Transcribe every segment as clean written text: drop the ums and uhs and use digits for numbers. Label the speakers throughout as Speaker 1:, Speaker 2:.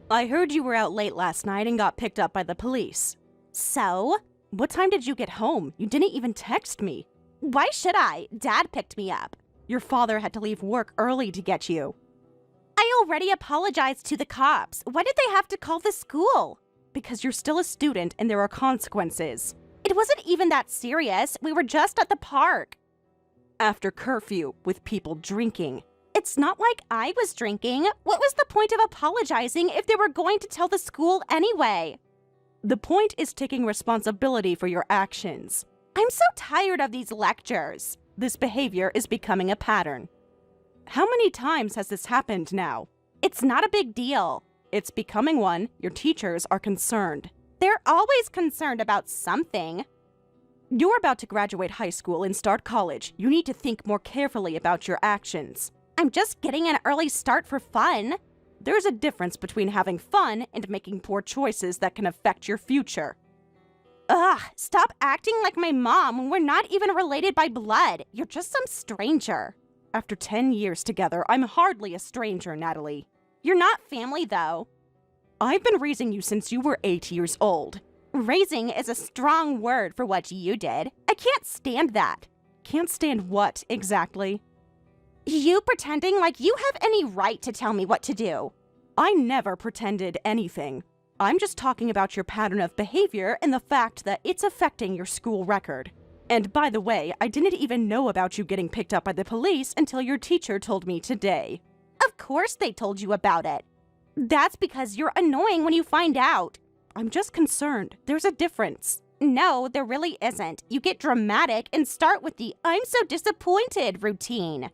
Speaker 1: I heard you were out late last night and got picked up by the police.
Speaker 2: So?
Speaker 1: What time did you get home? You didn't even text me.
Speaker 2: Why should I? Dad picked me up.
Speaker 1: Your father had to leave work early to get you.
Speaker 2: I already apologized to the cops. Why did they have to call the school?
Speaker 1: Because you're still a student and there are consequences.
Speaker 2: It wasn't even that serious. We were just at the park.
Speaker 1: After curfew, with people drinking.
Speaker 2: It's not like I was drinking. What was the point of apologizing if they were going to tell the school anyway?
Speaker 1: The point is taking responsibility for your actions.
Speaker 2: I'm so tired of these lectures.
Speaker 1: This behavior is becoming a pattern. How many times has this happened now?
Speaker 2: It's not a big deal.
Speaker 1: It's becoming one. Your teachers are concerned.
Speaker 2: They're always concerned about something.
Speaker 1: You're about to graduate high school and start college. You need to think more carefully about your actions.
Speaker 2: I'm just getting an early start for fun.
Speaker 1: There's a difference between having fun and making poor choices that can affect your future.
Speaker 2: Ugh, stop acting like my mom when we're not even related by blood. You're just some stranger.
Speaker 1: After 10 years together, I'm hardly a stranger, Natalie.
Speaker 2: You're not family, though.
Speaker 1: I've been raising you since you were 8 years old.
Speaker 2: Raising is a strong word for what you did. I can't stand that.
Speaker 1: Can't stand what, exactly?
Speaker 2: You pretending like you have any right to tell me what to do.
Speaker 1: I never pretended anything. I'm just talking about your pattern of behavior and the fact that it's affecting your school record. And by the way, I didn't even know about you getting picked up by the police until your teacher told me today.
Speaker 2: Of course they told you about it. That's because you're annoying when you find out.
Speaker 1: I'm just concerned. There's a difference.
Speaker 2: No, there really isn't. You get dramatic and start with the "I'm so disappointed" routine.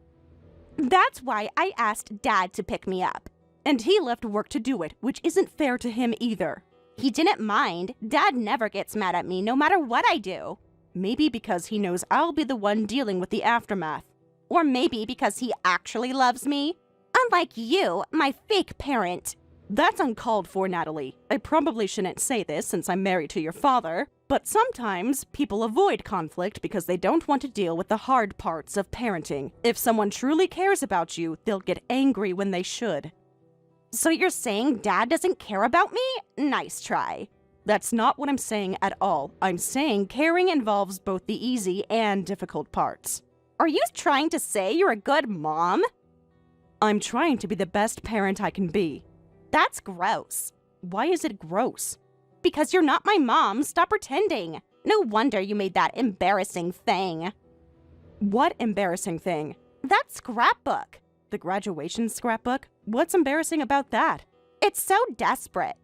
Speaker 2: That's why I asked Dad to pick me up.
Speaker 1: And he left work to do it, which isn't fair to him either.
Speaker 2: He didn't mind. Dad never gets mad at me, no matter what I do.
Speaker 1: Maybe because he knows I'll be the one dealing with the aftermath.
Speaker 2: Or maybe because he actually loves me. Unlike you, my fake parent.
Speaker 1: That's uncalled for, Natalie. I probably shouldn't say this since I'm married to your father, but sometimes people avoid conflict because they don't want to deal with the hard parts of parenting. If someone truly cares about you, they'll get angry when they should.
Speaker 2: So you're saying Dad doesn't care about me? Nice try.
Speaker 1: That's not what I'm saying at all. I'm saying caring involves both the easy and difficult parts.
Speaker 2: Are you trying to say you're a good mom?
Speaker 1: I'm trying to be the best parent I can be.
Speaker 2: That's gross.
Speaker 1: Why is it gross?
Speaker 2: Because you're not my mom. Stop pretending. No wonder you made that embarrassing thing.
Speaker 1: What embarrassing thing?
Speaker 2: That scrapbook.
Speaker 1: The graduation scrapbook? What's embarrassing about that?
Speaker 2: It's so desperate.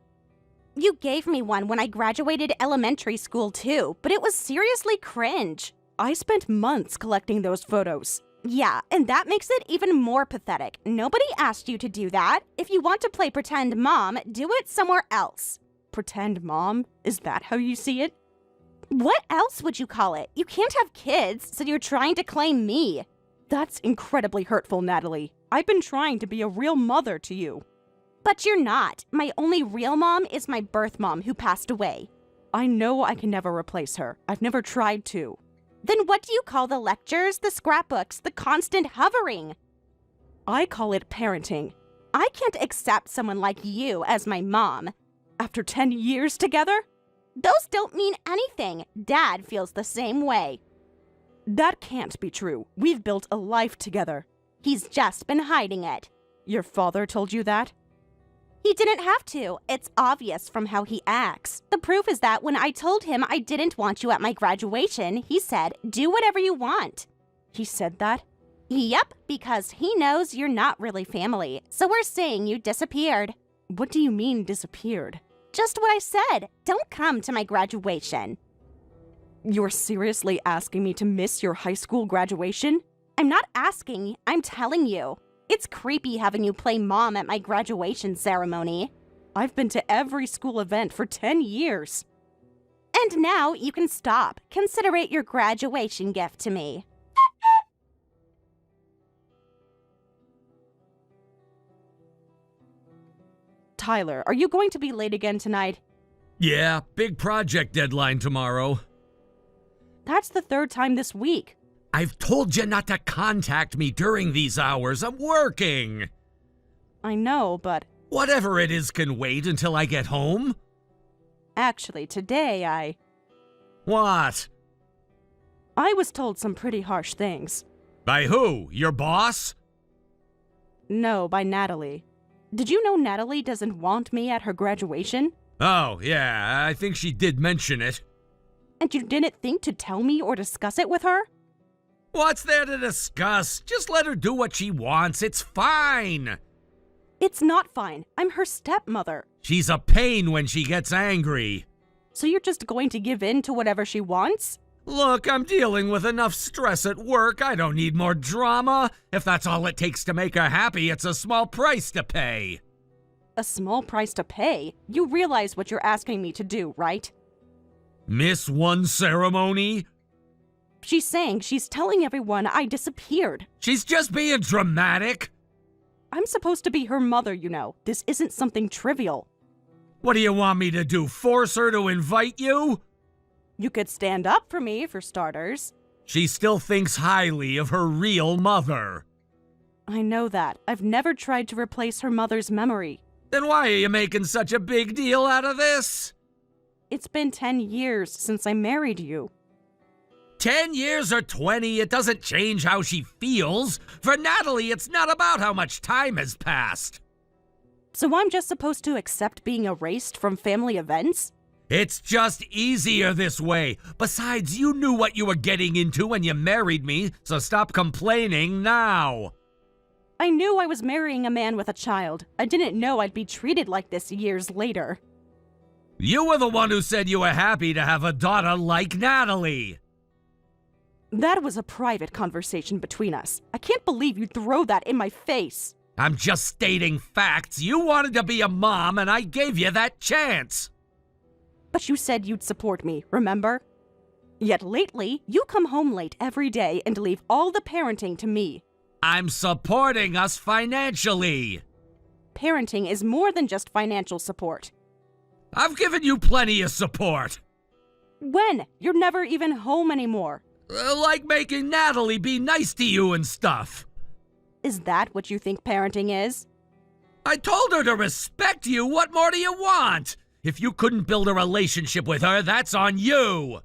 Speaker 2: You gave me one when I graduated elementary school too, but it was seriously cringe.
Speaker 1: I spent months collecting those photos.
Speaker 2: Yeah, and that makes it even more pathetic. Nobody asked you to do that. If you want to play pretend mom, do it somewhere else.
Speaker 1: Pretend mom? Is that how you see it?
Speaker 2: What else would you call it? You can't have kids, so you're trying to claim me.
Speaker 1: That's incredibly hurtful, Natalie. I've been trying to be a real mother to you.
Speaker 2: But you're not. My only real mom is my birth mom who passed away.
Speaker 1: I know I can never replace her. I've never tried to.
Speaker 2: Then what do you call the lectures, the scrapbooks, the constant hovering?
Speaker 1: I call it parenting.
Speaker 2: I can't accept someone like you as my mom.
Speaker 1: After 10 years together?
Speaker 2: Those don't mean anything. Dad feels the same way.
Speaker 1: That can't be true. We've built a life together.
Speaker 2: He's just been hiding it.
Speaker 1: Your father told you that?
Speaker 2: He didn't have to. It's obvious from how he acts. The proof is that when I told him I didn't want you at my graduation, he said, "Do whatever you want."
Speaker 1: He said that?
Speaker 2: Yep, because he knows you're not really family. So we're saying you disappeared.
Speaker 1: What do you mean disappeared?
Speaker 2: Just what I said. Don't come to my graduation.
Speaker 1: You're seriously asking me to miss your high school graduation?
Speaker 2: I'm not asking, I'm telling you. It's creepy having you play mom at my graduation ceremony.
Speaker 1: I've been to every school event for 10 years.
Speaker 2: And now you can stop. Consider it your graduation gift to me.
Speaker 1: Tyler, are you going to be late again tonight?
Speaker 3: Yeah, big project deadline tomorrow.
Speaker 1: That's the third time this week.
Speaker 3: I've told you not to contact me during these hours. I'm working.
Speaker 1: I know, but
Speaker 3: Whatever it is can wait until I get home.
Speaker 1: Actually, today
Speaker 3: What?
Speaker 1: I was told some pretty harsh things.
Speaker 3: By who? Your boss?
Speaker 1: No, by Natalie. Did you know Natalie doesn't want me at her graduation?
Speaker 3: Oh, yeah, I think she did mention it.
Speaker 1: And you didn't think to tell me or discuss it with her?
Speaker 3: What's there to discuss? Just let her do what she wants. It's fine.
Speaker 1: It's not fine. I'm her stepmother.
Speaker 3: She's a pain when she gets angry.
Speaker 1: So you're just going to give in to whatever she wants?
Speaker 3: Look, I'm dealing with enough stress at work. I don't need more drama. If that's all it takes to make her happy, it's a small price to pay.
Speaker 1: A small price to pay? You realize what you're asking me to do, right?
Speaker 3: Miss one ceremony?
Speaker 1: She's saying she's telling everyone I disappeared.
Speaker 3: She's just being dramatic.
Speaker 1: I'm supposed to be her mother, you know. This isn't something trivial.
Speaker 3: What do you want me to do, force her to invite you?
Speaker 1: You could stand up for me, for starters.
Speaker 3: She still thinks highly of her real mother.
Speaker 1: I know that. I've never tried to replace her mother's memory.
Speaker 3: Then why are you making such a big deal out of this?
Speaker 1: It's been 10 years since I married you.
Speaker 3: 10 years or 20, it doesn't change how she feels. For Natalie, it's not about how much time has passed.
Speaker 1: So I'm just supposed to accept being erased from family events?
Speaker 3: It's just easier this way. Besides, you knew what you were getting into when you married me, so stop complaining now.
Speaker 1: I knew I was marrying a man with a child. I didn't know I'd be treated like this years later.
Speaker 3: You were the one who said you were happy to have a daughter like Natalie.
Speaker 1: That was a private conversation between us. I can't believe you'd throw that in my face.
Speaker 3: I'm just stating facts. You wanted to be a mom, and I gave you that chance.
Speaker 1: But you said you'd support me, remember? Yet lately, you come home late every day and leave all the parenting to me.
Speaker 3: I'm supporting us financially.
Speaker 1: Parenting is more than just financial support.
Speaker 3: I've given you plenty of support.
Speaker 1: When? You're never even home anymore.
Speaker 3: Like making Natalie be nice to you and stuff.
Speaker 1: Is that what you think parenting is?
Speaker 3: I told her to respect you. What more do you want? If you couldn't build a relationship with her, that's on you.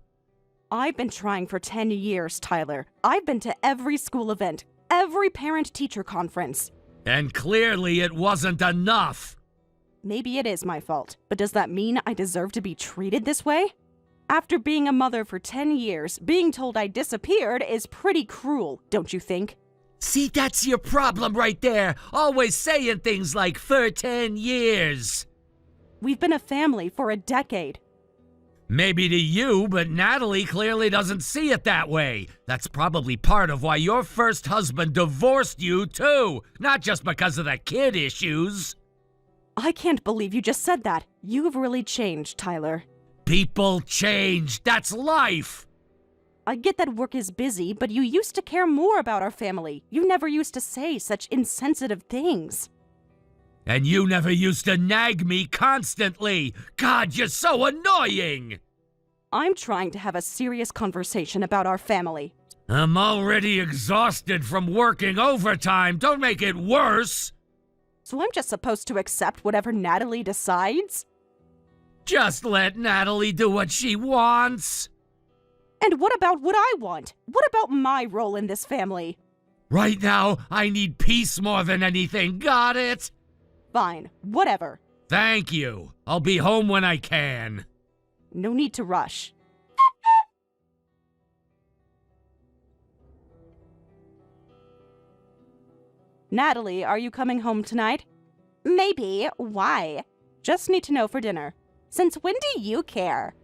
Speaker 1: I've been trying for 10 years, Tyler. I've been to every school event, every parent-teacher conference.
Speaker 3: And clearly it wasn't enough.
Speaker 1: Maybe it is my fault, but does that mean I deserve to be treated this way? After being a mother for 10 years, being told I disappeared is pretty cruel, don't you think?
Speaker 3: See, that's your problem right there. Always saying things like, for 10 years.
Speaker 1: We've been a family for a decade.
Speaker 3: Maybe to you, but Natalie clearly doesn't see it that way. That's probably part of why your first husband divorced you, too. Not just because of the kid issues.
Speaker 1: I can't believe you just said that. You've really changed, Tyler.
Speaker 3: People change. That's life.
Speaker 1: I get that work is busy, but you used to care more about our family. You never used to say such insensitive things.
Speaker 3: And you never used to nag me constantly. God, you're so annoying.
Speaker 1: I'm trying to have a serious conversation about our family.
Speaker 3: I'm already exhausted from working overtime. Don't make it worse.
Speaker 1: So I'm just supposed to accept whatever Natalie decides?
Speaker 3: Just let Natalie do what she wants.
Speaker 1: And what about what I want? What about my role in this family?
Speaker 3: Right now, I need peace more than anything. Got it?
Speaker 1: Fine, whatever.
Speaker 3: Thank you. I'll be home when I can.
Speaker 1: No need to rush. Natalie, are you coming home tonight?
Speaker 2: Maybe. Why?
Speaker 1: Just need to know for dinner.
Speaker 2: Since when do you care?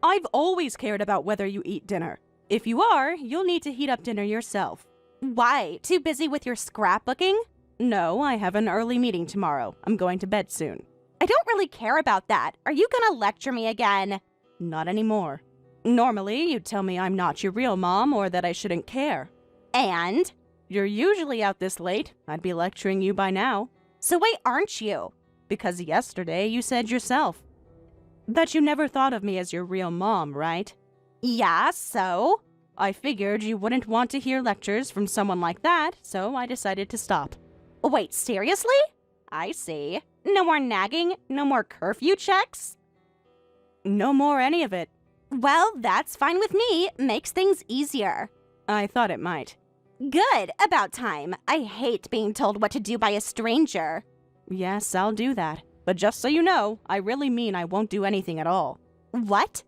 Speaker 1: I've always cared about whether you eat dinner. If you are, you'll need to heat up dinner yourself.
Speaker 2: Why? Too busy with your scrapbooking?
Speaker 1: No, I have an early meeting tomorrow. I'm going to bed soon.
Speaker 2: I don't really care about that. Are you gonna lecture me again?
Speaker 1: Not anymore. Normally, you'd tell me I'm not your real mom or that I shouldn't care.
Speaker 2: And?
Speaker 1: You're usually out this late. I'd be lecturing you by now.
Speaker 2: So why aren't you?
Speaker 1: Because yesterday you said yourself that you never thought of me as your real mom, right?
Speaker 2: Yeah, so?
Speaker 1: I figured you wouldn't want to hear lectures from someone like that, so I decided to stop.
Speaker 2: Wait, seriously? I see. No more nagging? No more curfew checks?
Speaker 1: No more any of it.
Speaker 2: Well, that's fine with me. Makes things easier.
Speaker 1: I thought it might.
Speaker 2: Good. About time. I hate being told what to do by a stranger.
Speaker 1: Yes, I'll do that. But just so you know, I really mean I won't do anything at all.
Speaker 2: What?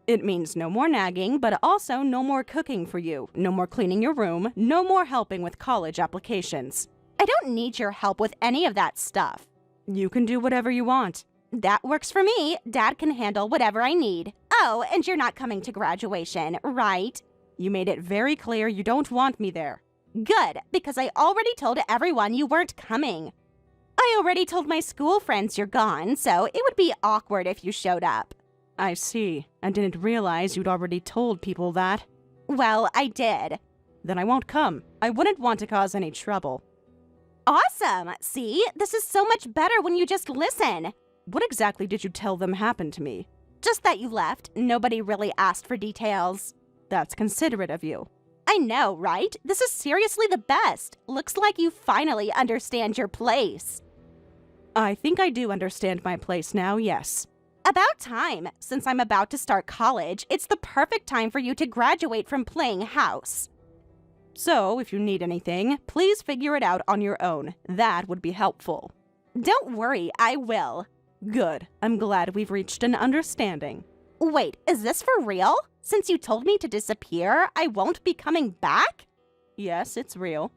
Speaker 1: It means no more nagging, but also no more cooking for you, no more cleaning your room, no more helping with college applications.
Speaker 2: I don't need your help with any of that stuff.
Speaker 1: You can do whatever you want.
Speaker 2: That works for me. Dad can handle whatever I need. Oh, and you're not coming to graduation, right?
Speaker 1: You made it very clear you don't want me there.
Speaker 2: Good, because I already told everyone you weren't coming. I already told my school friends you're gone, so it would be awkward if you showed up.
Speaker 1: I see. I didn't realize you'd already told people that.
Speaker 2: Well, I did.
Speaker 1: Then I won't come. I wouldn't want to cause any trouble.
Speaker 2: Awesome! See? This is so much better when you just listen.
Speaker 1: What exactly did you tell them happened to me?
Speaker 2: Just that you left. Nobody really asked for details.
Speaker 1: That's considerate of you.
Speaker 2: I know, right? This is seriously the best. Looks like you finally understand your place.
Speaker 1: I think I do understand my place now, yes.
Speaker 2: About time. Since I'm about to start college, it's the perfect time for you to graduate from playing house.
Speaker 1: So, if you need anything, please figure it out on your own. That would be helpful.
Speaker 2: Don't worry, I will.
Speaker 1: Good. I'm glad we've reached an understanding.
Speaker 2: Wait, is this for real? Since you told me to disappear, I won't be coming back?
Speaker 1: Yes, it's real.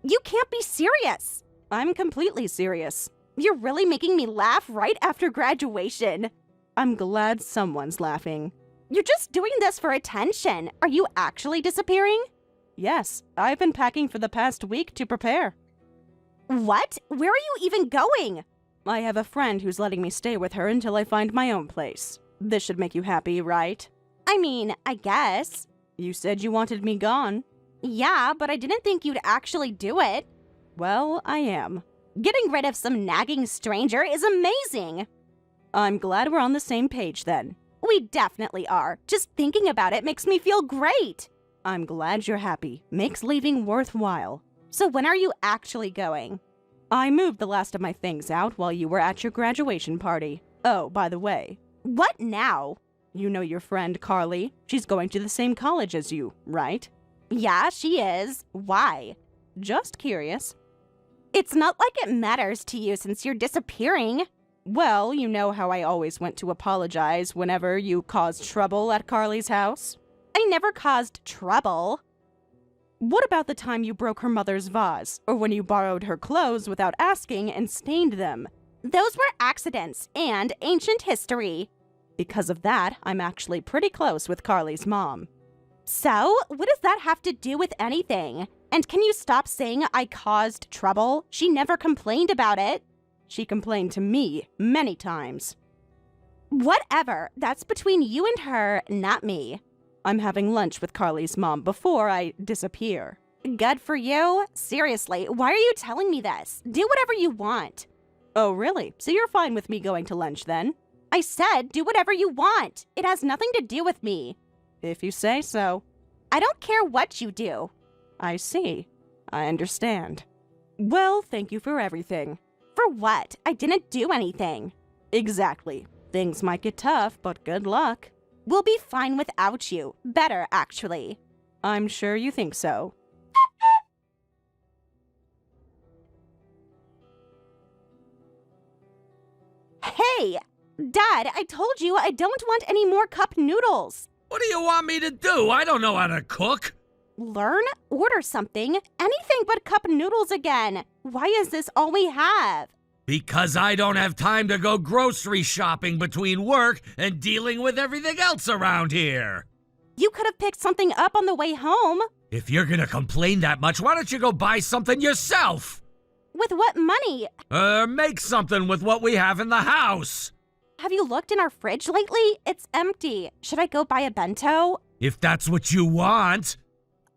Speaker 2: You can't be serious.
Speaker 1: I'm completely serious.
Speaker 2: You're really making me laugh right after graduation.
Speaker 1: I'm glad someone's laughing.
Speaker 2: You're just doing this for attention. Are you actually disappearing?
Speaker 1: Yes, I've been packing for the past week to prepare.
Speaker 2: What? Where are you even going?
Speaker 1: I have a friend who's letting me stay with her until I find my own place. This should make you happy, right?
Speaker 2: I mean, I guess.
Speaker 1: You said you wanted me gone.
Speaker 2: Yeah, but I didn't think you'd actually do it.
Speaker 1: Well, I am.
Speaker 2: Getting rid of some nagging stranger is amazing.
Speaker 1: I'm glad we're on the same page then.
Speaker 2: We definitely are. Just thinking about it makes me feel great.
Speaker 1: I'm glad you're happy. Makes leaving worthwhile.
Speaker 2: So when are you actually going?
Speaker 1: I moved the last of my things out while you were at your graduation party. Oh, by the way.
Speaker 2: What now?
Speaker 1: You know your friend Carly? She's going to the same college as you, right?
Speaker 2: Yeah, she is. Why?
Speaker 1: Just curious.
Speaker 2: It's not like it matters to you since you're disappearing.
Speaker 1: Well, you know how I always went to apologize whenever you caused trouble at Carly's house?
Speaker 2: I never caused trouble.
Speaker 1: What about the time you broke her mother's vase, or when you borrowed her clothes without asking and stained them?
Speaker 2: Those were accidents and ancient history.
Speaker 1: Because of that, I'm actually pretty close with Carly's mom.
Speaker 2: So, what does that have to do with anything? And can you stop saying I caused trouble? She never complained about it.
Speaker 1: She complained to me many times.
Speaker 2: Whatever. That's between you and her, not me.
Speaker 1: I'm having lunch with Carly's mom before I disappear.
Speaker 2: Good for you? Seriously, why are you telling me this? Do whatever you want.
Speaker 1: Oh, really? So you're fine with me going to lunch then?
Speaker 2: I said do whatever you want. It has nothing to do with me.
Speaker 1: If you say so.
Speaker 2: I don't care what you do.
Speaker 1: I see. I understand. Well, thank you for everything.
Speaker 2: For what? I didn't do anything.
Speaker 1: Exactly. Things might get tough, but good luck.
Speaker 2: We'll be fine without you. Better, actually.
Speaker 1: I'm sure you think so.
Speaker 2: Hey! Dad, I told you I don't want any more cup noodles.
Speaker 3: What do you want me to do? I don't know how to cook.
Speaker 2: Learn? Order something. Anything but cup noodles again. Why is this all we have?
Speaker 3: Because I don't have time to go grocery shopping between work and dealing with everything else around here.
Speaker 2: You could have picked something up on the way home.
Speaker 3: If you're gonna complain that much, why don't you go buy something yourself?
Speaker 2: With what money?
Speaker 3: Make something with what we have in the house.
Speaker 2: Have you looked in our fridge lately? It's empty. Should I go buy a bento?
Speaker 3: If that's what you want.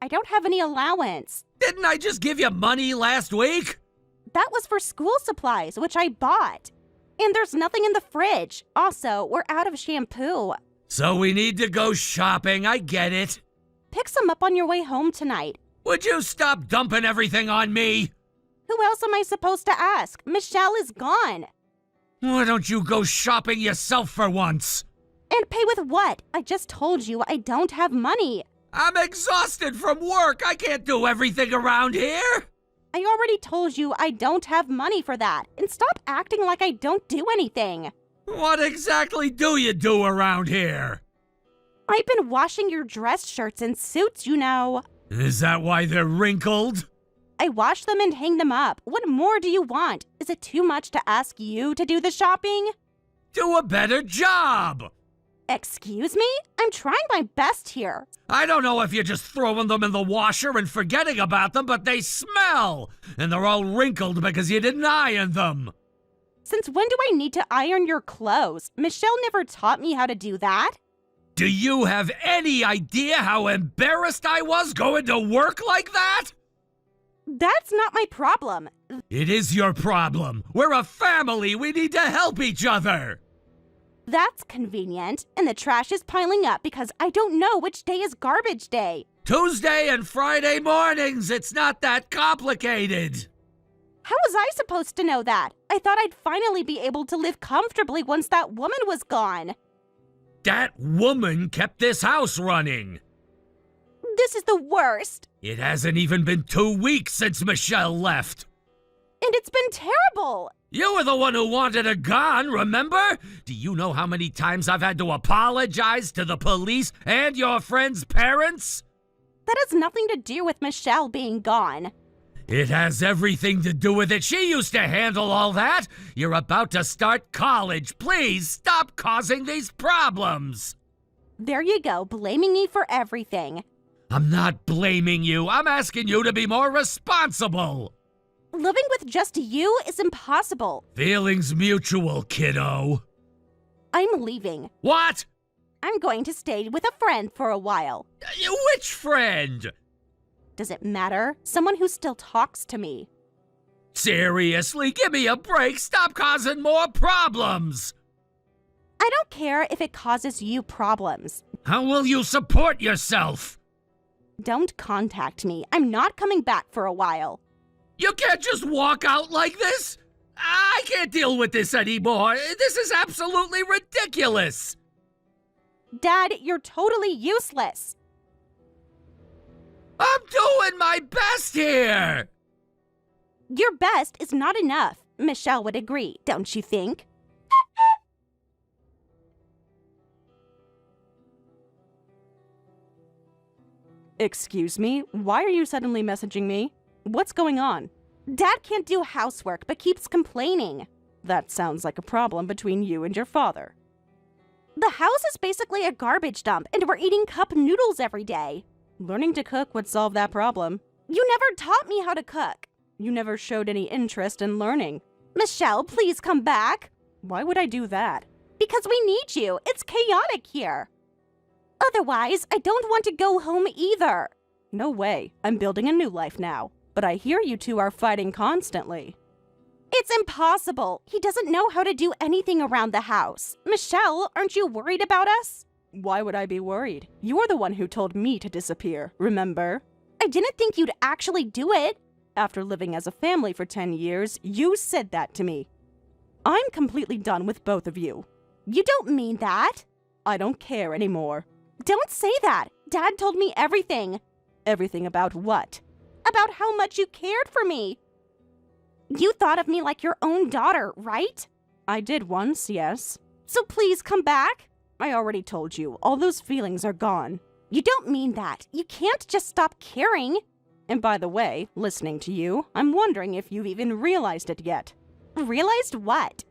Speaker 2: I don't have any allowance.
Speaker 3: Didn't I just give you money last week?
Speaker 2: That was for school supplies, which I bought. And there's nothing in the fridge. Also, we're out of shampoo.
Speaker 3: So we need to go shopping, I get it.
Speaker 2: Pick some up on your way home tonight.
Speaker 3: Would you stop dumping everything on me?
Speaker 2: Who else am I supposed to ask? Michelle is gone.
Speaker 3: Why don't you go shopping yourself for once?
Speaker 2: And pay with what? I just told you I don't have money.
Speaker 3: I'm exhausted from work. I can't do everything around here.
Speaker 2: I already told you I don't have money for that. And stop acting like I don't do anything.
Speaker 3: What exactly do you do around here?
Speaker 2: I've been washing your dress shirts and suits, you know.
Speaker 3: Is that why they're wrinkled?
Speaker 2: I wash them and hang them up. What more do you want? Is it too much to ask you to do the shopping?
Speaker 3: Do a better job!
Speaker 2: Excuse me? I'm trying my best here.
Speaker 3: I don't know if you're just throwing them in the washer and forgetting about them, but they smell! And they're all wrinkled because you didn't iron them.
Speaker 2: Since when do I need to iron your clothes? Michelle never taught me how to do that.
Speaker 3: Do you have any idea how embarrassed I was going to work like that?
Speaker 2: That's not my problem.
Speaker 3: It is your problem. We're a family. We need to help each other.
Speaker 2: That's convenient, and the trash is piling up because I don't know which day is garbage day.
Speaker 3: Tuesday and Friday mornings. It's not that complicated.
Speaker 2: How was I supposed to know that? I thought I'd finally be able to live comfortably once that woman was gone.
Speaker 3: That woman kept this house running.
Speaker 2: This is the worst.
Speaker 3: It hasn't even been 2 weeks since Michelle left.
Speaker 2: And it's been terrible.
Speaker 3: You were the one who wanted her gone, remember? Do you know how many times I've had to apologize to the police and your friend's parents?
Speaker 2: That has nothing to do with Michelle being gone.
Speaker 3: It has everything to do with it. She used to handle all that. You're about to start college. Please stop causing these problems.
Speaker 2: There you go, blaming me for everything.
Speaker 3: I'm not blaming you. I'm asking you to be more responsible.
Speaker 2: Living with just you is impossible.
Speaker 3: Feelings mutual, kiddo.
Speaker 2: I'm leaving.
Speaker 3: What?
Speaker 2: I'm going to stay with a friend for a while.
Speaker 3: Which friend?
Speaker 2: Does it matter? Someone who still talks to me.
Speaker 3: Seriously, give me a break. Stop causing more problems.
Speaker 2: I don't care if it causes you problems.
Speaker 3: How will you support yourself?
Speaker 2: Don't contact me. I'm not coming back for a while.
Speaker 3: You can't just walk out like this. I can't deal with this anymore. This is absolutely ridiculous.
Speaker 2: Dad, you're totally useless.
Speaker 3: I'm doing my best here.
Speaker 2: Your best is not enough. Michelle would agree, don't you think?
Speaker 1: Excuse me? Why are you suddenly messaging me? What's going on?
Speaker 2: Dad can't do housework but keeps complaining.
Speaker 1: That sounds like a problem between you and your father.
Speaker 2: The house is basically a garbage dump and we're eating cup noodles every day.
Speaker 1: Learning to cook would solve that problem.
Speaker 2: You never taught me how to cook.
Speaker 1: You never showed any interest in learning.
Speaker 2: Michelle, please come back.
Speaker 1: Why would I do that?
Speaker 2: Because we need you. It's chaotic here. Otherwise, I don't want to go home either.
Speaker 1: No way. I'm building a new life now. But I hear you two are fighting constantly.
Speaker 2: It's impossible. He doesn't know how to do anything around the house. Michelle, aren't you worried about us?
Speaker 1: Why would I be worried? You're the one who told me to disappear, remember?
Speaker 2: I didn't think you'd actually do it.
Speaker 1: After living as a family for 10 years, you said that to me. I'm completely done with both of you.
Speaker 2: You don't mean that.
Speaker 1: I don't care anymore.
Speaker 2: Don't say that. Dad told me everything.
Speaker 1: Everything about what?
Speaker 2: About how much you cared for me. You thought of me like your own daughter, right?
Speaker 1: I did once, yes.
Speaker 2: So please come back.
Speaker 1: I already told you, all those feelings are gone.
Speaker 2: You don't mean that. You can't just stop caring.
Speaker 1: And by the way, listening to you, I'm wondering if you've even realized it yet.
Speaker 2: Realized what?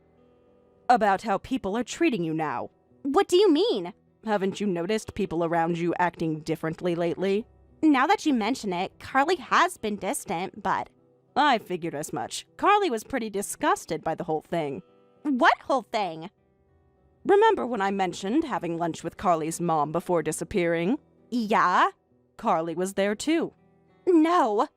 Speaker 1: About how people are treating you now.
Speaker 2: What do you mean?
Speaker 1: Haven't you noticed people around you acting differently lately?
Speaker 2: Now that you mention it, Carly has been distant, but...
Speaker 1: I figured as much. Carly was pretty disgusted by the whole thing.
Speaker 2: What whole thing?
Speaker 1: Remember when I mentioned having lunch with Carly's mom before disappearing?
Speaker 2: Yeah?
Speaker 1: Carly was there too.
Speaker 2: No.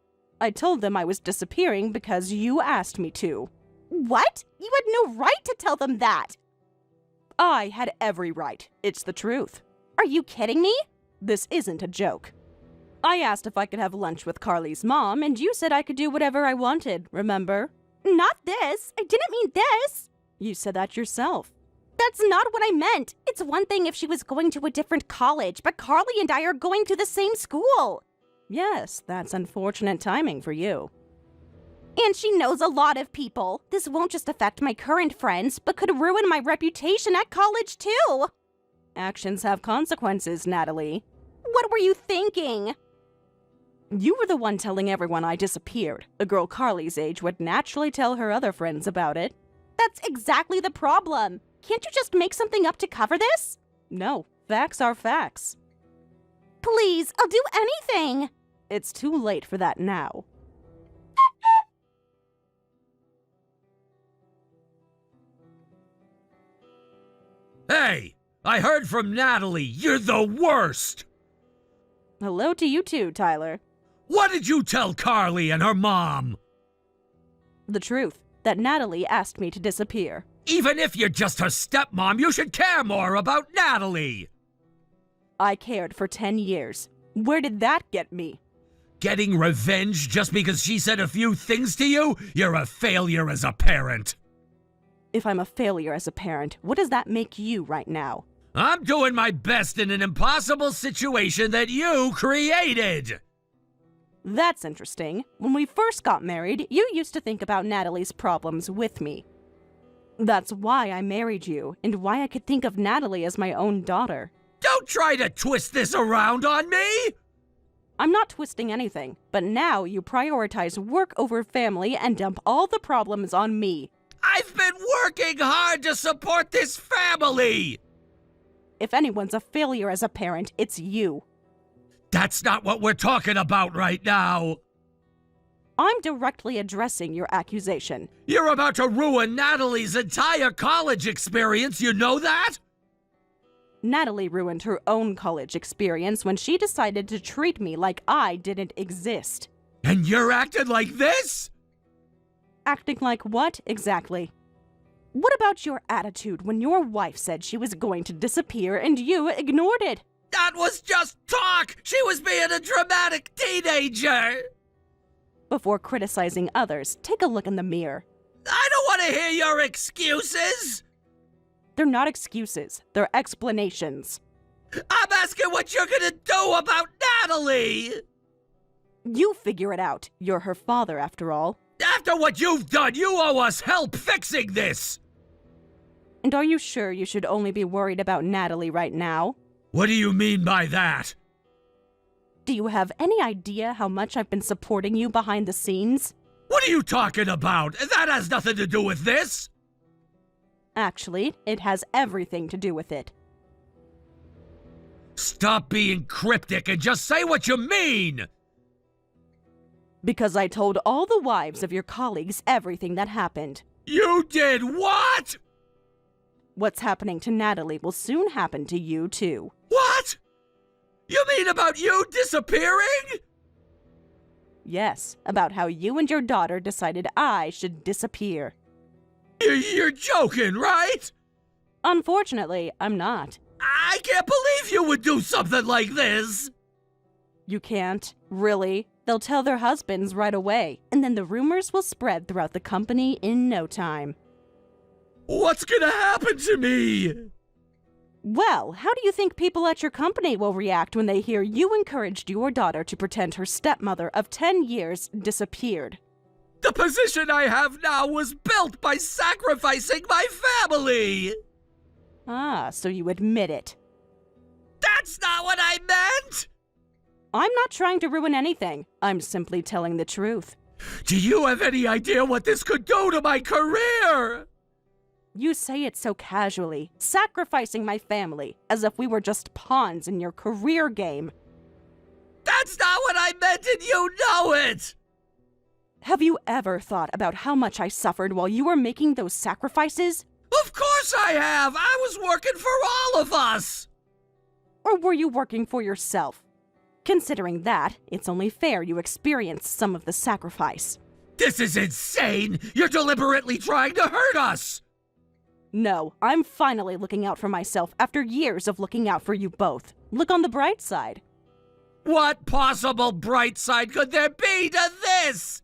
Speaker 1: I told them I was disappearing because you asked me to.
Speaker 2: What? You had no right to tell them that.
Speaker 1: I had every right. It's the truth.
Speaker 2: Are you kidding me?
Speaker 1: This isn't a joke. I asked if I could have lunch with Carly's mom, and you said I could do whatever I wanted, remember?
Speaker 2: Not this. I didn't mean this.
Speaker 1: You said that yourself.
Speaker 2: That's not what I meant. It's one thing if she was going to a different college, but Carly and I are going to the same school.
Speaker 1: Yes, that's unfortunate timing for you.
Speaker 2: And she knows a lot of people. This won't just affect my current friends, but could ruin my reputation at college too.
Speaker 1: Actions have consequences, Natalie.
Speaker 2: What were you thinking?
Speaker 1: You were the one telling everyone I disappeared. A girl Carly's age would naturally tell her other friends about it.
Speaker 2: That's exactly the problem. Can't you just make something up to cover this?
Speaker 1: No, facts are facts.
Speaker 2: Please, I'll do anything.
Speaker 1: It's too late for that now.
Speaker 3: Hey, I heard from Natalie. You're the worst.
Speaker 1: Hello to you too, Tyler.
Speaker 3: What did you tell Carly and her mom?
Speaker 1: The truth, that Natalie asked me to disappear.
Speaker 3: Even if you're just her stepmom, you should care more about Natalie.
Speaker 1: I cared for 10 years. Where did that get me?
Speaker 3: Getting revenge just because she said a few things to you? You're a failure as a parent.
Speaker 1: If I'm a failure as a parent, what does that make you right now?
Speaker 3: I'm doing my best in an impossible situation that you created.
Speaker 1: That's interesting. When we first got married, you used to think about Natalie's problems with me. That's why I married you, and why I could think of Natalie as my own daughter.
Speaker 3: Don't try to twist this around on me!
Speaker 1: I'm not twisting anything, but now you prioritize work over family and dump all the problems on me.
Speaker 3: I've been working hard to support this family!
Speaker 1: If anyone's a failure as a parent, it's you.
Speaker 3: That's not what we're talking about right now.
Speaker 1: I'm directly addressing your accusation.
Speaker 3: You're about to ruin Natalie's entire college experience, you know that?
Speaker 1: Natalie ruined her own college experience when she decided to treat me like I didn't exist.
Speaker 3: And you're acting like this?
Speaker 1: Acting like what, exactly? What about your attitude when your wife said she was going to disappear and you ignored it?
Speaker 3: That was just talk! She was being a dramatic teenager!
Speaker 1: Before criticizing others, take a look in the mirror.
Speaker 3: I don't want to hear your excuses!
Speaker 1: They're not excuses, they're explanations.
Speaker 3: I'm asking what you're gonna do about Natalie!
Speaker 1: You figure it out. You're her father, after all.
Speaker 3: After what you've done, you owe us help fixing this!
Speaker 1: And are you sure you should only be worried about Natalie right now?
Speaker 3: What do you mean by that?
Speaker 1: Do you have any idea how much I've been supporting you behind the scenes?
Speaker 3: What are you talking about? That has nothing to do with this!
Speaker 1: Actually, it has everything to do with it.
Speaker 3: Stop being cryptic and just say what you mean!
Speaker 1: Because I told all the wives of your colleagues everything that happened.
Speaker 3: You did what?
Speaker 1: What's happening to Natalie will soon happen to you, too.
Speaker 3: What? You mean about you disappearing?
Speaker 1: Yes, about how you and your daughter decided I should disappear.
Speaker 3: You're joking, right?
Speaker 1: Unfortunately, I'm not.
Speaker 3: I can't believe you would do something like this!
Speaker 1: You can't? Really? They'll tell their husbands right away, and then the rumors will spread throughout the company in no time.
Speaker 3: What's gonna happen to me?
Speaker 1: Well, how do you think people at your company will react when they hear you encouraged your daughter to pretend her stepmother of 10 years disappeared?
Speaker 3: The position I have now was built by sacrificing my family!
Speaker 1: Ah, so you admit it.
Speaker 3: That's not what I meant!
Speaker 1: I'm not trying to ruin anything. I'm simply telling the truth.
Speaker 3: Do you have any idea what this could do to my career?
Speaker 1: You say it so casually, sacrificing my family, as if we were just pawns in your career game.
Speaker 3: That's not what I meant, and you know it!
Speaker 1: Have you ever thought about how much I suffered while you were making those sacrifices?
Speaker 3: Of course I have! I was working for all of us!
Speaker 1: Or were you working for yourself? Considering that, it's only fair you experience some of the sacrifice.
Speaker 3: This is insane! You're deliberately trying to hurt us!
Speaker 1: No, I'm finally looking out for myself after years of looking out for you both. Look on the bright side.
Speaker 3: What possible bright side could there be to this?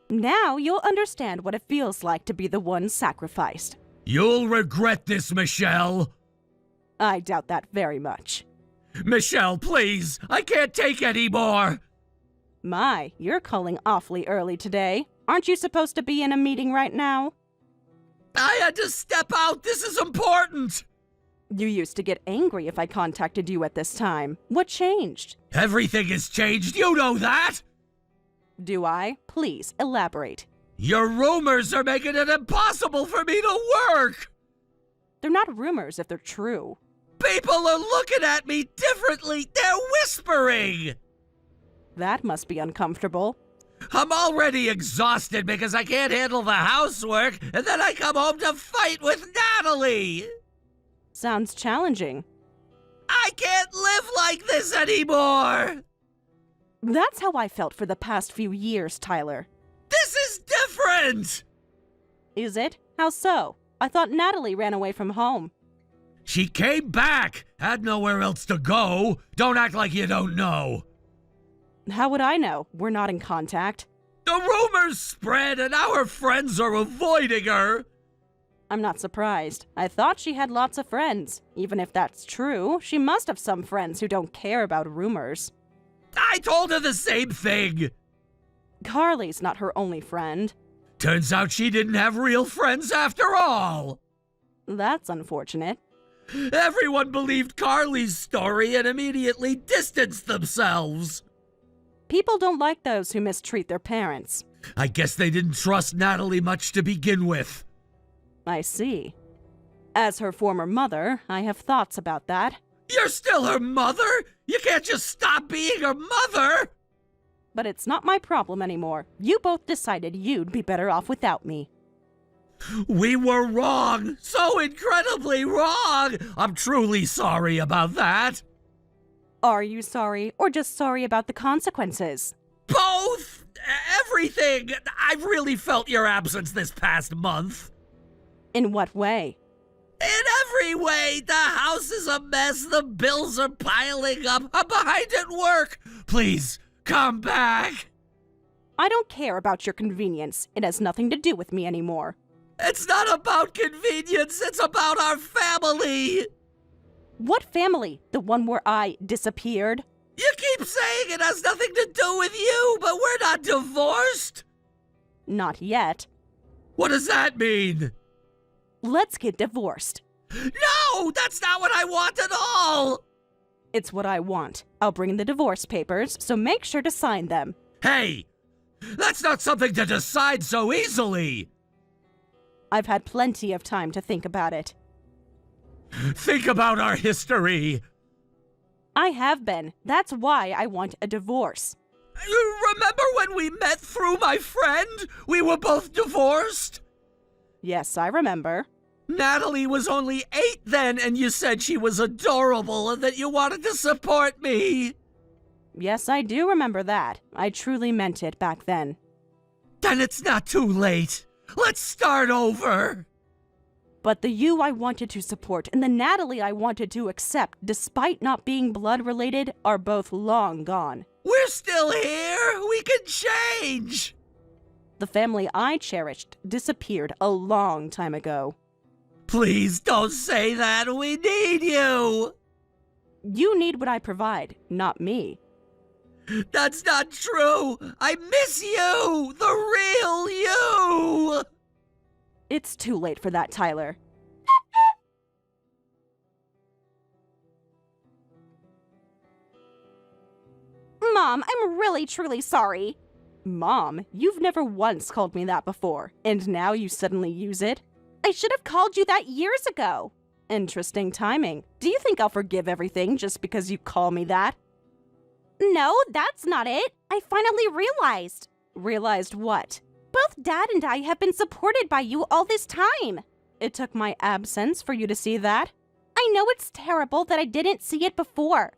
Speaker 1: Now you'll understand what it feels like to be the one sacrificed.
Speaker 3: You'll regret this, Michelle.
Speaker 1: I doubt that very much.
Speaker 3: Michelle, please, I can't take any more.
Speaker 1: My, you're calling awfully early today. Aren't you supposed to be in a meeting right now?
Speaker 3: I had to step out. This is important.
Speaker 1: You used to get angry if I contacted you at this time. What changed?
Speaker 3: Everything has changed. You know that.
Speaker 1: Do I? Please, elaborate.
Speaker 3: Your rumors are making it impossible for me to work.
Speaker 1: They're not rumors if they're true.
Speaker 3: People are looking at me differently. They're whispering.
Speaker 1: That must be uncomfortable.
Speaker 3: I'm already exhausted because I can't handle the housework, and then I come home to fight with Natalie.
Speaker 1: Sounds challenging.
Speaker 3: I can't live like this anymore.
Speaker 1: That's how I felt for the past few years, Tyler.
Speaker 3: This is different.
Speaker 1: Is it? How so? I thought Natalie ran away from home.
Speaker 3: She came back. Had nowhere else to go. Don't act like you don't know.
Speaker 1: How would I know? We're not in contact.
Speaker 3: The rumors spread and our friends are avoiding her.
Speaker 1: I'm not surprised. I thought she had lots of friends. Even if that's true, she must have some friends who don't care about rumors.
Speaker 3: I told her the same thing.
Speaker 1: Carly's not her only friend.
Speaker 3: Turns out she didn't have real friends after all.
Speaker 1: That's unfortunate.
Speaker 3: Everyone believed Carly's story and immediately distanced themselves.
Speaker 1: People don't like those who mistreat their parents.
Speaker 3: I guess they didn't trust Natalie much to begin with.
Speaker 1: I see. As her former mother, I have thoughts about that.
Speaker 3: You're still her mother? You can't just stop being her mother!
Speaker 1: But it's not my problem anymore. You both decided you'd be better off without me.
Speaker 3: We were wrong! So incredibly wrong! I'm truly sorry about that.
Speaker 1: Are you sorry, or just sorry about the consequences?
Speaker 3: Both! Everything! I've really felt your absence this past month.
Speaker 1: In what way?
Speaker 3: In every way! The house is a mess, the bills are piling up, I'm behind at work! Please, come back!
Speaker 1: I don't care about your convenience. It has nothing to do with me anymore.
Speaker 3: It's not about convenience, it's about our family!
Speaker 1: What family? The one where I disappeared?
Speaker 3: You keep saying it has nothing to do with you, but we're not divorced!
Speaker 1: Not yet.
Speaker 3: What does that mean?
Speaker 1: Let's get divorced.
Speaker 3: No! That's not what I want at all!
Speaker 1: It's what I want. I'll bring the divorce papers, so make sure to sign them.
Speaker 3: Hey! That's not something to decide so easily!
Speaker 1: I've had plenty of time to think about it.
Speaker 3: Think about our history!
Speaker 1: I have been. That's why I want a divorce.
Speaker 3: You remember when we met through my friend? We were both divorced?
Speaker 1: Yes, I remember.
Speaker 3: Natalie was only 8 then, and you said she was adorable and that you wanted to support me.
Speaker 1: Yes, I do remember that. I truly meant it back then.
Speaker 3: Then it's not too late. Let's start over.
Speaker 1: But the you I wanted to support and the Natalie I wanted to accept, despite not being blood-related, are both long gone.
Speaker 3: We're still here. We can change.
Speaker 1: The family I cherished disappeared a long time ago.
Speaker 3: Please don't say that. We need you.
Speaker 1: You need what I provide, not me.
Speaker 3: That's not true. I miss you. The real you.
Speaker 1: It's too late for that, Tyler.
Speaker 2: Mom, I'm really truly sorry.
Speaker 1: Mom, you've never once called me that before, and now you suddenly use it?
Speaker 2: I should have called you that years ago.
Speaker 1: Interesting timing. Do you think I'll forgive everything just because you call me that?
Speaker 2: No, that's not it. I finally realized.
Speaker 1: Realized what?
Speaker 2: Both Dad and I have been supported by you all this time.
Speaker 1: It took my absence for you to see that?
Speaker 2: I know it's terrible that I didn't see it before.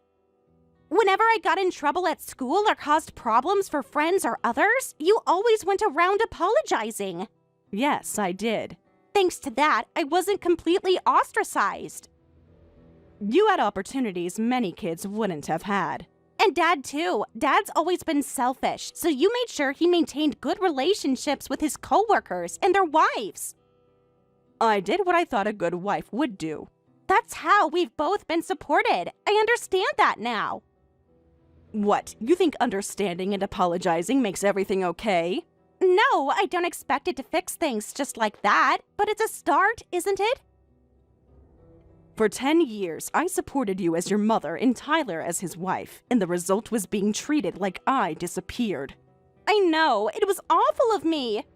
Speaker 2: Whenever I got in trouble at school or caused problems for friends or others, you always went around apologizing.
Speaker 1: Yes, I did.
Speaker 2: Thanks to that, I wasn't completely ostracized.
Speaker 1: You had opportunities many kids wouldn't have had.
Speaker 2: And Dad, too. Dad's always been selfish, so you made sure he maintained good relationships with his coworkers and their wives.
Speaker 1: I did what I thought a good wife would do.
Speaker 2: That's how we've both been supported. I understand that now.
Speaker 1: What, you think understanding and apologizing makes everything okay?
Speaker 2: No, I don't expect it to fix things just like that, but it's a start, isn't it?
Speaker 1: For 10 years, I supported you as your mother and Tyler as his wife, and the result was being treated like I disappeared.
Speaker 2: I know, it was awful of me.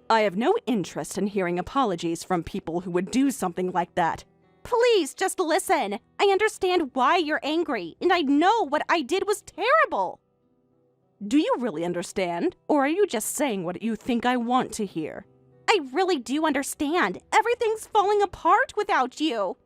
Speaker 1: I have no interest in hearing apologies from people who would do something like that.
Speaker 2: Please, just listen. I understand why you're angry, and I know what I did was terrible.
Speaker 1: Do you really understand, or are you just saying what you think I want to hear?
Speaker 2: I really do understand. Everything's falling apart without you.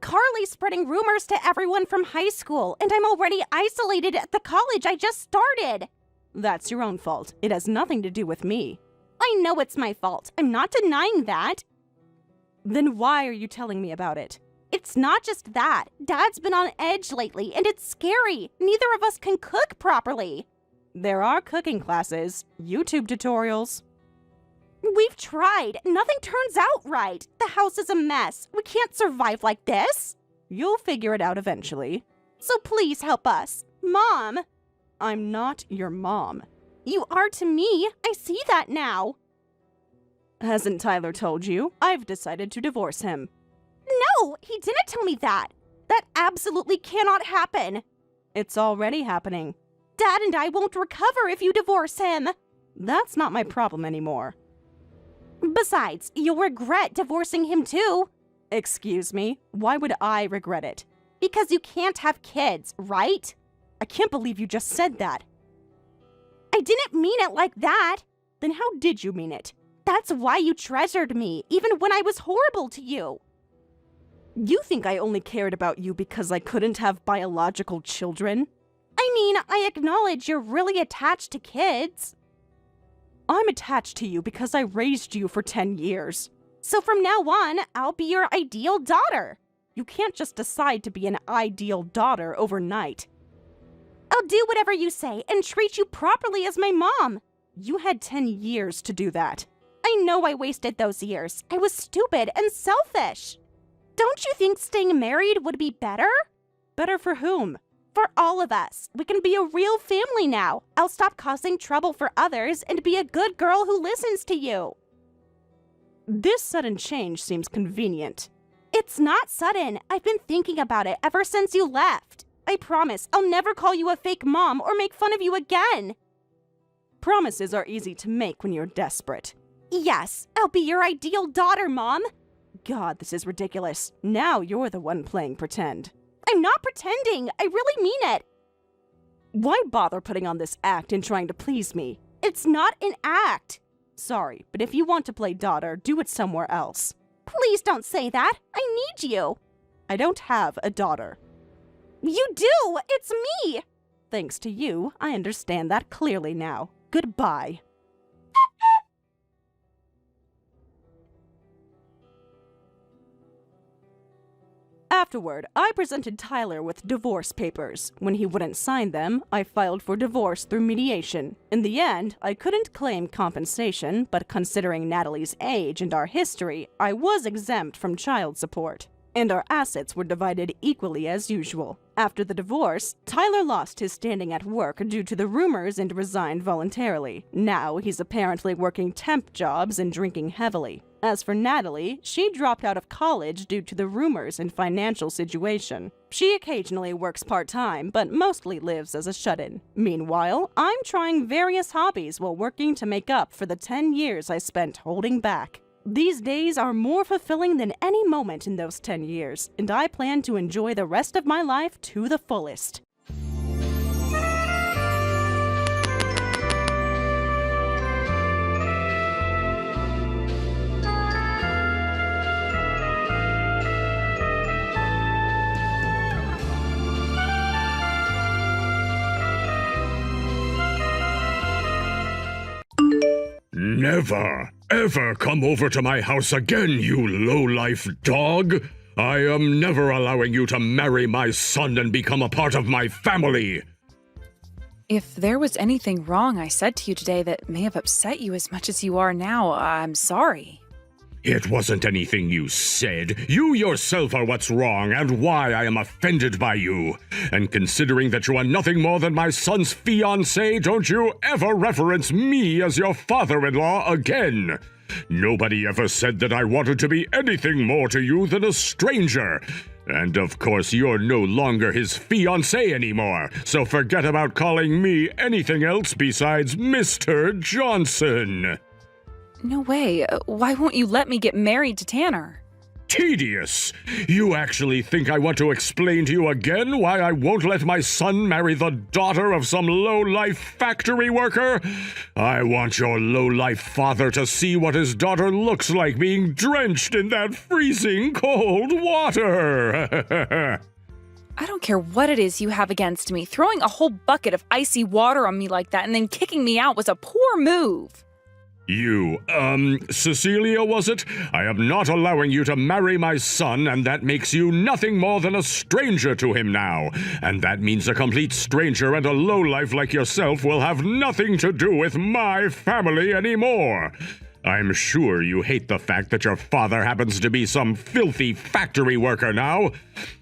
Speaker 2: Carly's spreading rumors to everyone from high school, and I'm already isolated at the college I just started.
Speaker 1: That's your own fault. It has nothing to do with me.
Speaker 2: I know it's my fault. I'm not denying that.
Speaker 1: Then why are you telling me about it?
Speaker 2: It's not just that. Dad's been on edge lately, and it's scary. Neither of us can cook properly.
Speaker 1: There are cooking classes, YouTube tutorials.
Speaker 2: We've tried. Nothing turns out right. The house is a mess. We can't survive like this.
Speaker 1: You'll figure it out eventually.
Speaker 2: So please help us. Mom!
Speaker 1: I'm not your mom.
Speaker 2: You are to me. I see that now.
Speaker 1: Hasn't Tyler told you? I've decided to divorce him.
Speaker 2: No, he didn't tell me that. That absolutely cannot happen.
Speaker 1: It's already happening.
Speaker 2: Dad and I won't recover if you divorce him.
Speaker 1: That's not my problem anymore.
Speaker 2: Besides, you'll regret divorcing him too.
Speaker 1: Excuse me? Why would I regret it?
Speaker 2: Because you can't have kids, right?
Speaker 1: I can't believe you just said that.
Speaker 2: I didn't mean it like that.
Speaker 1: Then how did you mean it?
Speaker 2: That's why you treasured me, even when I was horrible to you.
Speaker 1: You think I only cared about you because I couldn't have biological children?
Speaker 2: I mean, I acknowledge you're really attached to kids.
Speaker 1: I'm attached to you because I raised you for 10 years.
Speaker 2: So from now on, I'll be your ideal daughter.
Speaker 1: You can't just decide to be an ideal daughter overnight.
Speaker 2: I'll do whatever you say and treat you properly as my mom.
Speaker 1: You had 10 years to do that.
Speaker 2: I know I wasted those years. I was stupid and selfish. Don't you think staying married would be better?
Speaker 1: Better for whom?
Speaker 2: For all of us. We can be a real family now. I'll stop causing trouble for others and be a good girl who listens to you.
Speaker 1: This sudden change seems convenient.
Speaker 2: It's not sudden. I've been thinking about it ever since you left. I promise I'll never call you a fake mom or make fun of you again.
Speaker 1: Promises are easy to make when you're desperate.
Speaker 2: Yes, I'll be your ideal daughter, Mom.
Speaker 1: God, this is ridiculous. Now you're the one playing pretend.
Speaker 2: I'm not pretending. I really mean it.
Speaker 1: Why bother putting on this act and trying to please me?
Speaker 2: It's not an act.
Speaker 1: Sorry, but if you want to play daughter, do it somewhere else.
Speaker 2: Please don't say that. I need you.
Speaker 1: I don't have a daughter.
Speaker 2: You do! It's me!
Speaker 1: Thanks to you, I understand that clearly now. Goodbye. Afterward, I presented Tyler with divorce papers. When he wouldn't sign them, I filed for divorce through mediation. In the end, I couldn't claim compensation, but considering Natalie's age and our history, I was exempt from child support. And our assets were divided equally as usual. After the divorce, Tyler lost his standing at work due to the rumors and resigned voluntarily. Now he's apparently working temp jobs and drinking heavily. As for Natalie, she dropped out of college due to the rumors and financial situation. She occasionally works part-time, but mostly lives as a shut-in. Meanwhile, I'm trying various hobbies while working to make up for the 10 years I spent holding back. These days are more fulfilling than any moment in those 10 years, and I plan to enjoy the rest of my life to the fullest.
Speaker 4: Never, ever come over to my house again, you low-life dog, I am never allowing you to marry my son and become a part of my family.
Speaker 5: If there was anything wrong I said to you today that may have upset you as much as you are now, I'm sorry.
Speaker 4: It wasn't anything you said. You yourself are what's wrong and why I am offended by you. And considering that you are nothing more than my son's fiancé, don't you ever reference me as your father-in-law again. Nobody ever said that I wanted to be anything more to you than a stranger. And of course, you're no longer his fiancé anymore, so forget about calling me anything else besides Mr. Johnson.
Speaker 5: No way. Why won't you let me get married to Tanner?
Speaker 4: Tedious! You actually think I want to explain to you again why I won't let my son marry the daughter of some low-life factory worker? I want your low-life father to see what his daughter looks like being drenched in that freezing cold water!
Speaker 5: I don't care what it is you have against me. Throwing a whole bucket of icy water on me like that and then kicking me out was a poor move.
Speaker 4: You, Cecilia, was it? I am not allowing you to marry my son, and that makes you nothing more than a stranger to him now. And that means a complete stranger and a lowlife like yourself will have nothing to do with my family anymore. I'm sure you hate the fact that your father happens to be some filthy factory worker now.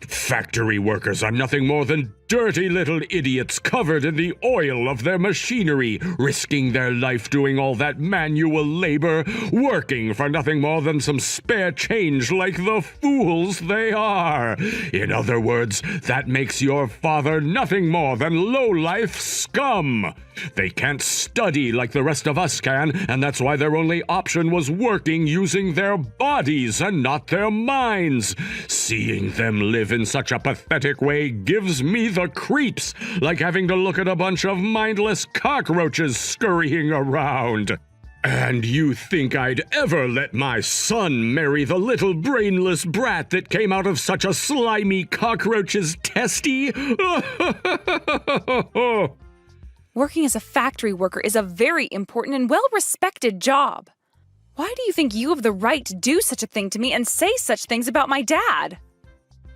Speaker 4: Factory workers are nothing more than dirty little idiots covered in the oil of their machinery, risking their life doing all that manual labor, working for nothing more than some spare change like the fools they are. In other words, that makes your father nothing more than low-life scum. They can't study like the rest of us can, and that's why their only option was working using their bodies and not their minds. Seeing them live in such a pathetic way gives me the creeps, like having to look at a bunch of mindless cockroaches scurrying around. And you think I'd ever let my son marry the little brainless brat that came out of such a slimy cockroach's testy?
Speaker 5: Working as a factory worker is a very important and well-respected job. Why do you think you have the right to do such a thing to me and say such things about my dad?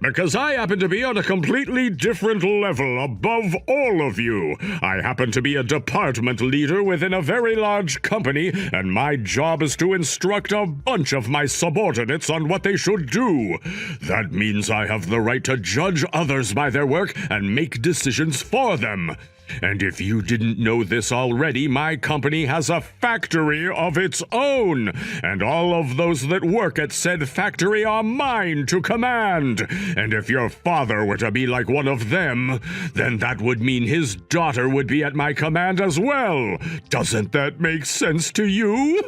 Speaker 4: Because I happen to be on a completely different level above all of you. I happen to be a department leader within a very large company, and my job is to instruct a bunch of my subordinates on what they should do. That means I have the right to judge others by their work and make decisions for them. And if you didn't know this already, my company has a factory of its own, and all of those that work at said factory are mine to command. And if your father were to be like one of them, then that would mean his daughter would be at my command as well. Doesn't that make sense to you?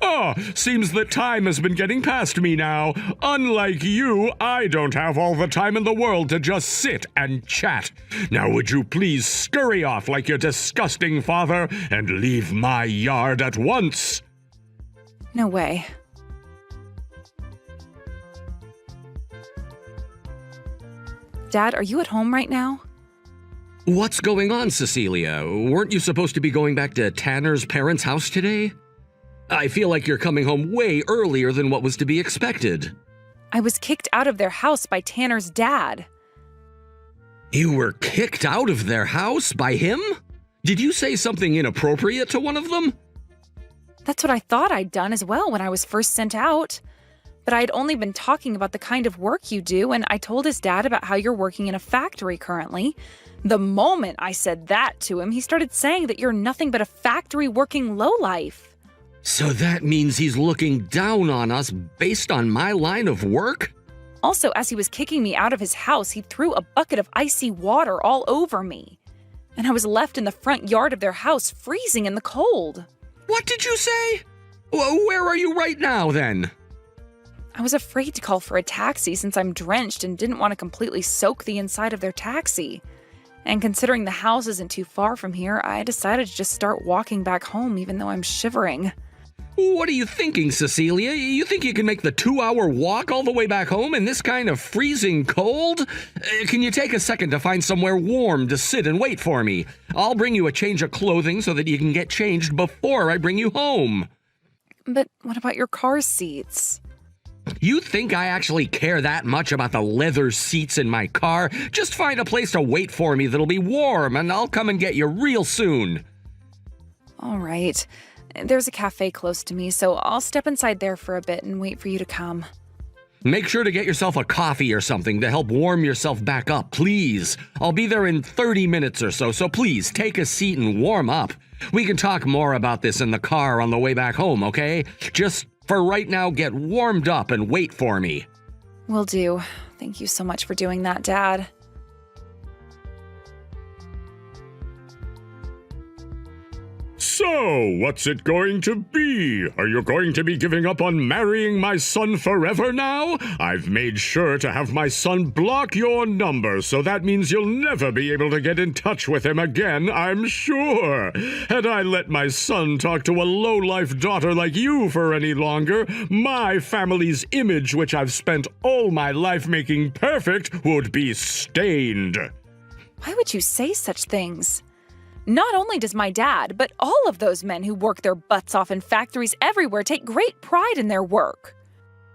Speaker 4: Oh, seems that time has been getting past me now. Unlike you, I don't have all the time in the world to just sit and chat. Now would you please scurry off like your disgusting father and leave my yard at once?
Speaker 5: No way. Dad, are you at home right now?
Speaker 6: What's going on, Cecilia? Weren't you supposed to be going back to Tanner's parents' house today? I feel like you're coming home way earlier than what was to be expected.
Speaker 5: I was kicked out of their house by Tanner's dad.
Speaker 6: You were kicked out of their house by him? Did you say something inappropriate to one of them?
Speaker 5: That's what I thought I'd done as well when I was first sent out. But I'd only been talking about the kind of work you do, and I told his dad about how you're working in a factory currently. The moment I said that to him, he started saying that you're nothing but a factory-working lowlife.
Speaker 6: So that means he's looking down on us based on my line of work?
Speaker 5: Also, as he was kicking me out of his house, he threw a bucket of icy water all over me. And I was left in the front yard of their house, freezing in the cold.
Speaker 6: What did you say? Where are you right now, then?
Speaker 5: I was afraid to call for a taxi since I'm drenched and didn't want to completely soak the inside of their taxi. And considering the house isn't too far from here, I decided to just start walking back home even though I'm shivering.
Speaker 6: What are you thinking, Cecilia? You think you can make the 2-hour walk all the way back home in this kind of freezing cold? Can you take a second to find somewhere warm to sit and wait for me? I'll bring you a change of clothing so that you can get changed before I bring you home.
Speaker 5: But what about your car seats?
Speaker 6: You think I actually care that much about the leather seats in my car? Just find a place to wait for me that'll be warm, and I'll come and get you real soon.
Speaker 5: All right. There's a cafe close to me, so I'll step inside there for a bit and wait for you to come.
Speaker 6: Make sure to get yourself a coffee or something to help warm yourself back up, please. I'll be there in 30 minutes or so please take a seat and warm up. We can talk more about this in the car on the way back home, okay? Just for right now, get warmed up and wait for me.
Speaker 5: Will do. Thank you so much for doing that, Dad.
Speaker 4: So, what's it going to be? Are you going to be giving up on marrying my son forever now? I've made sure to have my son block your number, so that means you'll never be able to get in touch with him again, I'm sure. Had I let my son talk to a low-life daughter like you for any longer, my family's image, which I've spent all my life making perfect, would be stained.
Speaker 5: Why would you say such things? Not only does my dad, but all of those men who work their butts off in factories everywhere take great pride in their work.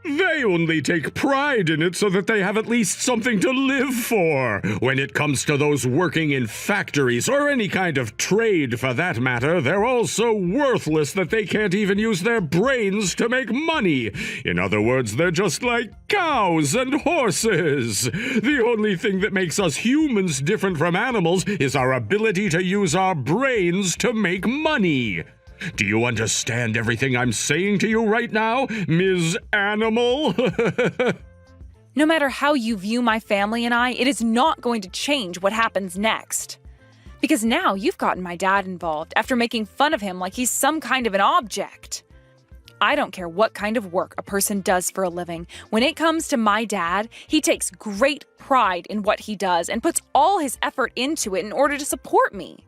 Speaker 4: They only take pride in it so that they have at least something to live for. When it comes to those working in factories, or any kind of trade for that matter, they're all so worthless that they can't even use their brains to make money. In other words, they're just like cows and horses. The only thing that makes us humans different from animals is our ability to use our brains to make money. Do you understand everything I'm saying to you right now, Ms. Animal?
Speaker 5: No matter how you view my family and I, it is not going to change what happens next. Because now you've gotten my dad involved after making fun of him like he's some kind of an object. I don't care what kind of work a person does for a living. When it comes to my dad, he takes great pride in what he does and puts all his effort into it in order to support me.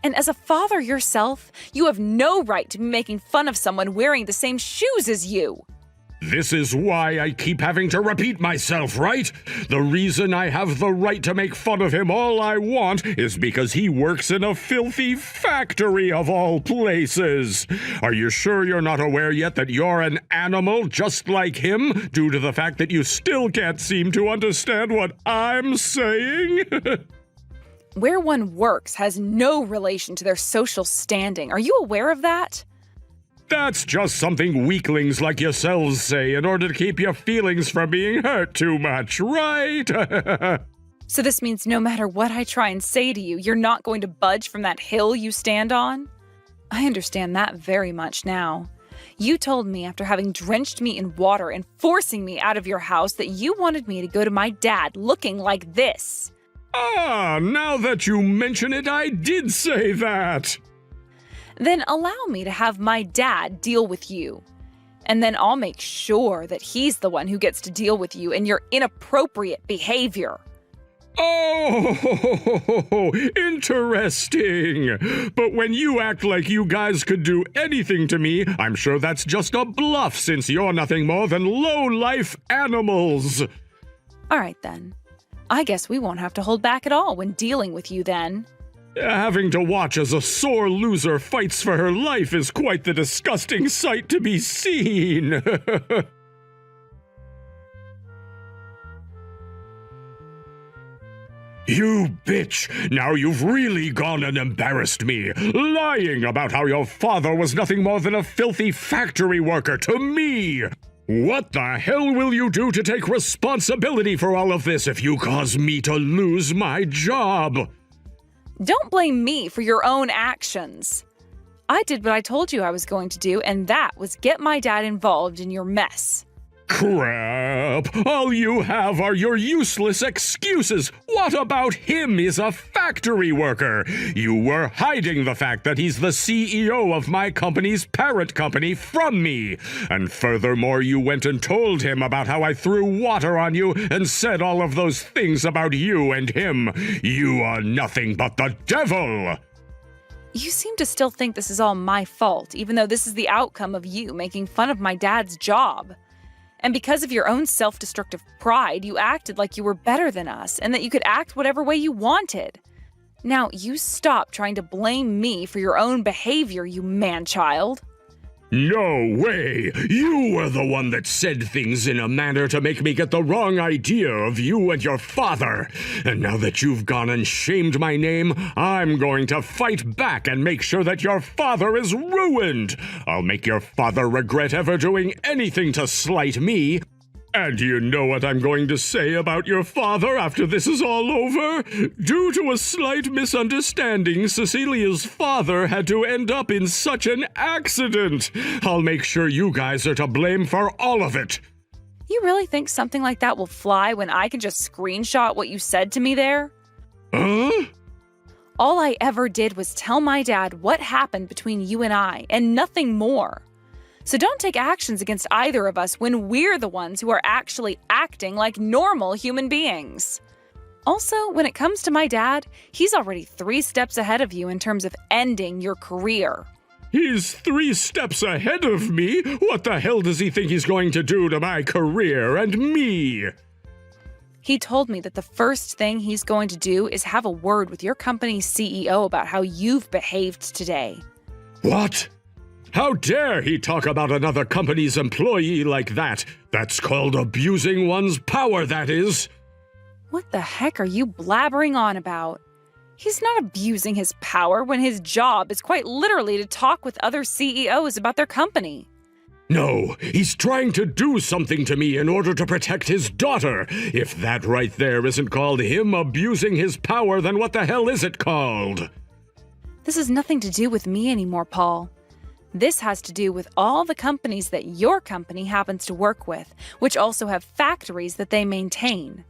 Speaker 5: And as a father yourself, you have no right to be making fun of someone wearing the same shoes as you.
Speaker 4: This is why I keep having to repeat myself, right? The reason I have the right to make fun of him all I want is because he works in a filthy factory of all places. Are you sure you're not aware yet that you're an animal just like him, due to the fact that you still can't seem to understand what I'm saying?
Speaker 5: Where one works has no relation to their social standing. Are you aware of that?
Speaker 4: That's just something weaklings like yourselves say in order to keep your feelings from being hurt too much, right?
Speaker 5: So this means no matter what I try and say to you, you're not going to budge from that hill you stand on? I understand that very much now. You told me after having drenched me in water and forcing me out of your house that you wanted me to go to my dad looking like this.
Speaker 4: Ah, now that you mention it, I did say that.
Speaker 5: Then allow me to have my dad deal with you. And then I'll make sure that he's the one who gets to deal with you and your inappropriate behavior.
Speaker 4: Oh, interesting. But when you act like you guys could do anything to me, I'm sure that's just a bluff since you're nothing more than low-life animals.
Speaker 5: All right, then. I guess we won't have to hold back at all when dealing with you then.
Speaker 4: Having to watch as a sore loser fights for her life is quite the disgusting sight to be seen. You bitch! Now you've really gone and embarrassed me, lying about how your father was nothing more than a filthy factory worker to me! What the hell will you do to take responsibility for all of this if you cause me to lose my job?
Speaker 5: Don't blame me for your own actions. I did what I told you I was going to do, and that was get my dad involved in your mess.
Speaker 4: Crap! All you have are your useless excuses! What about him? He's a factory worker! You were hiding the fact that he's the CEO of my company's parent company from me! And furthermore, you went and told him about how I threw water on you and said all of those things about you and him! You are nothing but the devil!
Speaker 5: You seem to still think this is all my fault, even though this is the outcome of you making fun of my dad's job. And because of your own self-destructive pride, you acted like you were better than us and that you could act whatever way you wanted. Now, you stop trying to blame me for your own behavior, you man-child.
Speaker 4: No way! You were the one that said things in a manner to make me get the wrong idea of you and your father. And now that you've gone and shamed my name, I'm going to fight back and make sure that your father is ruined. I'll make your father regret ever doing anything to slight me. And you know what I'm going to say about your father after this is all over? Due to a slight misunderstanding, Cecilia's father had to end up in such an accident. I'll make sure you guys are to blame for all of it.
Speaker 5: You really think something like that will fly when I can just screenshot what you said to me there?
Speaker 4: Huh?
Speaker 5: All I ever did was tell my dad what happened between you and I, and nothing more. So don't take actions against either of us when we're the ones who are actually acting like normal human beings. Also, when it comes to my dad, he's already 3 steps ahead of you in terms of ending your career.
Speaker 4: He's 3 steps ahead of me? What the hell does he think he's going to do to my career and me?
Speaker 5: He told me that the first thing he's going to do is have a word with your company's CEO about how you've behaved today.
Speaker 4: What? How dare he talk about another company's employee like that? That's called abusing one's power, that is.
Speaker 5: What the heck are you blabbering on about? He's not abusing his power when his job is quite literally to talk with other CEOs about their company.
Speaker 4: No, he's trying to do something to me in order to protect his daughter. If that right there isn't called him abusing his power, then what the hell is it called?
Speaker 5: This has nothing to do with me anymore, Paul. This has to do with all the companies that your company happens to work with, which also have factories that they maintain.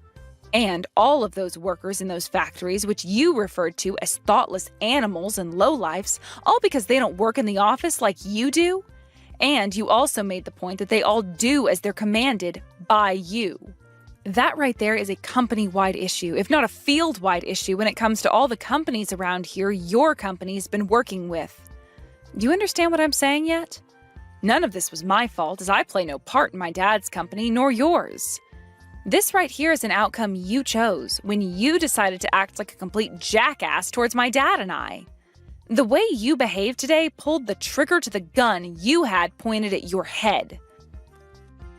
Speaker 5: And all of those workers in those factories, which you referred to as thoughtless animals and lowlifes, all because they don't work in the office like you do. And you also made the point that they all do as they're commanded by you. That right there is a company-wide issue, if not a field-wide issue, when it comes to all the companies around here your company's been working with. Do you understand what I'm saying yet? None of this was my fault, as I play no part in my dad's company, nor yours. This right here is an outcome you chose when you decided to act like a complete jackass towards my dad and I. The way you behaved today pulled the trigger to the gun you had pointed at your head.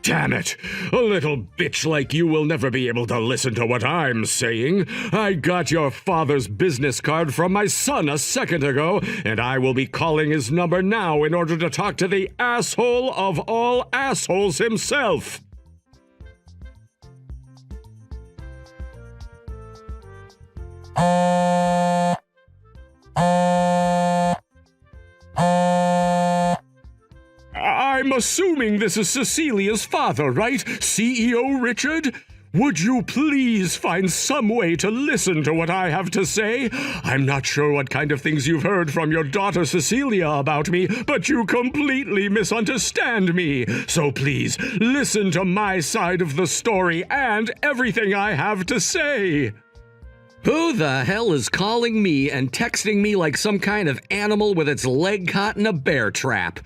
Speaker 4: Damn it! A little bitch like you will never be able to listen to what I'm saying. I got your father's business card from my son a second ago, and I will be calling his number now in order to talk to the asshole of all assholes himself. I'm assuming this is Cecilia's father, right? CEO Richard? Would you please find some way to listen to what I have to say? I'm not sure what kind of things you've heard from your daughter Cecilia about me, but you completely misunderstand me. So please, listen to my side of the story and everything I have to say.
Speaker 6: Who the hell is calling me and texting me like some kind of animal with its leg caught in a bear trap?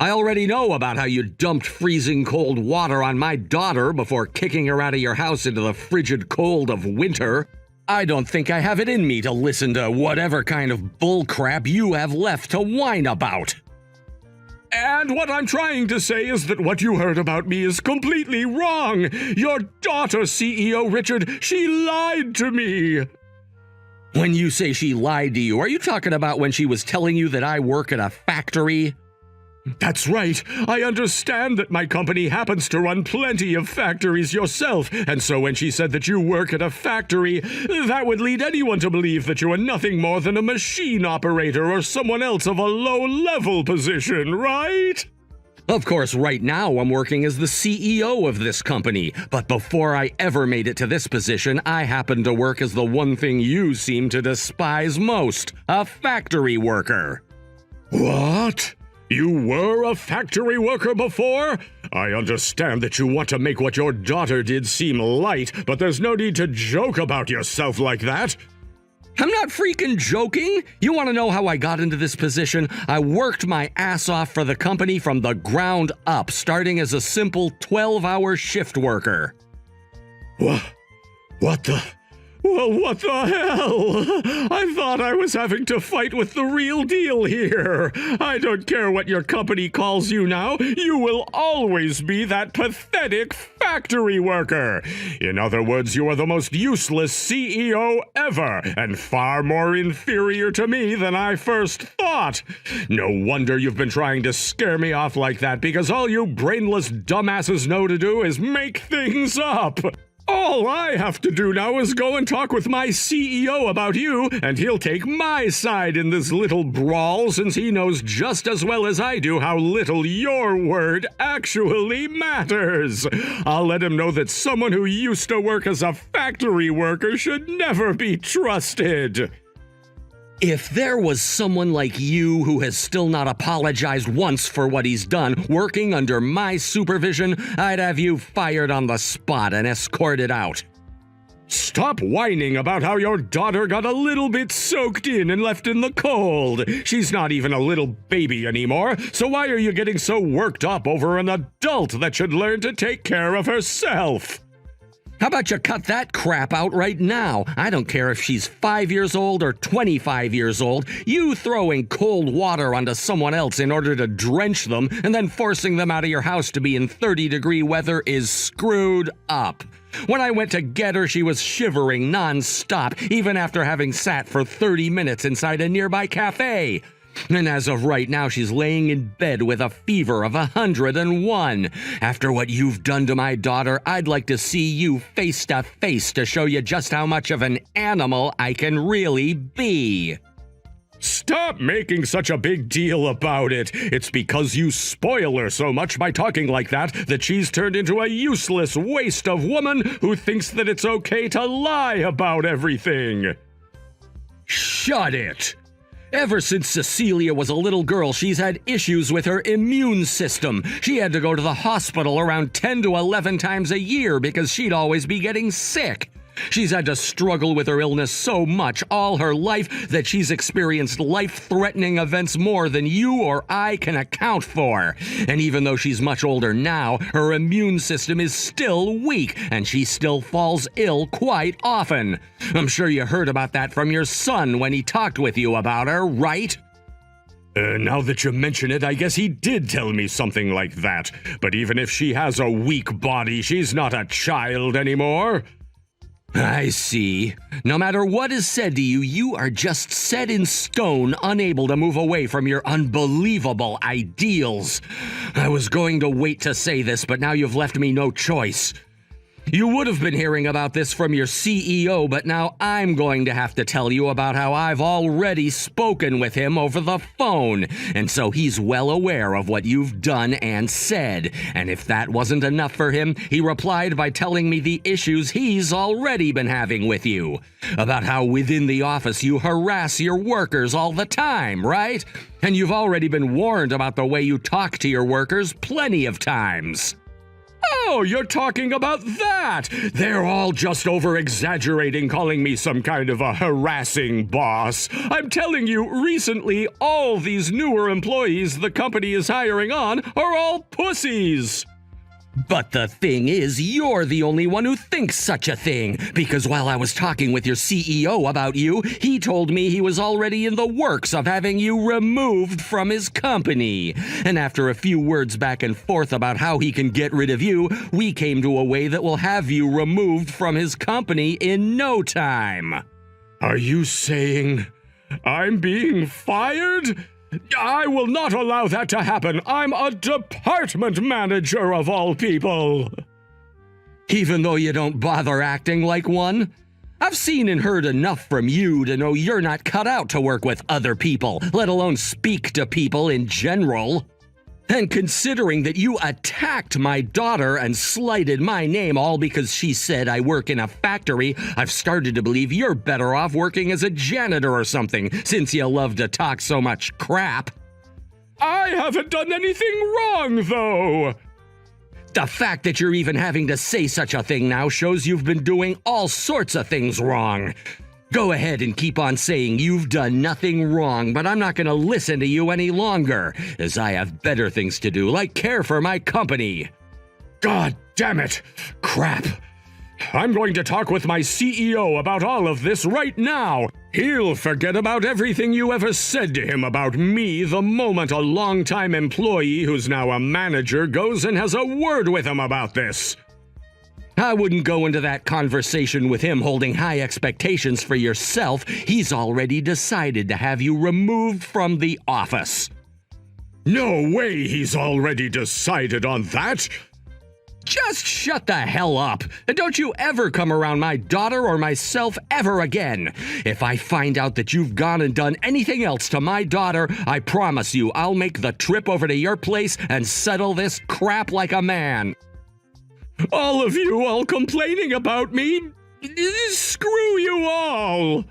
Speaker 6: I already know about how you dumped freezing cold water on my daughter before kicking her out of your house into the frigid cold of winter. I don't think I have it in me to listen to whatever kind of bullcrap you have left to whine about.
Speaker 4: And what I'm trying to say is that what you heard about me is completely wrong. Your daughter, CEO Richard, she lied to me.
Speaker 6: When you say she lied to you, are you talking about when she was telling you that I work at a factory?
Speaker 4: That's right. I understand that my company happens to run plenty of factories yourself, and so when she said that you work at a factory, that would lead anyone to believe that you are nothing more than a machine operator or someone else of a low-level position, right?
Speaker 6: Of course, right now I'm working as the CEO of this company, but before I ever made it to this position, I happened to work as the one thing you seem to despise most, a factory worker.
Speaker 4: What? You were a factory worker before? I understand that you want to make what your daughter did seem light, but there's no need to joke about yourself like that.
Speaker 6: I'm not freaking joking. You want to know how I got into this position? I worked my ass off for the company from the ground up, starting as a simple 12-hour shift worker.
Speaker 4: What the? Well, what the hell? I thought I was having to fight with the real deal here. I don't care what your company calls you now. You will always be that pathetic factory worker. In other words, you are the most useless CEO ever, and far more inferior to me than I first thought. No wonder you've been trying to scare me off like that, because all you brainless dumbasses know to do is make things up. All I have to do now is go and talk with my CEO about you, and he'll take my side in this little brawl, since he knows just as well as I do how little your word actually matters. I'll let him know that someone who used to work as a factory worker should never be trusted.
Speaker 6: If there was someone like you who has still not apologized once for what he's done, working under my supervision, I'd have you fired on the spot and escorted out.
Speaker 4: Stop whining about how your daughter got a little bit soaked in and left in the cold. She's not even a little baby anymore, so why are you getting so worked up over an adult that should learn to take care of herself?
Speaker 6: How about you cut that crap out right now? I don't care if she's 5 years old or 25 years old. You throwing cold water onto someone else in order to drench them and then forcing them out of your house to be in 30-degree weather is screwed up. When I went to get her, she was shivering non-stop, even after having sat for 30 minutes inside a nearby cafe. And as of right now, she's laying in bed with a fever of 101. After what you've done to my daughter, I'd like to see you face to face to show you just how much of an animal I can really be.
Speaker 4: Stop making such a big deal about it. It's because you spoil her so much by talking like that she's turned into a useless waste of woman who thinks that it's okay to lie about everything.
Speaker 6: Shut it! Ever since Cecilia was a little girl, she's had issues with her immune system. She had to go to the hospital around 10 to 11 times a year because she'd always be getting sick. She's had to struggle with her illness so much all her life that she's experienced life-threatening events more than you or I can account for. And even though she's much older now, her immune system is still weak, and she still falls ill quite often. I'm sure you heard about that from your son when he talked with you about her, right?
Speaker 4: Now that you mention it, I guess he did tell me something like that. But even if she has a weak body, she's not a child anymore.
Speaker 6: I see. No matter what is said to you, you are just set in stone, unable to move away from your unbelievable ideals. I was going to wait to say this, but now you've left me no choice. You would have been hearing about this from your CEO, but now I'm going to have to tell you about how I've already spoken with him over the phone, and so he's well aware of what you've done and said. And if that wasn't enough for him, he replied by telling me the issues he's already been having with you. About how within the office you harass your workers all the time, right? And you've already been warned about the way you talk to your workers plenty of times.
Speaker 4: Oh, you're talking about that! They're all just over-exaggerating, calling me some kind of a harassing boss. I'm telling you, recently, all these newer employees the company is hiring on are all pussies.
Speaker 6: But the thing is, you're the only one who thinks such a thing, because while I was talking with your CEO about you, he told me he was already in the works of having you removed from his company. And after a few words back and forth about how he can get rid of you, we came to a way that will have you removed from his company in no time.
Speaker 4: Are you saying I'm being fired? I will not allow that to happen. I'm a department manager of all people.
Speaker 6: Even though you don't bother acting like one? I've seen and heard enough from you to know you're not cut out to work with other people, let alone speak to people in general. And considering that you attacked my daughter and slighted my name all because she said I work in a factory, I've started to believe you're better off working as a janitor or something, since you love to talk so much crap.
Speaker 4: I haven't done anything wrong, though.
Speaker 6: The fact that you're even having to say such a thing now shows you've been doing all sorts of things wrong. Go ahead and keep on saying you've done nothing wrong, but I'm not going to listen to you any longer, as I have better things to do, like care for my company.
Speaker 4: God damn it! Crap! I'm going to talk with my CEO about all of this right now. He'll forget about everything you ever said to him about me the moment a longtime employee who's now a manager goes and has a word with him about this.
Speaker 6: I wouldn't go into that conversation with him holding high expectations for yourself. He's already decided to have you removed from the office.
Speaker 4: No way he's already decided on that.
Speaker 6: Just shut the hell up, and don't you ever come around my daughter or myself ever again. If I find out that you've gone and done anything else to my daughter, I promise you I'll make the trip over to your place and settle this crap like a man.
Speaker 4: All of you all complaining about me? Screw you all!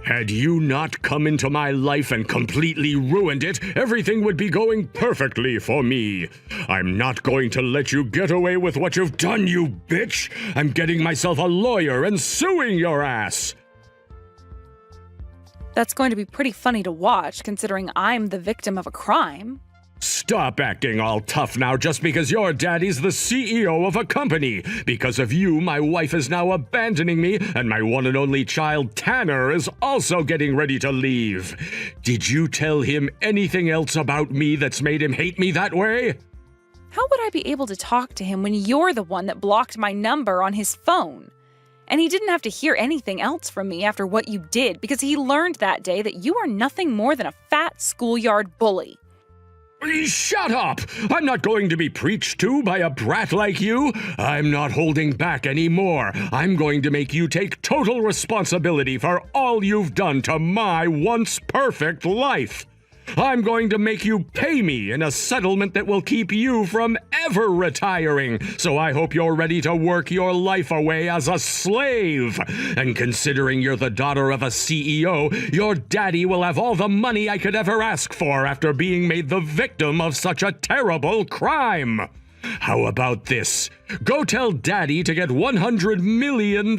Speaker 4: Had you not come into my life and completely ruined it, everything would be going perfectly for me. I'm not going to let you get away with what you've done, you bitch! I'm getting myself a lawyer and suing your ass!
Speaker 5: That's going to be pretty funny to watch, considering I'm the victim of a crime.
Speaker 4: Stop acting all tough now just because your daddy's the CEO of a company. Because of you, my wife is now abandoning me, and my one and only child, Tanner, is also getting ready to leave. Did you tell him anything else about me that's made him hate me that way?
Speaker 5: How would I be able to talk to him when you're the one that blocked my number on his phone? And he didn't have to hear anything else from me after what you did because he learned that day that you are nothing more than a fat schoolyard bully.
Speaker 4: Shut up! I'm not going to be preached to by a brat like you. I'm not holding back anymore. I'm going to make you take total responsibility for all you've done to my once perfect life. I'm going to make you pay me in a settlement that will keep you from ever retiring, so I hope you're ready to work your life away as a slave. And considering you're the daughter of a CEO, your daddy will have all the money I could ever ask for after being made the victim of such a terrible crime. How about this? Go tell Daddy to get $100 million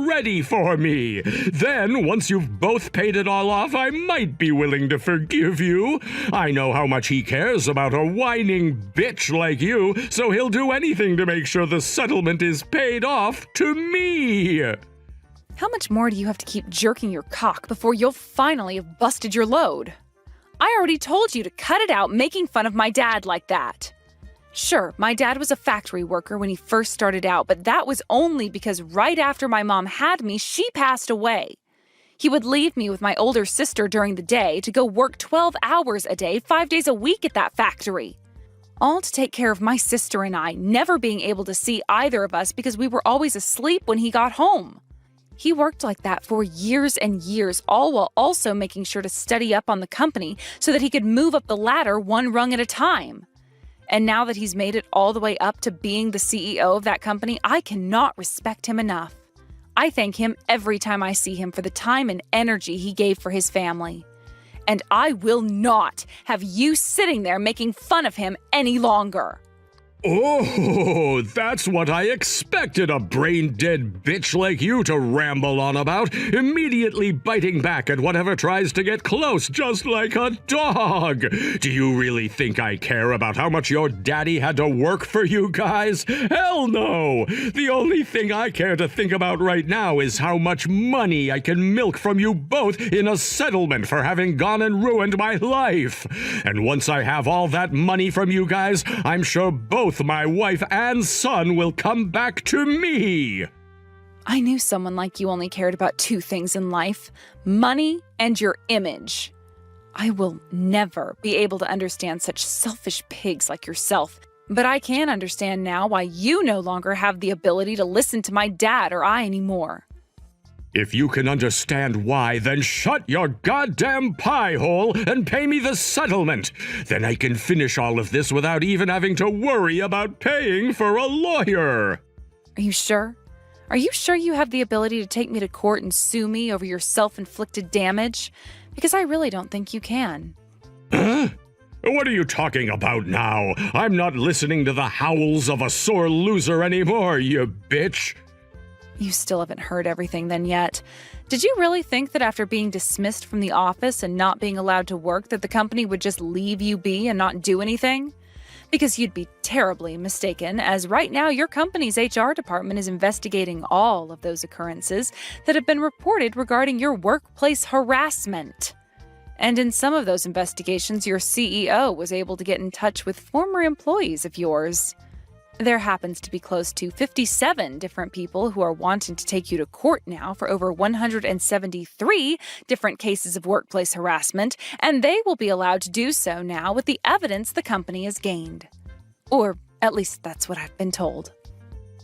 Speaker 4: ready for me. Then, once you've both paid it all off, I might be willing to forgive you. I know how much he cares about a whining bitch like you, so he'll do anything to make sure the settlement is paid off to me.
Speaker 5: How much more do you have to keep jerking your cock before you'll finally have busted your load? I already told you to cut it out making fun of my dad like that. Sure, my dad was a factory worker when he first started out, but that was only because right after my mom had me, she passed away. He would leave me with my older sister during the day to go work 12 hours a day, 5 days a week at that factory. All to take care of my sister and I, never being able to see either of us because we were always asleep when he got home. He worked like that for years and years, all while also making sure to study up on the company so that he could move up the ladder one rung at a time. And now that he's made it all the way up to being the CEO of that company, I cannot respect him enough. I thank him every time I see him for the time and energy he gave for his family. And I will not have you sitting there making fun of him any longer.
Speaker 4: Oh, that's what I expected a brain-dead bitch like you to ramble on about, immediately biting back at whatever tries to get close, just like a dog. Do you really think I care about how much your daddy had to work for you guys? Hell no! The only thing I care to think about right now is how much money I can milk from you both in a settlement for having gone and ruined my life. And once I have all that money from you guys, I'm sure both my wife and son will come back to me.
Speaker 5: I knew someone like you only cared about two things in life: money and your image. I will never be able to understand such selfish pigs like yourself, but I can understand now why you no longer have the ability to listen to my dad or I anymore.
Speaker 4: If you can understand why, then shut your goddamn pie hole and pay me the settlement. Then I can finish all of this without even having to worry about paying for a lawyer.
Speaker 5: Are you sure? Are you sure you have the ability to take me to court and sue me over your self-inflicted damage? Because I really don't think you can.
Speaker 4: Huh? What are you talking about now? I'm not listening to the howls of a sore loser anymore, you bitch.
Speaker 5: You still haven't heard everything then yet. Did you really think that after being dismissed from the office and not being allowed to work that the company would just leave you be and not do anything? Because you'd be terribly mistaken, as right now your company's HR department is investigating all of those occurrences that have been reported regarding your workplace harassment. And in some of those investigations, your CEO was able to get in touch with former employees of yours. There happens to be close to 57 different people who are wanting to take you to court now for over 173 different cases of workplace harassment, and they will be allowed to do so now with the evidence the company has gained. Or at least that's what I've been told.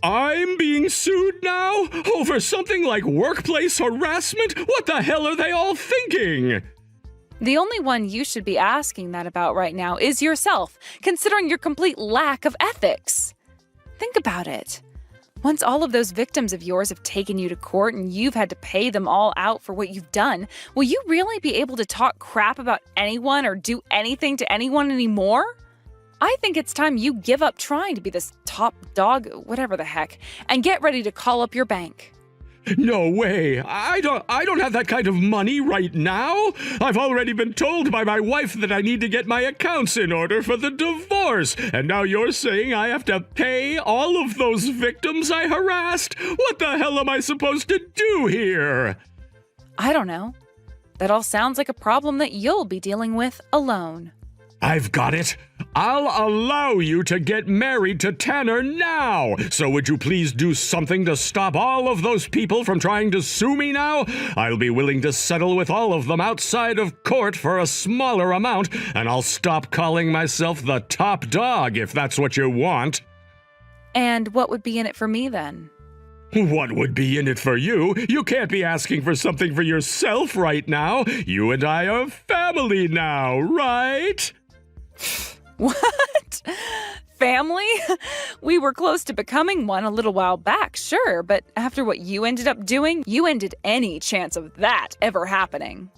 Speaker 4: I'm being sued now? Over something like workplace harassment? What the hell are they all thinking?
Speaker 5: The only one you should be asking that about right now is yourself, considering your complete lack of ethics. Think about it. Once all of those victims of yours have taken you to court and you've had to pay them all out for what you've done, will you really be able to talk crap about anyone or do anything to anyone anymore? I think it's time you give up trying to be this top dog, whatever the heck, and get ready to call up your bank.
Speaker 4: No way. I don't have that kind of money right now. I've already been told by my wife that I need to get my accounts in order for the divorce. And now you're saying I have to pay all of those victims I harassed? What the hell am I supposed to do here?
Speaker 5: I don't know. That all sounds like a problem that you'll be dealing with alone.
Speaker 4: I've got it. I'll allow you to get married to Tanner now. So would you please do something to stop all of those people from trying to sue me now? I'll be willing to settle with all of them outside of court for a smaller amount, and I'll stop calling myself the top dog if that's what you want.
Speaker 5: And what would be in it for me then?
Speaker 4: What would be in it for you? You can't be asking for something for yourself right now. You and I are family now, right?
Speaker 5: What? Family? We were close to becoming one a little while back, sure, but after what you ended up doing, you ended any chance of that ever happening.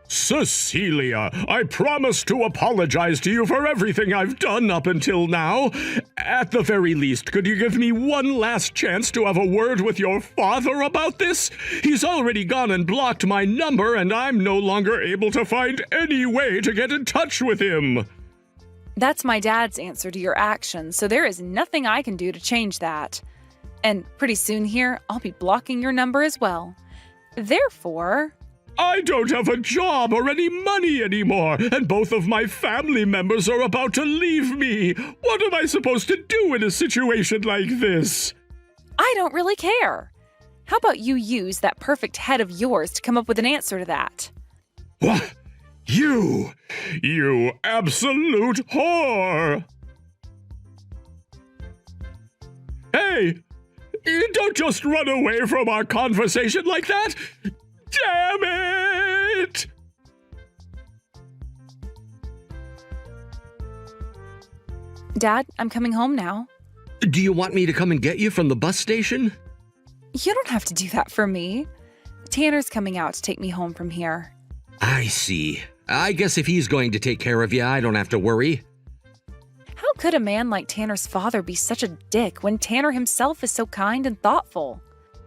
Speaker 4: Cecilia, I promise to apologize to you for everything I've done up until now. At the very least, could you give me one last chance to have a word with your father about this? He's already gone and blocked my number, and I'm no longer able to find any way to get in touch with him.
Speaker 5: That's my dad's answer to your actions, so there is nothing I can do to change that. And pretty soon here, I'll be blocking your number as well. Therefore,
Speaker 4: I don't have a job or any money anymore, and both of my family members are about to leave me. What am I supposed to do in a situation like this?
Speaker 5: I don't really care. How about you use that perfect head of yours to come up with an answer to that?
Speaker 4: What? You absolute whore! Hey, don't just run away from our conversation like that! Damn it!
Speaker 5: Dad, I'm coming home now.
Speaker 6: Do you want me to come and get you from the bus station?
Speaker 5: You don't have to do that for me. Tanner's coming out to take me home from here.
Speaker 6: I see. I guess if he's going to take care of you, I don't have to worry.
Speaker 5: How could a man like Tanner's father be such a dick when Tanner himself is so kind and thoughtful?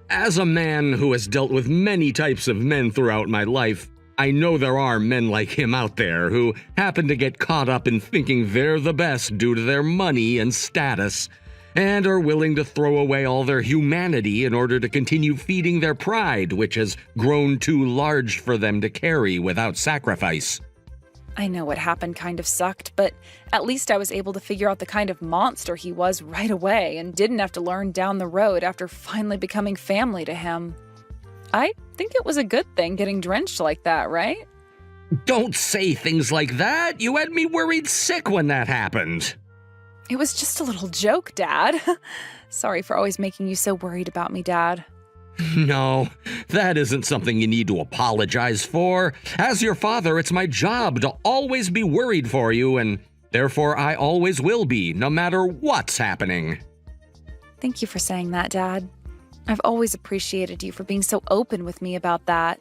Speaker 6: As a man who has dealt with many types of men throughout my life, I know there are men like him out there who happen to get caught up in thinking they're the best due to their money and status, and are willing to throw away all their humanity in order to continue feeding their pride, which has grown too large for them to carry without sacrifice.
Speaker 5: I know what happened kind of sucked, but at least I was able to figure out the kind of monster he was right away and didn't have to learn down the road after finally becoming family to him. I think it was a good thing getting drenched like that, right?
Speaker 6: Don't say things like that! You had me worried sick when that happened.
Speaker 5: It was just a little joke, Dad. Sorry for always making you so worried about me, Dad.
Speaker 6: No, that isn't something you need to apologize for. As your father, it's my job to always be worried for you, and therefore I always will be, no matter what's happening.
Speaker 5: Thank you for saying that, Dad. I've always appreciated you for being so open with me about that.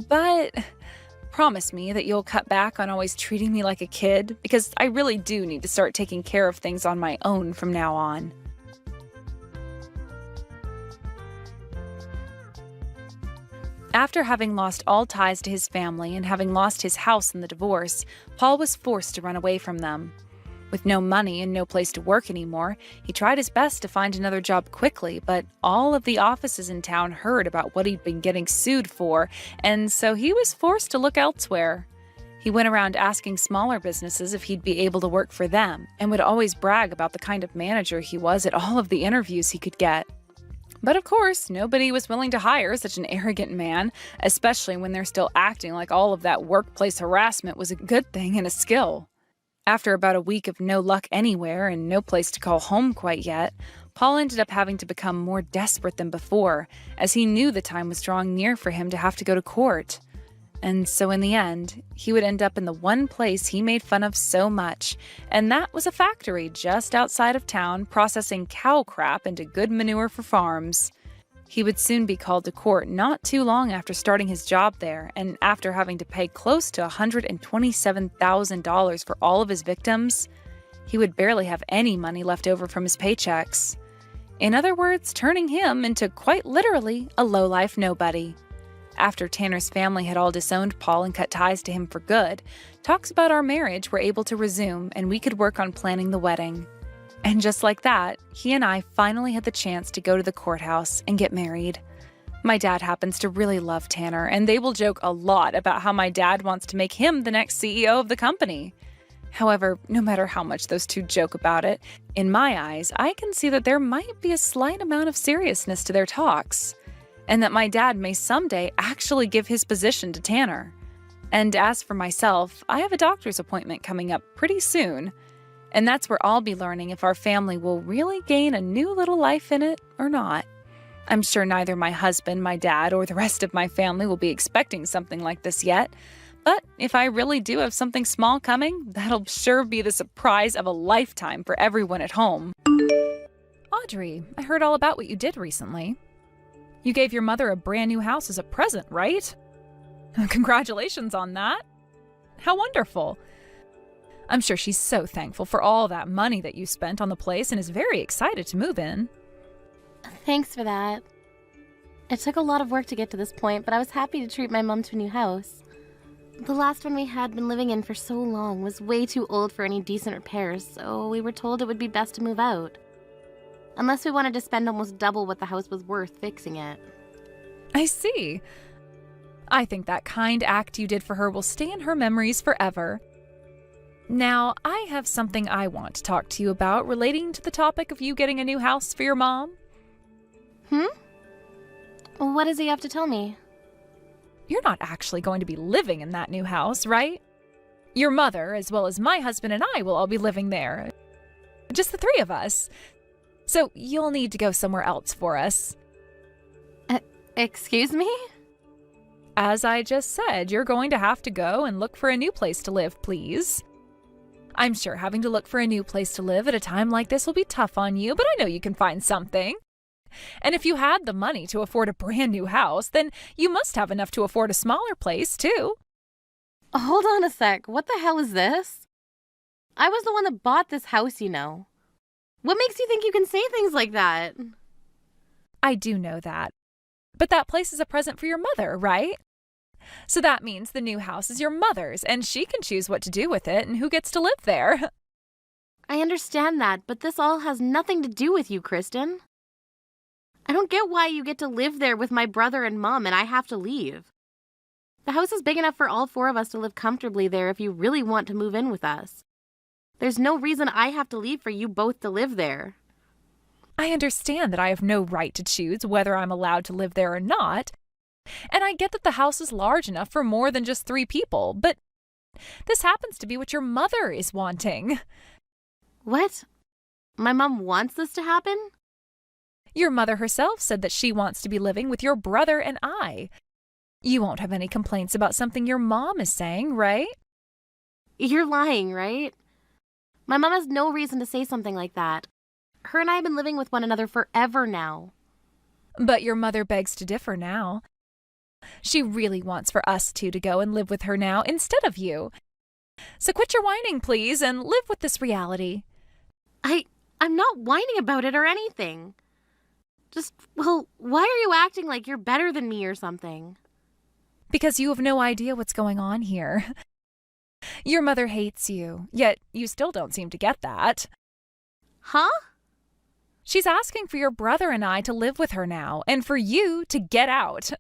Speaker 5: But promise me that you'll cut back on always treating me like a kid, because I really do need to start taking care of things on my own from now on. After having lost all ties to his family and having lost his house in the divorce, Paul was forced to run away from them. With no money and no place to work anymore, he tried his best to find another job quickly, but all of the offices in town heard about what he'd been getting sued for, and so he was forced to look elsewhere. He went around asking smaller businesses if he'd be able to work for them, and would always brag about the kind of manager he was at all of the interviews he could get. But of course, nobody was willing to hire such an arrogant man, especially when they're still acting like all of that workplace harassment was a good thing and a skill. After about a week of no luck anywhere and no place to call home quite yet, Paul ended up having to become more desperate than before, as he knew the time was drawing near for him to have to go to court. And so in the end, he would end up in the one place he made fun of so much, and that was a factory just outside of town processing cow crap into good manure for farms. He would soon be called to court not too long after starting his job there, and after having to pay close to $127,000 for all of his victims, he would barely have any money left over from his paychecks. In other words, turning him into quite literally a lowlife nobody. After Tanner's family had all disowned Paul and cut ties to him for good, talks about our marriage were able to resume and we could work on planning the wedding. And just like that, he and I finally had the chance to go to the courthouse and get married. My dad happens to really love Tanner, and they will joke a lot about how my dad wants to make him the next CEO of the company. However, no matter how much those two joke about it, in my eyes, I can see that there might be a slight amount of seriousness to their talks, and that my dad may someday actually give his position to Tanner. And as for myself, I have a doctor's appointment coming up pretty soon. And that's where I'll be learning if our family will really gain a new little life in it or not. I'm sure neither my husband, my dad, or the rest of my family will be expecting something like this yet. But if I really do have something small coming, that'll sure be the surprise of a lifetime for everyone at home. Audrey, I heard all about what you did recently. You gave your mother a brand new house as a present, right? Congratulations on that. How wonderful. I'm sure she's so thankful for all that money that you spent on the place and is very excited to move in.
Speaker 2: Thanks for that. It took a lot of work to get to this point, but I was happy to treat my mom to a new house. The last one we had been living in for so long was way too old for any decent repairs, so we were told it would be best to move out. Unless we wanted to spend almost double what the house was worth fixing it.
Speaker 5: I see. I think that kind act you did for her will stay in her memories forever. Now, I have something I want to talk to you about relating to the topic of you getting a new house for your mom.
Speaker 2: What does he have to tell me?
Speaker 5: You're not actually going to be living in that new house, right? Your mother, as well as my husband and I, will all be living there. Just the three of us. So you'll need to go somewhere else for us.
Speaker 2: Excuse me?
Speaker 5: As I just said, you're going to have to go and look for a new place to live, please. I'm sure having to look for a new place to live at a time like this will be tough on you, but I know you can find something. And if you had the money to afford a brand new house, then you must have enough to afford a smaller place, too.
Speaker 2: Hold on a sec. What the hell is this? I was the one that bought this house, you know. What makes you think you can say things like that?
Speaker 5: I do know that. But that place is a present for your mother, right? So that means the new house is your mother's, and she can choose what to do with it and who gets to live there.
Speaker 2: I understand that, but this all has nothing to do with you, Kristen. I don't get why you get to live there with my brother and mom and I have to leave. The house is big enough for all four of us to live comfortably there if you really want to move in with us. There's no reason I have to leave for you both to live there.
Speaker 5: I understand that I have no right to choose whether I'm allowed to live there or not. And I get that the house is large enough for more than just 3 people, but this happens to be what your mother is wanting.
Speaker 2: What? My mom wants this to happen?
Speaker 5: Your mother herself said that she wants to be living with your brother and I. You won't have any complaints about something your mom is saying, right?
Speaker 2: You're lying, right? My mom has no reason to say something like that. Her and I have been living with one another forever now.
Speaker 5: But your mother begs to differ now. She really wants for us two to go and live with her now instead of you. So quit your whining, please, and live with this reality.
Speaker 2: I'm not whining about it or anything. Just, well, why are you acting like you're better than me or something?
Speaker 5: Because you have no idea what's going on here. Your mother hates you, yet you still don't seem to get that.
Speaker 2: Huh?
Speaker 5: She's asking for your brother and I to live with her now, and for you to get out.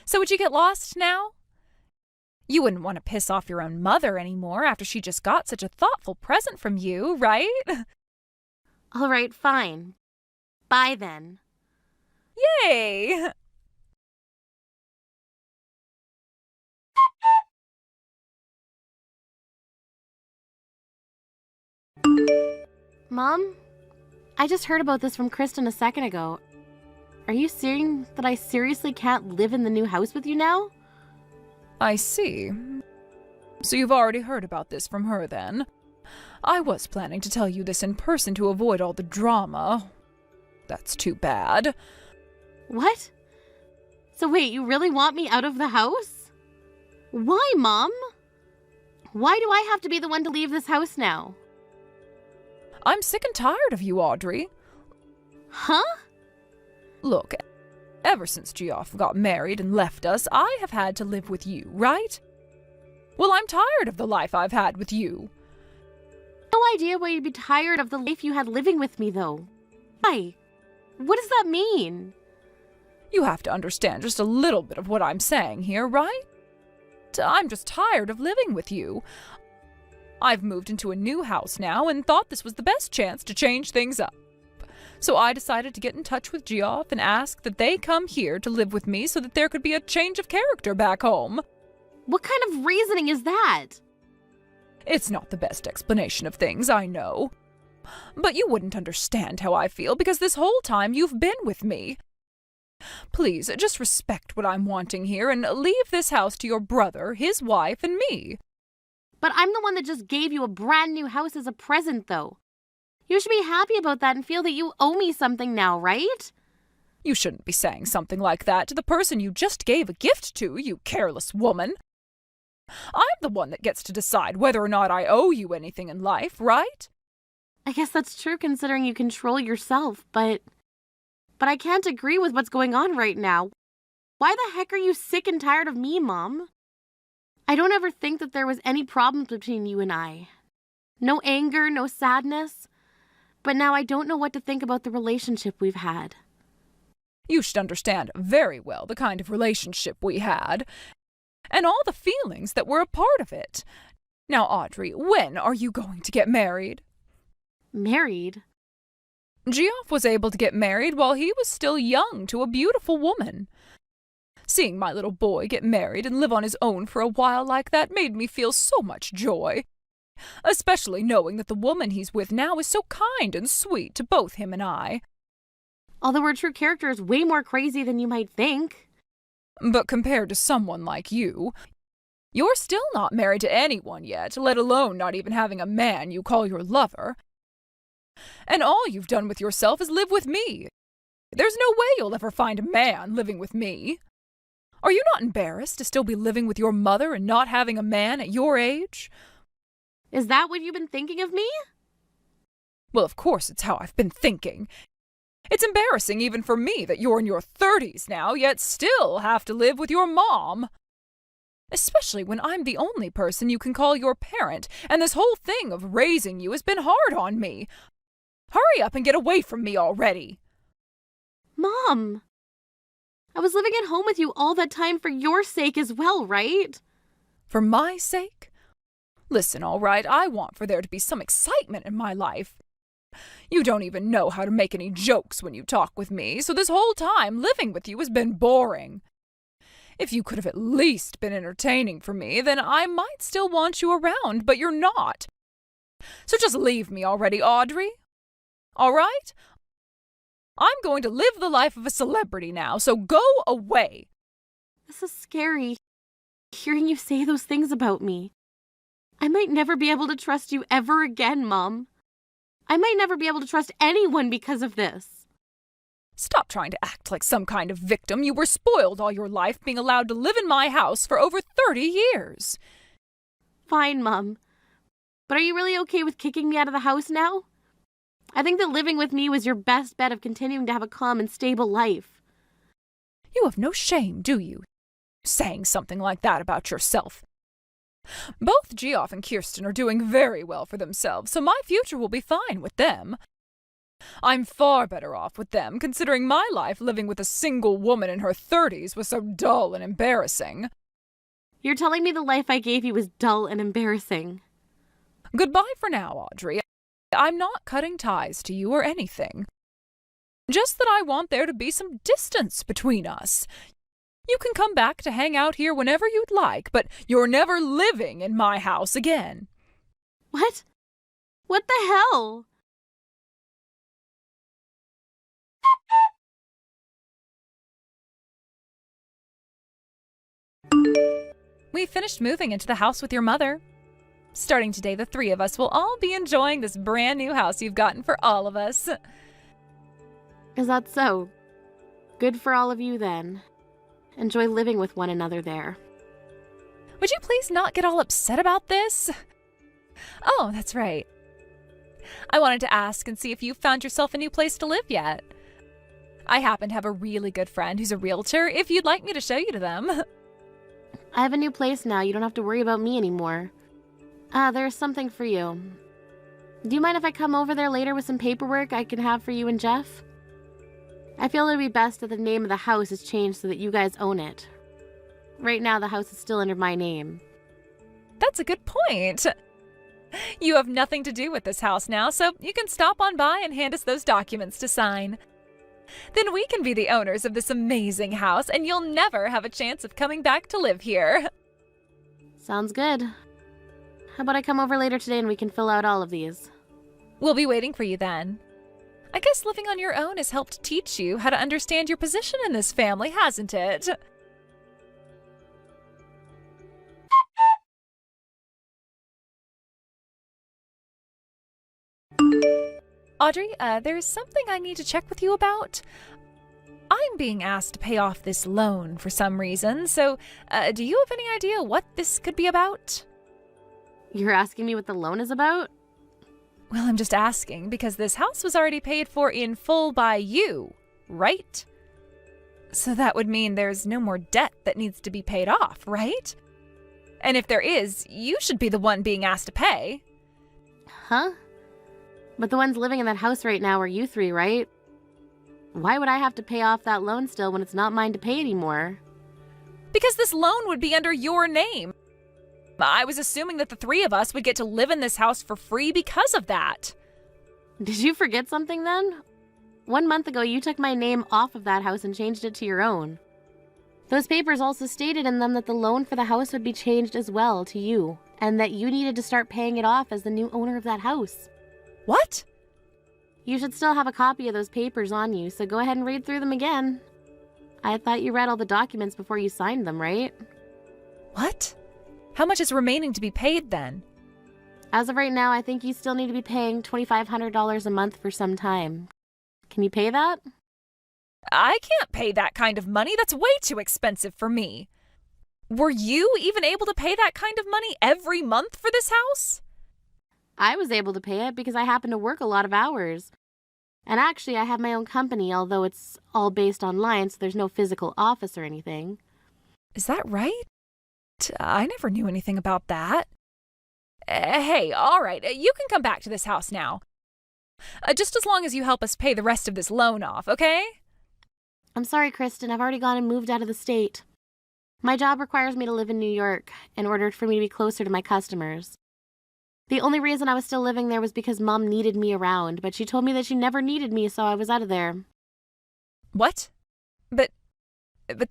Speaker 5: So would you get lost now? You wouldn't want to piss off your own mother anymore after she just got such a thoughtful present from you, right?
Speaker 2: All right, fine. Bye then.
Speaker 5: Yay!
Speaker 2: Mom? I just heard about this from Kristen a second ago. Are you saying that I seriously can't live in the new house with you now?
Speaker 5: I see. So you've already heard about this from her then? I was planning to tell you this in person to avoid all the drama. That's too bad.
Speaker 2: What? So wait, you really want me out of the house? Why, Mom? Why do I have to be the one to leave this house now?
Speaker 5: I'm sick and tired of you, Audrey.
Speaker 2: Huh?
Speaker 5: Look, ever since Geoff got married and left us, I have had to live with you, right? Well, I'm tired of the life I've had with you.
Speaker 2: No idea why you'd be tired of the life you had living with me, though. Why? What does that mean?
Speaker 5: You have to understand just a little bit of what I'm saying here, right? I'm just tired of living with you. I've moved into a new house now and thought this was the best chance to change things up. So I decided to get in touch with Geoff and ask that they come here to live with me so that there could be a change of character back home.
Speaker 2: What kind of reasoning is that?
Speaker 5: It's not the best explanation of things, I know. But you wouldn't understand how I feel because this whole time you've been with me. Please, just respect what I'm wanting here and leave this house to your brother, his wife, and me.
Speaker 2: But I'm the one that just gave you a brand new house as a present, though. You should be happy about that and feel that you owe me something now, right?
Speaker 5: You shouldn't be saying something like that to the person you just gave a gift to, you careless woman. I'm the one that gets to decide whether or not I owe you anything in life, right?
Speaker 2: I guess that's true considering you control yourself, but I can't agree with what's going on right now. Why the heck are you sick and tired of me, Mom? I don't ever think that there was any problems between you and I. No anger, no sadness. But now I don't know what to think about the relationship we've had.
Speaker 5: You should understand very well the kind of relationship we had, and all the feelings that were a part of it. Now, Audrey, when are you going to get married?
Speaker 2: Married?
Speaker 5: Geoff was able to get married while he was still young to a beautiful woman. Seeing my little boy get married and live on his own for a while like that made me feel so much joy. Especially knowing that the woman he's with now is so kind and sweet to both him and I.
Speaker 2: Although her true character is way more crazy than you might think.
Speaker 5: But compared to someone like you, you're still not married to anyone yet, let alone not even having a man you call your lover. And all you've done with yourself is live with me. There's no way you'll ever find a man living with me. Are you not embarrassed to still be living with your mother and not having a man at your age?
Speaker 2: Is that what you've been thinking of me?
Speaker 5: Well, of course it's how I've been thinking. It's embarrassing even for me that you're in your 30s now, yet still have to live with your mom. Especially when I'm the only person you can call your parent, and this whole thing of raising you has been hard on me. Hurry up and get away from me already.
Speaker 2: Mom! I was living at home with you all that time for your sake as well, right?
Speaker 5: For my sake? Listen, all right, I want for there to be some excitement in my life. You don't even know how to make any jokes when you talk with me, so this whole time living with you has been boring. If you could have at least been entertaining for me, then I might still want you around, but you're not. So just leave me already, Audrey. All right? I'm going to live the life of a celebrity now, so go away.
Speaker 2: This is scary, hearing you say those things about me. I might never be able to trust you ever again, Mom. I might never be able to trust anyone because of this.
Speaker 5: Stop trying to act like some kind of victim. You were spoiled all your life being allowed to live in my house for over 30 years.
Speaker 2: Fine, Mom. But are you really okay with kicking me out of the house now? I think that living with me was your best bet of continuing to have a calm and stable life.
Speaker 5: You have no shame, do you? Saying something like that about yourself. Both Geoff and Kirsten are doing very well for themselves, so my future will be fine with them. I'm far better off with them, considering my life living with a single woman in her 30s was so dull and embarrassing.
Speaker 2: You're telling me the life I gave you was dull and embarrassing.
Speaker 5: Goodbye for now, Audrey. I'm not cutting ties to you or anything. Just that I want there to be some distance between us. You can come back to hang out here whenever you'd like, but you're never living in my house again.
Speaker 2: What? What the hell?
Speaker 5: We finished moving into the house with your mother. Starting today, the three of us will all be enjoying this brand new house you've gotten for all of us.
Speaker 2: Is that so? Good for all of you then. Enjoy living with one another there.
Speaker 5: Would you please not get all upset about this? Oh, that's right. I wanted to ask and see if you found yourself a new place to live yet. I happen to have a really good friend who's a realtor, if you'd like me to show you to them.
Speaker 2: I have a new place now. You don't have to worry about me anymore. There's something for you. Do you mind if I come over there later with some paperwork I can have for you and Jeff? I feel it would be best that the name of the house is changed so that you guys own it. Right now, the house is still under my name.
Speaker 5: That's a good point. You have nothing to do with this house now, so you can stop on by and hand us those documents to sign. Then we can be the owners of this amazing house, and you'll never have a chance of coming back to live here.
Speaker 2: Sounds good. How about I come over later today and we can fill out all of these?
Speaker 5: We'll be waiting for you then. I guess living on your own has helped teach you how to understand your position in this family, hasn't it? Audrey, there's something I need to check with you about. I'm being asked to pay off this loan for some reason, so do you have any idea what this could be about?
Speaker 2: You're asking me what the loan is about?
Speaker 5: Well, I'm just asking because this house was already paid for in full by you, right? So that would mean there's no more debt that needs to be paid off, right? And if there is, you should be the one being asked to pay.
Speaker 2: Huh? But the ones living in that house right now are you three, right? Why would I have to pay off that loan still when it's not mine to pay anymore?
Speaker 5: Because this loan would be under your name. I was assuming that the three of us would get to live in this house for free because of that.
Speaker 2: Did you forget something then? 1 month ago, you took my name off of that house and changed it to your own. Those papers also stated in them that the loan for the house would be changed as well to you, and that you needed to start paying it off as the new owner of that house.
Speaker 5: What?
Speaker 2: You should still have a copy of those papers on you, so go ahead and read through them again. I thought you read all the documents before you signed them, right?
Speaker 5: What? How much is remaining to be paid then?
Speaker 2: As of right now, I think you still need to be paying $2,500 a month for some time. Can you pay that?
Speaker 5: I can't pay that kind of money. That's way too expensive for me. Were you even able to pay that kind of money every month for this house?
Speaker 2: I was able to pay it because I happen to work a lot of hours. And actually, I have my own company, although it's all based online, so there's no physical office or anything.
Speaker 5: Is that right? I never knew anything about that. Hey, all right, you can come back to this house now. Just as long as you help us pay the rest of this loan off, okay?
Speaker 2: I'm sorry, Kristen. I've already gone and moved out of the state. My job requires me to live in New York in order for me to be closer to my customers. The only reason I was still living there was because Mom needed me around, but she told me that she never needed me, so I was out of there.
Speaker 5: What? But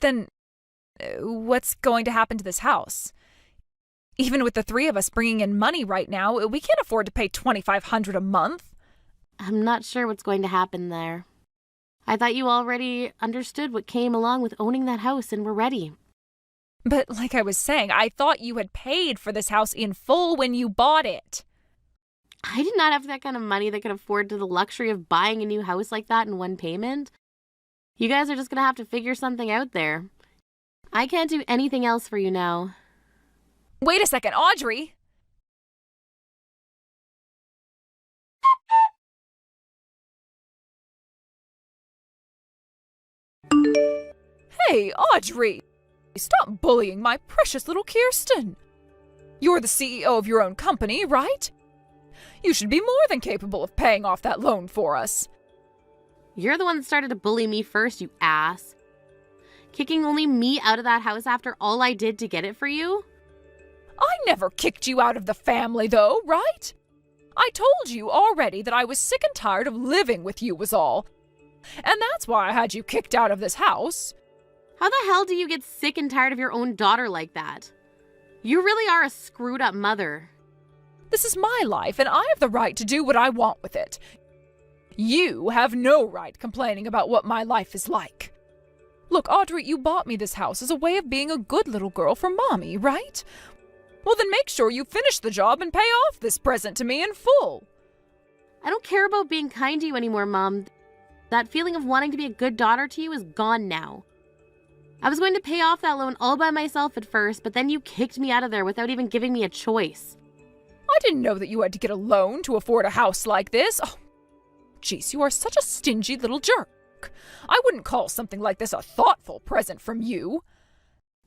Speaker 5: then, what's going to happen to this house? Even with the three of us bringing in money right now, we can't afford to pay $2,500 a month.
Speaker 2: I'm not sure what's going to happen there. I thought you already understood what came along with owning that house and were ready.
Speaker 5: But like I was saying, I thought you had paid for this house in full when you bought it.
Speaker 2: I did not have that kind of money that could afford to the luxury of buying a new house like that in one payment. You guys are just going to have to figure something out there. I can't do anything else for you now.
Speaker 5: Wait a second, Audrey! Hey, Audrey! Stop bullying my precious little Kirsten! You're the CEO of your own company, right? You should be more than capable of paying off that loan for us.
Speaker 2: You're the one that started to bully me first, you ass. Kicking only me out of that house after all I did to get it for you?
Speaker 5: I never kicked you out of the family, though, right? I told you already that I was sick and tired of living with you was all. And that's why I had you kicked out of this house.
Speaker 2: How the hell do you get sick and tired of your own daughter like that? You really are a screwed up mother.
Speaker 5: This is my life, and I have the right to do what I want with it. You have no right complaining about what my life is like. Look, Audrey, you bought me this house as a way of being a good little girl for Mommy, right? Well, then make sure you finish the job and pay off this present to me in full.
Speaker 2: I don't care about being kind to you anymore, Mom. That feeling of wanting to be a good daughter to you is gone now. I was going to pay off that loan all by myself at first, but then you kicked me out of there without even giving me a choice.
Speaker 5: I didn't know that you had to get a loan to afford a house like this. Oh, jeez, you are such a stingy little jerk. I wouldn't call something like this a thoughtful present from you.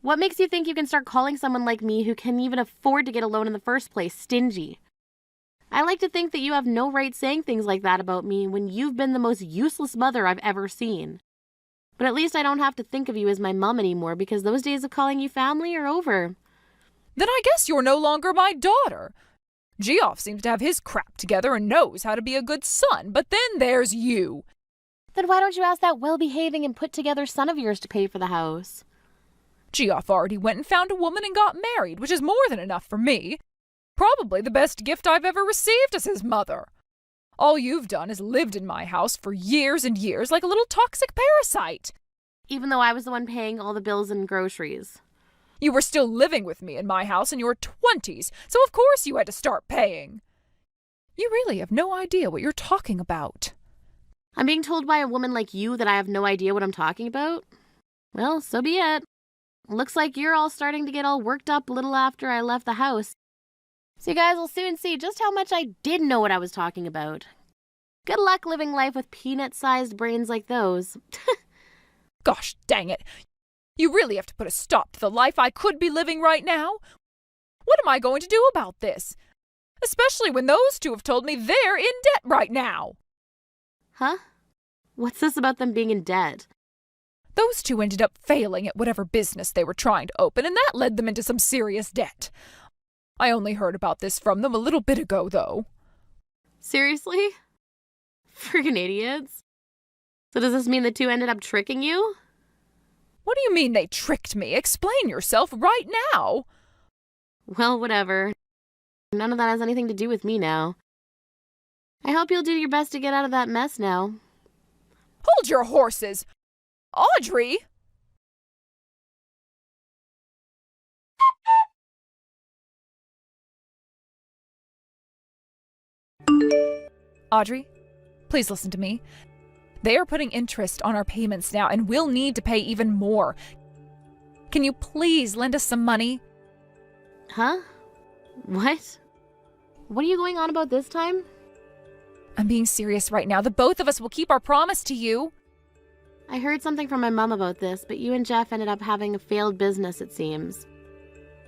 Speaker 2: What makes you think you can start calling someone like me who can even afford to get a loan in the first place stingy? I like to think that you have no right saying things like that about me when you've been the most useless mother I've ever seen. But at least I don't have to think of you as my mom anymore because those days of calling you family are over.
Speaker 5: Then I guess you're no longer my daughter. Geoff seems to have his crap together and knows how to be a good son, but then there's you.
Speaker 2: Then why don't you ask that well-behaving and put-together son of yours to pay for the house?
Speaker 5: Geoff already went and found a woman and got married, which is more than enough for me. Probably the best gift I've ever received as his mother. All you've done is lived in my house for years and years like a little toxic parasite.
Speaker 2: Even though I was the one paying all the bills and groceries.
Speaker 5: You were still living with me in my house in your 20s, so of course you had to start paying. You really have no idea what you're talking about.
Speaker 2: I'm being told by a woman like you that I have no idea what I'm talking about? Well, so be it. Looks like you're all starting to get all worked up a little after I left the house. So you guys will soon see just how much I did know what I was talking about. Good luck living life with peanut-sized brains like those.
Speaker 5: Gosh dang it. You really have to put a stop to the life I could be living right now. What am I going to do about this? Especially when those two have told me they're in debt right now.
Speaker 2: Huh? What's this about them being in debt?
Speaker 5: Those two ended up failing at whatever business they were trying to open, and that led them into some serious debt. I only heard about this from them a little bit ago, though.
Speaker 2: Seriously? Friggin' idiots. So does this mean the two ended up tricking you?
Speaker 5: What do you mean they tricked me? Explain yourself right now.
Speaker 2: Well, whatever. None of that has anything to do with me now. I hope you'll do your best to get out of that mess now.
Speaker 5: Hold your horses! Audrey! Audrey, please listen to me. They are putting interest on our payments now, and we'll need to pay even more. Can you please lend us some money?
Speaker 2: Huh? What? What are you going on about this time?
Speaker 5: I'm being serious right now. The both of us will keep our promise to you.
Speaker 2: I heard something from my mom about this, but you and Jeff ended up having a failed business, it seems.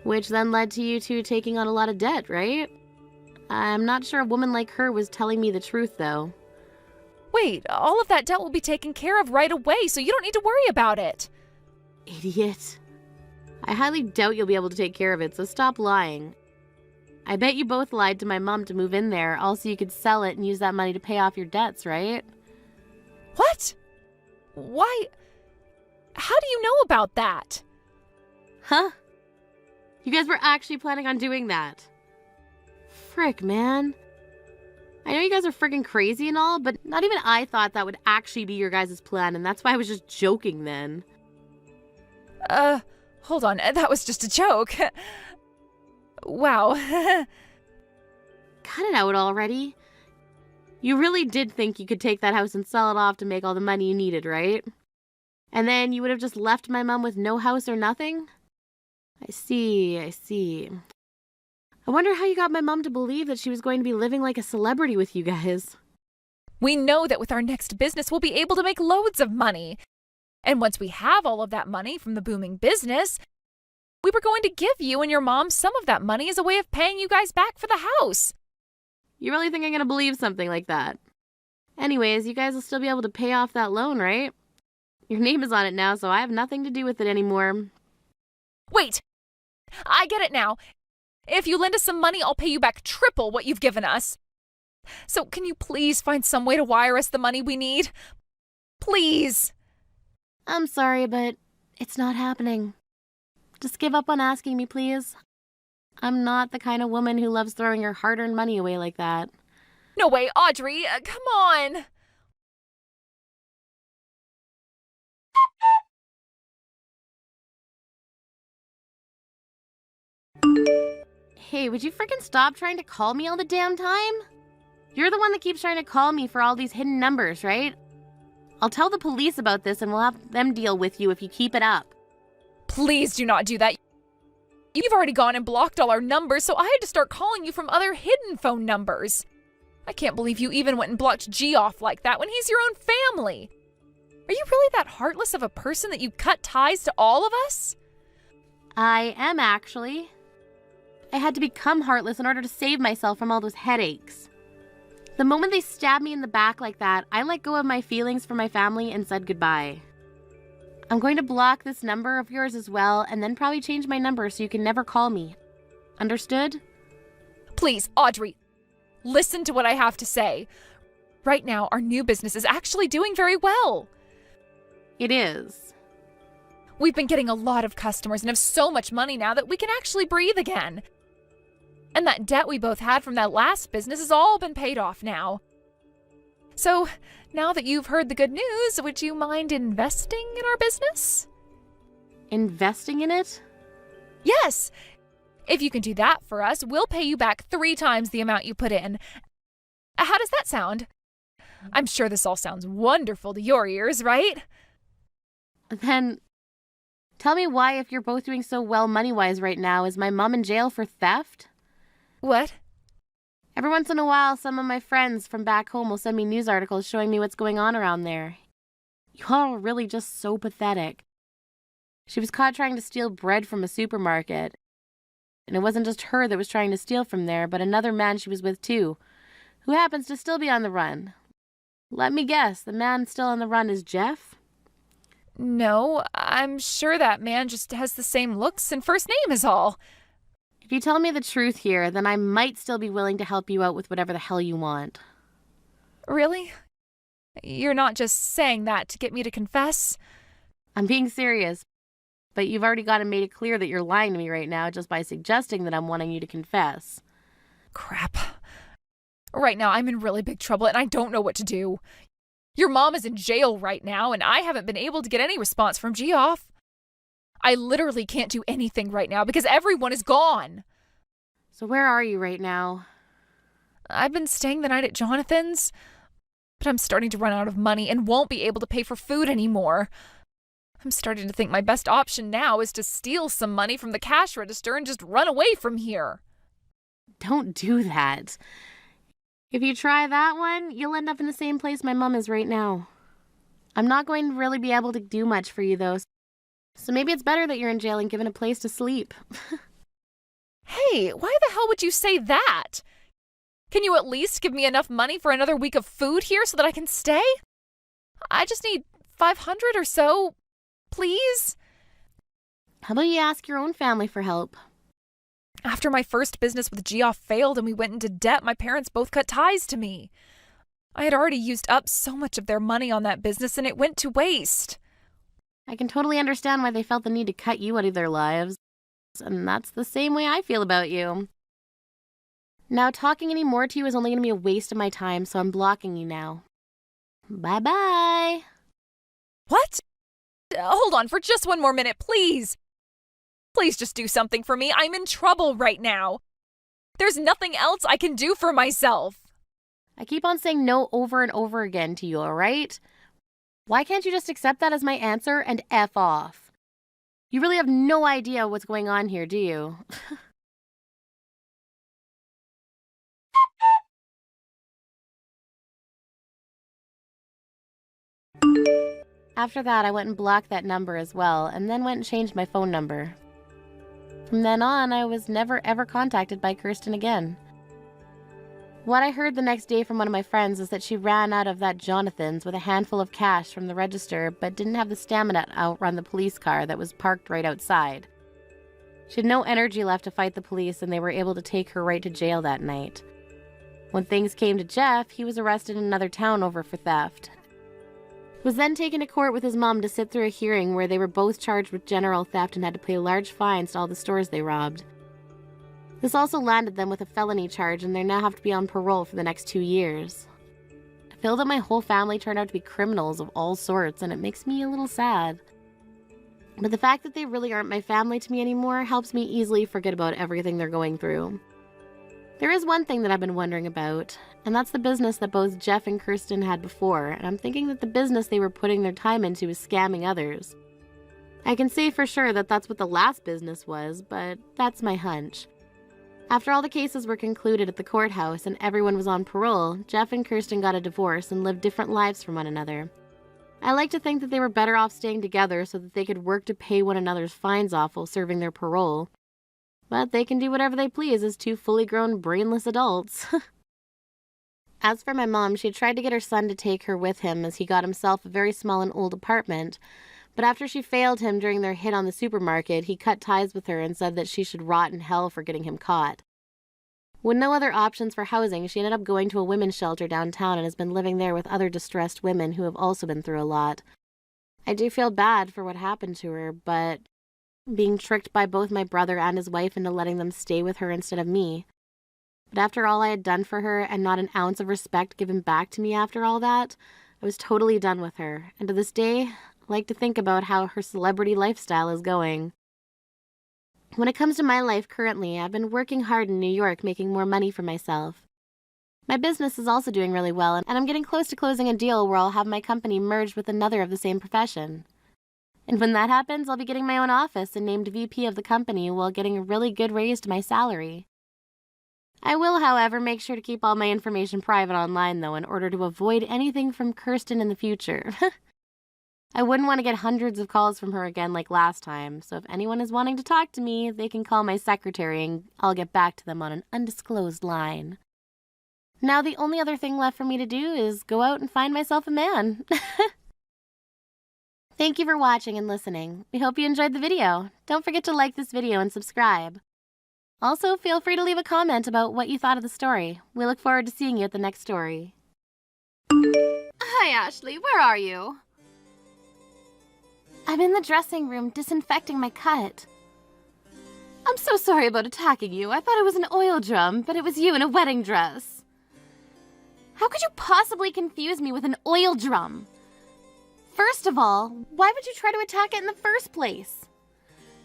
Speaker 2: Which then led to you two taking on a lot of debt, right? I'm not sure a woman like her was telling me the truth, though.
Speaker 5: Wait, all of that debt will be taken care of right away, so you don't need to worry about it.
Speaker 2: Idiot. I highly doubt you'll be able to take care of it, so stop lying. I bet you both lied to my mom to move in there, also you could sell it and use that money to pay off your debts, right?
Speaker 5: What? Why? How do you know about that?
Speaker 2: Huh? You guys were actually planning on doing that. Frick, man. I know you guys are friggin' crazy and all, but not even I thought that would actually be your guys' plan, and that's why I was just joking then.
Speaker 5: Hold on. That was just a joke. Wow.
Speaker 2: Cut it out already. You really did think you could take that house and sell it off to make all the money you needed, right? And then you would have just left my mom with no house or nothing? I see. I wonder how you got my mom to believe that she was going to be living like a celebrity with you guys.
Speaker 5: We know that with our next business, we'll be able to make loads of money. And once we have all of that money from the booming business, we were going to give you and your mom some of that money as a way of paying you guys back for the house.
Speaker 2: You really think I'm gonna believe something like that? Anyways, you guys will still be able to pay off that loan, right? Your name is on it now, so I have nothing to do with it anymore.
Speaker 5: Wait! I get it now. If you lend us some money, I'll pay you back triple what you've given us. So can you please find some way to wire us the money we need? Please!
Speaker 2: I'm sorry, but it's not happening. Just give up on asking me, please. I'm not the kind of woman who loves throwing her hard-earned money away like that.
Speaker 5: No way, Audrey, come on!
Speaker 2: Hey, would you freaking stop trying to call me all the damn time? You're the one that keeps trying to call me for all these hidden numbers, right? I'll tell the police about this and we'll have them deal with you if you keep it up.
Speaker 5: Please do not do that. You've already gone and blocked all our numbers, so I had to start calling you from other hidden phone numbers. I can't believe you even went and blocked G off like that when he's your own family. Are you really that heartless of a person that you cut ties to all of us?
Speaker 2: I am, actually. I had to become heartless in order to save myself from all those headaches. The moment they stabbed me in the back like that, I let go of my feelings for my family and said goodbye. I'm going to block this number of yours as well, and then probably change my number so you can never call me. Understood?
Speaker 5: Please, Audrey, listen to what I have to say. Right now, our new business is actually doing very well.
Speaker 2: It is.
Speaker 5: We've been getting a lot of customers and have so much money now that we can actually breathe again. And that debt we both had from that last business has all been paid off now. So, now that you've heard the good news, would you mind investing in our business?
Speaker 2: Investing in it?
Speaker 5: Yes! If you can do that for us, we'll pay you back 3 times the amount you put in. How does that sound? I'm sure this all sounds wonderful to your ears, right?
Speaker 2: Then, tell me why, if you're both doing so well money-wise right now, is my mom in jail for theft?
Speaker 5: What?
Speaker 2: Every once in a while, some of my friends from back home will send me news articles showing me what's going on around there. You all are really just so pathetic. She was caught trying to steal bread from a supermarket. And it wasn't just her that was trying to steal from there, but another man she was with too, who happens to still be on the run. Let me guess, the man still on the run is Jeff?
Speaker 5: No, I'm sure that man just has the same looks and first name is all.
Speaker 2: If you tell me the truth here, then I might still be willing to help you out with whatever the hell you want.
Speaker 5: Really? You're not just saying that to get me to confess?
Speaker 2: I'm being serious, but you've already got it made it clear that you're lying to me right now just by suggesting that I'm wanting you to confess.
Speaker 5: Crap. Right now, I'm in really big trouble and I don't know what to do. Your mom is in jail right now and I haven't been able to get any response from Geoff. I literally can't do anything right now because everyone is gone.
Speaker 2: So where are you right now?
Speaker 5: I've been staying the night at Jonathan's, but I'm starting to run out of money and won't be able to pay for food anymore. I'm starting to think my best option now is to steal some money from the cash register and just run away from here.
Speaker 2: Don't do that. If you try that one, you'll end up in the same place my mom is right now. I'm not going to really be able to do much for you, though, so maybe it's better that you're in jail and given a place to sleep.
Speaker 5: Hey, why the hell would you say that? Can you at least give me enough money for another week of food here so that I can stay? I just need 500 or so, please?
Speaker 2: How about you ask your own family for help?
Speaker 5: After my first business with Geoff failed and we went into debt, my parents both cut ties to me. I had already used up so much of their money on that business and it went to waste.
Speaker 2: I can totally understand why they felt the need to cut you out of their lives. And that's the same way I feel about you. Now, talking any more to you is only going to be a waste of my time, so I'm blocking you now. Bye-bye.
Speaker 5: What? Hold on for just one more minute, please. Please just do something for me. I'm in trouble right now. There's nothing else I can do for myself.
Speaker 2: I keep on saying no over and over again to you, all right? Why can't you just accept that as my answer and F off? You really have no idea what's going on here, do you? After that, I went and blocked that number as well, and then went and changed my phone number.
Speaker 7: From then on, I was never ever contacted by Kirsten again. What I heard the next day from one of my friends is that she ran out of that Jonathan's with a handful of cash from the register, but didn't have the stamina to outrun the police car that was parked right outside. She had no energy left to fight the police, and they were able to take her right to jail that night. When things came to Jeff, he was arrested in another town over for theft. He was then taken to court with his mom to sit through a hearing where they were both charged with general theft and had to pay large fines to all the stores they robbed. This also landed them with a felony charge, and they now have to be on parole for the next 2 years. I feel that my whole family turned out to be criminals of all sorts, and it makes me a little sad. But the fact that they really aren't my family to me anymore helps me easily forget about everything they're going through. There is one thing that I've been wondering about, and that's the business that both Jeff and Kirsten had before, and I'm thinking that the business they were putting their time into is scamming others. I can say for sure that that's what the last business was, but that's my hunch. After all the cases were concluded at the courthouse and everyone was on parole, Jeff and Kirsten got a divorce and lived different lives from one another. I like to think that they were better off staying together so that they could work to pay one another's fines off while serving their parole. But they can do whatever they please as two fully grown, brainless adults. As for my mom, she had tried to get her son to take her with him as he got himself a very small and old apartment. But after she failed him during their hit on the supermarket, he cut ties with her and said that she should rot in hell for getting him caught. With no other options for housing, she ended up going to a women's shelter downtown and has been living there with other distressed women who have also been through a lot. I do feel bad for what happened to her, but being tricked by both my brother and his wife into letting them stay with her instead of me. But after all I had done for her and not an ounce of respect given back to me after all that, I was totally done with her, and to this day, I like to think about how her celebrity lifestyle is going. When it comes to my life currently, I've been working hard in New York making more money for myself. My business is also doing really well, and I'm getting close to closing a deal where I'll have my company merged with another of the same profession. And when that happens, I'll be getting my own office and named VP of the company while getting a really good raise to my salary. I will, however, make sure to keep all my information private online, though, in order to avoid anything from Kirsten in the future. I wouldn't want to get hundreds of calls from her again like last time, so if anyone is wanting to talk to me, they can call my secretary and I'll get back to them on an undisclosed line. Now the only other thing left for me to do is go out and find myself a man. Thank you for watching and listening. We hope you enjoyed the video. Don't forget to like this video and subscribe. Also, feel free to leave a comment about what you thought of the story. We look forward to seeing you at the next story.
Speaker 2: Hi, Ashley. Where are you?
Speaker 7: I'm in the dressing room disinfecting my cut.
Speaker 2: I'm so sorry about attacking you. I thought it was an oil drum, but it was you in a wedding dress.
Speaker 7: How could you possibly confuse me with an oil drum? First of all, why would you try to attack it in the first place?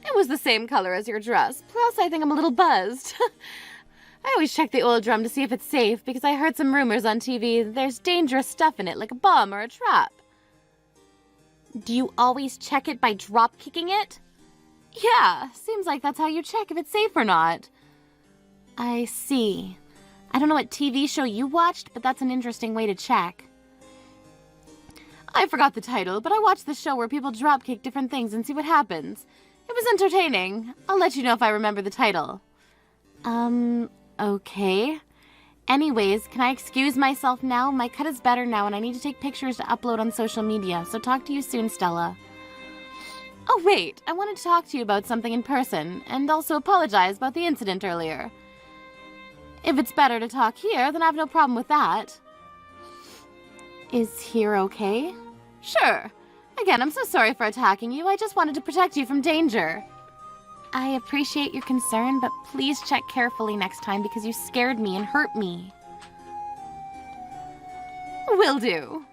Speaker 2: It was the same color as your dress. Plus, I think I'm a little buzzed. I always check the oil drum to see if it's safe because I heard some rumors on TV that there's dangerous stuff in it, like a bomb or a trap.
Speaker 7: Do you always check it by drop kicking it?
Speaker 2: Yeah, seems like that's how you check if it's safe or not.
Speaker 7: I see. I don't know what TV show you watched, but that's an interesting way to check.
Speaker 2: I forgot the title, but I watched the show where people drop kick different things and see what happens. It was entertaining. I'll let you know if I remember the title.
Speaker 7: Okay. Anyways, can I excuse myself now? My cut is better now and I need to take pictures to upload on social media, so talk to you soon, Stella.
Speaker 2: Oh wait, I wanted to talk to you about something in person, and also apologize about the incident earlier. If it's better to talk here, then I have no problem with that.
Speaker 7: Is here okay?
Speaker 2: Sure. Again, I'm so sorry for attacking you. I just wanted to protect you from danger.
Speaker 7: I appreciate your concern, but please check carefully next time because you scared me and hurt me.
Speaker 2: Will do.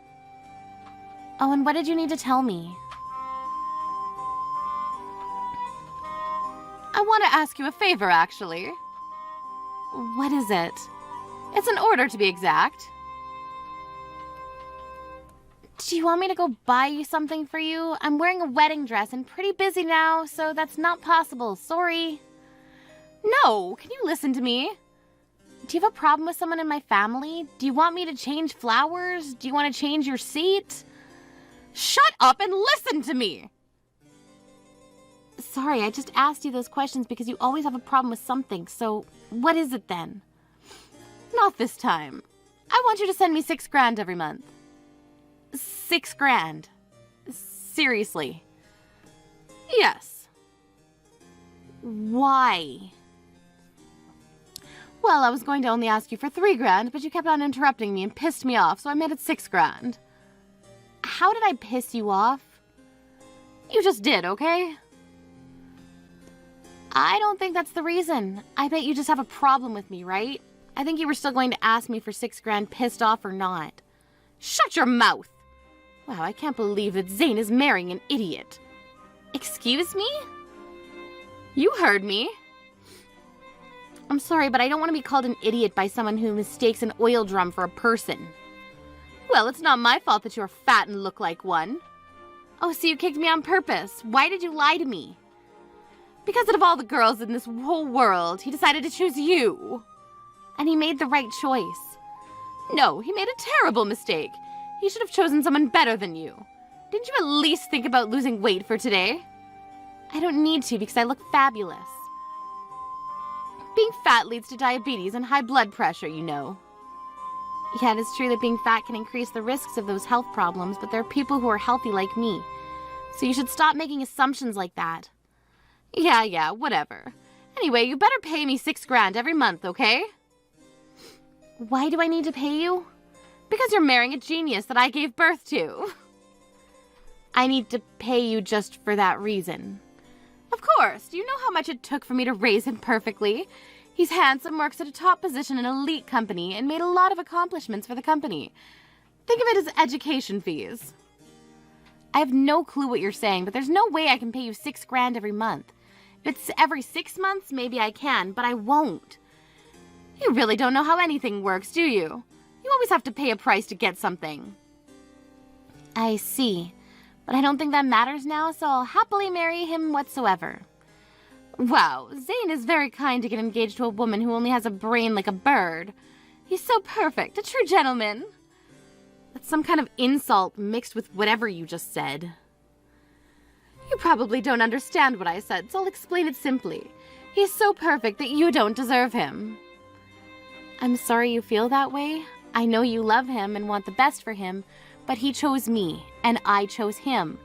Speaker 7: Oh, and what did you need to tell me?
Speaker 2: I want to ask you a favor, actually.
Speaker 7: What is it?
Speaker 2: It's an order, to be exact.
Speaker 7: Do you want me to go buy you something for you? I'm wearing a wedding dress and pretty busy now, so that's not possible. Sorry.
Speaker 2: No, can you listen to me?
Speaker 7: Do you have a problem with someone in my family? Do you want me to change flowers? Do you want to change your seat?
Speaker 2: Shut up and listen to me!
Speaker 7: sorry, I just asked you those questions because you always have a problem with something, so what is it then? Not this time. I want you to send me $6,000 every month. $6,000. Seriously. Yes. Why? Well, I was going to only ask you for $3,000, but you kept on interrupting me and pissed me off, so I made it $6,000. How did I piss you off? You just did, okay? I don't think that's the reason. I bet you just have a problem with me, right? I think you were still going to ask me for $6,000 pissed off or not. Shut your mouth! Wow, I can't believe that Zane is marrying an idiot. Excuse me? You heard me. I'm sorry, but I don't want to be called an idiot by someone who mistakes an oil drum for a person. Well, it's not my fault that you're fat and look like one. Oh, so you kicked me on purpose. Why did you lie to me? Because out of all the girls in this whole world, he decided to choose you. And he made the right choice. No, he made a terrible mistake. He should have chosen someone better than you. Didn't you at least think about losing weight for today? I don't need to because I look fabulous. Being fat leads to diabetes and high blood pressure, you know. Yeah, it is true that being fat can increase the risks of those health problems, but there are people who are healthy like me. So you should stop making assumptions like that. Yeah, whatever. Anyway, you better pay me $6,000 every month, okay? Why do I need to pay you? Because you're marrying a genius that I gave birth to. I need to pay you just for that reason. Of course. Do you know how much it took for me to raise him perfectly? He's handsome, works at a top position in an elite company, and made a lot of accomplishments for the company. Think of it as education fees. I have no clue what you're saying, but there's no way I can pay you $6,000 every month. If it's every 6 months, maybe I can, but I won't. You really don't know how anything works, do you? You always have to pay a price to get something. I see, but I don't think that matters now, so I'll happily marry him whatsoever. Wow, Zane is very kind to get engaged to a woman who only has a brain like a bird. He's so perfect, a true gentleman. That's some kind of insult mixed with whatever you just said. You probably don't understand what I said, so I'll explain it simply. He's so perfect that you don't deserve him. I'm sorry you feel that way. I know you love him and want the best for him, but he chose me, and I chose him.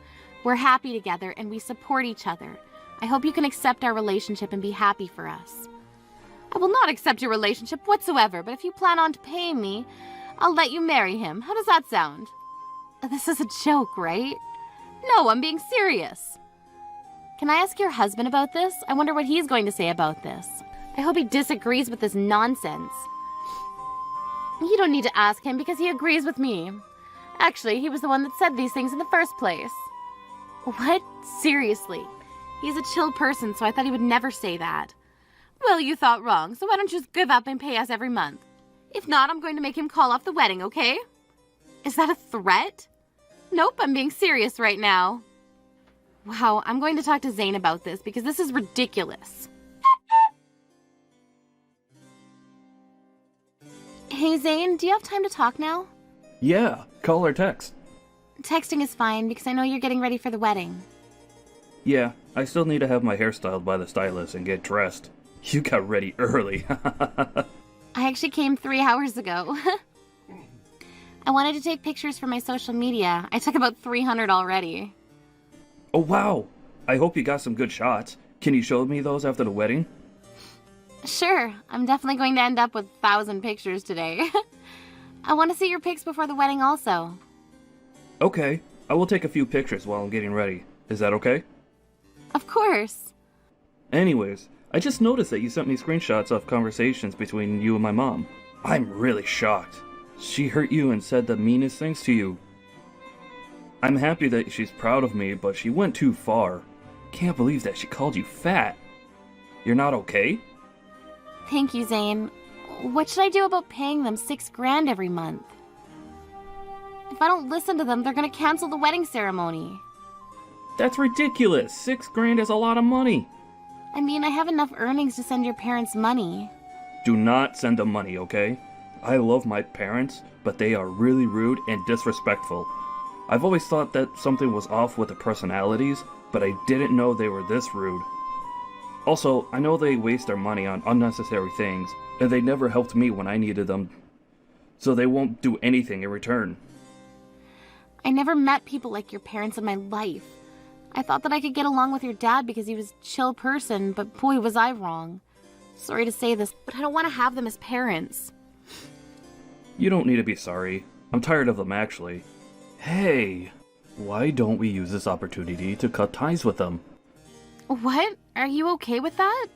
Speaker 7: We're happy together, and we support each other. I hope you can accept our relationship and be happy for us. I will not accept your relationship whatsoever, but if you plan on paying me, I'll let you marry him. How does that sound? This is a joke, right? No, I'm being serious. Can I ask your husband about this? I wonder what he's going to say about this. I hope he disagrees with this nonsense. You don't need to ask him because he agrees with me. Actually, he was the one that said these things in the first place. What? Seriously? He's a chill person, so I thought he would never say that. Well, you thought wrong, so why don't you just give up and pay us every month? If not, I'm going to make him call off the wedding, okay? Is that a threat? Nope, I'm being serious right now. Wow, I'm going to talk to Zane about this because this is ridiculous. Hey, Zane, do you have time to talk now?
Speaker 8: Yeah, call or text.
Speaker 7: Texting is fine because I know you're getting ready for the wedding.
Speaker 8: Yeah, I still need to have my hair styled by the stylist and get dressed. You got ready early.
Speaker 7: I actually came 3 hours ago. I wanted to take pictures for my social media. I took about 300 already.
Speaker 8: Oh wow! I hope you got some good shots. Can you show me those after the wedding?
Speaker 7: Sure, I'm definitely going to end up with 1,000 pictures today. I want to see your pics before the wedding also.
Speaker 8: Okay, I will take a few pictures while I'm getting ready. Is that okay?
Speaker 7: Of course.
Speaker 8: Anyways, I just noticed that you sent me screenshots of conversations between you and my mom. I'm really shocked. She hurt you and said the meanest things to you. I'm happy that she's proud of me, but she went too far. Can't believe that she called you fat. You're not okay?
Speaker 7: Thank you, Zane. What should I do about paying them $6,000 every month? If I don't listen to them, they're gonna cancel the wedding ceremony.
Speaker 8: That's ridiculous. $6,000 is a lot of money.
Speaker 7: I mean, I have enough earnings to send your parents money.
Speaker 8: Do not send them money, okay? I love my parents, but they are really rude and disrespectful. I've always thought that something was off with their personalities, but I didn't know they were this rude. Also, I know they waste their money on unnecessary things, and they never helped me when I needed them, so they won't do anything in return.
Speaker 7: I never met people like your parents in my life. I thought that I could get along with your dad because he was a chill person, but boy was I wrong. Sorry to say this, but I don't want to have them as parents.
Speaker 8: You don't need to be sorry. I'm tired of them, actually. Hey, why don't we use this opportunity to cut ties with them?
Speaker 7: What? Are you okay with that?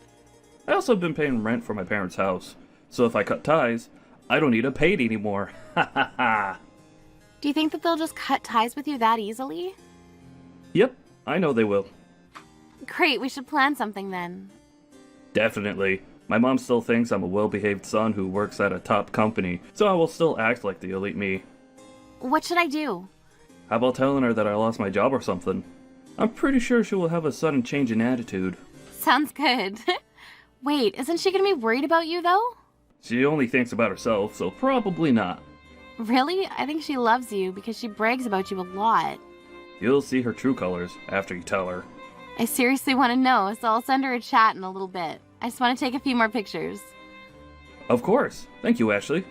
Speaker 8: I also have been paying rent for my parents' house, so if I cut ties, I don't need to pay it anymore. Ha ha ha!
Speaker 7: Do you think that they'll just cut ties with you that easily?
Speaker 8: Yep, I know they will.
Speaker 7: Great, we should plan something then.
Speaker 8: Definitely. My mom still thinks I'm a well-behaved son who works at a top company, so I will still act like the elite me.
Speaker 7: What should I do?
Speaker 8: How about telling her that I lost my job or something? I'm pretty sure she will have a sudden change in attitude.
Speaker 7: Sounds good. Wait, isn't she gonna be worried about you though?
Speaker 8: She only thinks about herself, so probably not.
Speaker 7: Really? I think she loves you because she brags about you a lot.
Speaker 8: You'll see her true colors after you tell her.
Speaker 7: I seriously want to know, so I'll send her a chat in a little bit. I just want to take a few more pictures.
Speaker 8: Of course. Thank you, Ashley.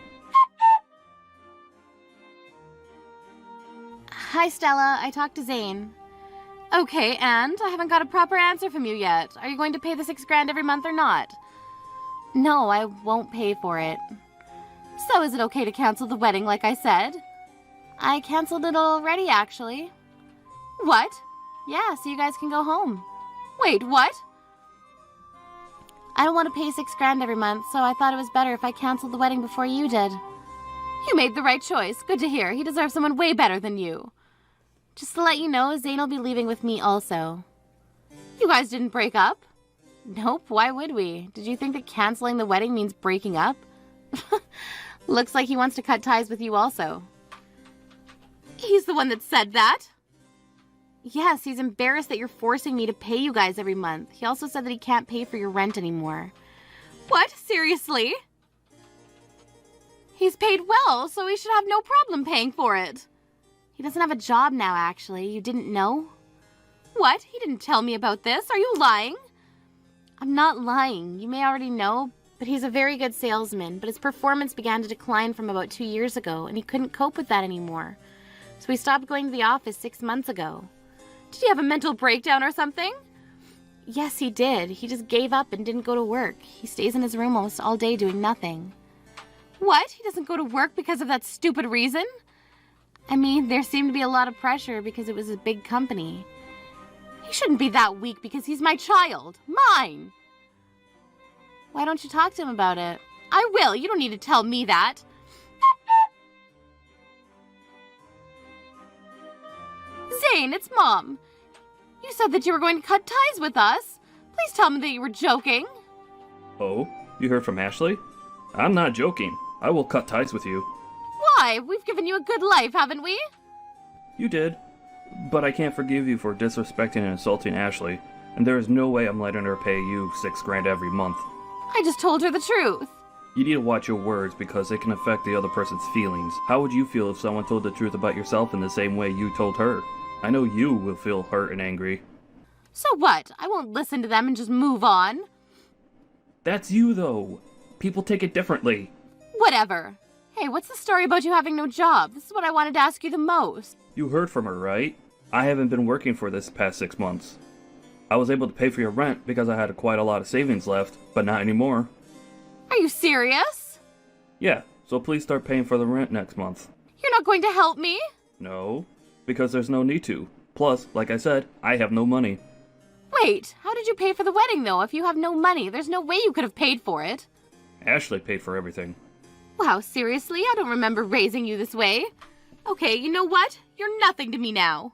Speaker 7: Hi, Stella. I talked to Zane. Okay, and I haven't got a proper answer from you yet. Are you going to pay the $6,000 every month or not? No, I won't pay for it. So is it okay to cancel the wedding like I said? I canceled it already, actually. What? Yeah, so you guys can go home. Wait, what? I don't want to pay $6,000 every month, so I thought it was better if I canceled the wedding before you did. You made the right choice. Good to hear. He deserves someone way better than you. Just to let you know, Zane will be leaving with me also. You guys didn't break up? Nope, why would we? Did you think that canceling the wedding means breaking up? Looks like he wants to cut ties with you also. He's the one that said that. Yes, he's embarrassed that you're forcing me to pay you guys every month. He also said that he can't pay for your rent anymore. What? Seriously? He's paid well, so he should have no problem paying for it. He doesn't have a job now, actually. You didn't know? What? He didn't tell me about this. Are you lying? I'm not lying. You may already know, but he's a very good salesman, but his performance began to decline from about 2 years ago, and he couldn't cope with that anymore. So he stopped going to the office 6 months ago. Did he have a mental breakdown or something? Yes, he did. He just gave up and didn't go to work. He stays in his room almost all day doing nothing. What? He doesn't go to work because of that stupid reason? I mean, there seemed to be a lot of pressure because it was a big company. He shouldn't be that weak because he's my child. Mine! Why don't you talk to him about it? I will. You don't need to tell me that. Zane, it's Mom. You said that you were going to cut ties with us. Please tell me that you were joking.
Speaker 8: Oh, you heard from Ashley? I'm not joking. I will cut ties with you.
Speaker 7: Why? We've given you a good life, haven't we?
Speaker 8: You did. But I can't forgive you for disrespecting and insulting Ashley, and there is no way I'm letting her pay you $6,000 every month.
Speaker 7: I just told her the truth.
Speaker 8: You need to watch your words because it can affect the other person's feelings. How would you feel if someone told the truth about yourself in the same way you told her? I know you will feel hurt and angry.
Speaker 7: So what? I won't listen to them and just move on.
Speaker 8: That's you, though. People take it differently.
Speaker 7: Whatever. Hey, what's the story about you having no job? This is what I wanted to ask you the most.
Speaker 8: You heard from her, right? I haven't been working for this past 6 months. I was able to pay for your rent because I had quite a lot of savings left, but not anymore.
Speaker 7: Are you serious?
Speaker 8: Yeah, so please start paying for the rent next month.
Speaker 7: You're not going to help me?
Speaker 8: No, because there's no need to. Plus, like I said, I have no money.
Speaker 7: Wait, how did you pay for the wedding though? If you have no money, there's no way you could have paid for it.
Speaker 8: Ashley paid for everything.
Speaker 7: Wow, seriously? I don't remember raising you this way. Okay, you know what? You're nothing to me now.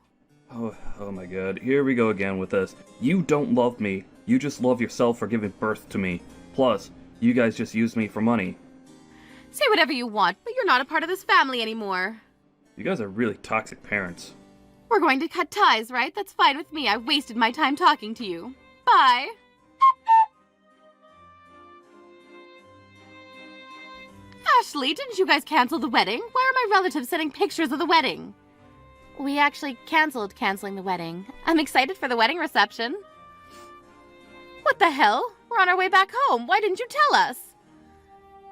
Speaker 8: Oh my god, here we go again with this. You don't love me. You just love yourself for giving birth to me. Plus, you guys just use me for money.
Speaker 7: Say whatever you want, but you're not a part of this family anymore.
Speaker 8: You guys are really toxic parents.
Speaker 7: We're going to cut ties, right? That's fine with me. I wasted my time talking to you. Bye. Ashley, didn't you guys cancel the wedding? Why are my relatives sending pictures of the wedding? We actually canceling the wedding. I'm excited for the wedding reception. What the hell? We're on our way back home. Why didn't you tell us?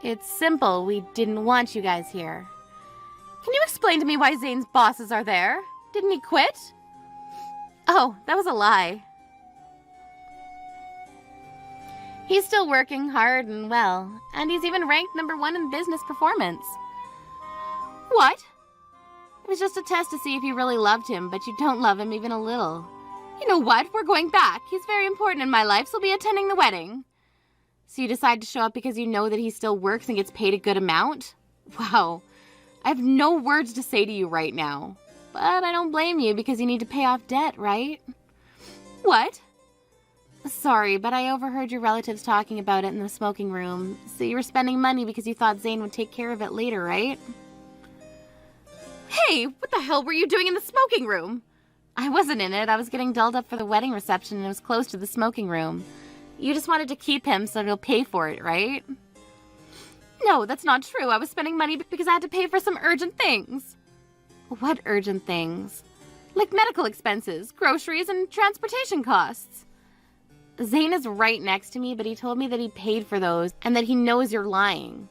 Speaker 7: It's simple. We didn't want you guys here. Can you explain to me why Zane's bosses are there? Didn't he quit? Oh, that was a lie. He's still working hard and well, and he's even ranked #1 in business performance. What? It was just a test to see if you really loved him, but you don't love him even a little. You know what? We're going back. He's very important in my life, so I'll be attending the wedding. So you decide to show up because you know that he still works and gets paid a good amount? Wow. I have no words to say to you right now. But I don't blame you because you need to pay off debt, right? What? Sorry, but I overheard your relatives talking about it in the smoking room. So you were spending money because you thought Zane would take care of it later, right? Hey, what the hell were you doing in the smoking room? I wasn't in it. I was getting dolled up for the wedding reception and it was close to the smoking room. You just wanted to keep him so he'll pay for it, right? No, that's not true. I was spending money because I had to pay for some urgent things. What urgent things? Like medical expenses, groceries, and transportation costs. Zane is right next to me, but he told me that he paid for those and that he knows you're lying.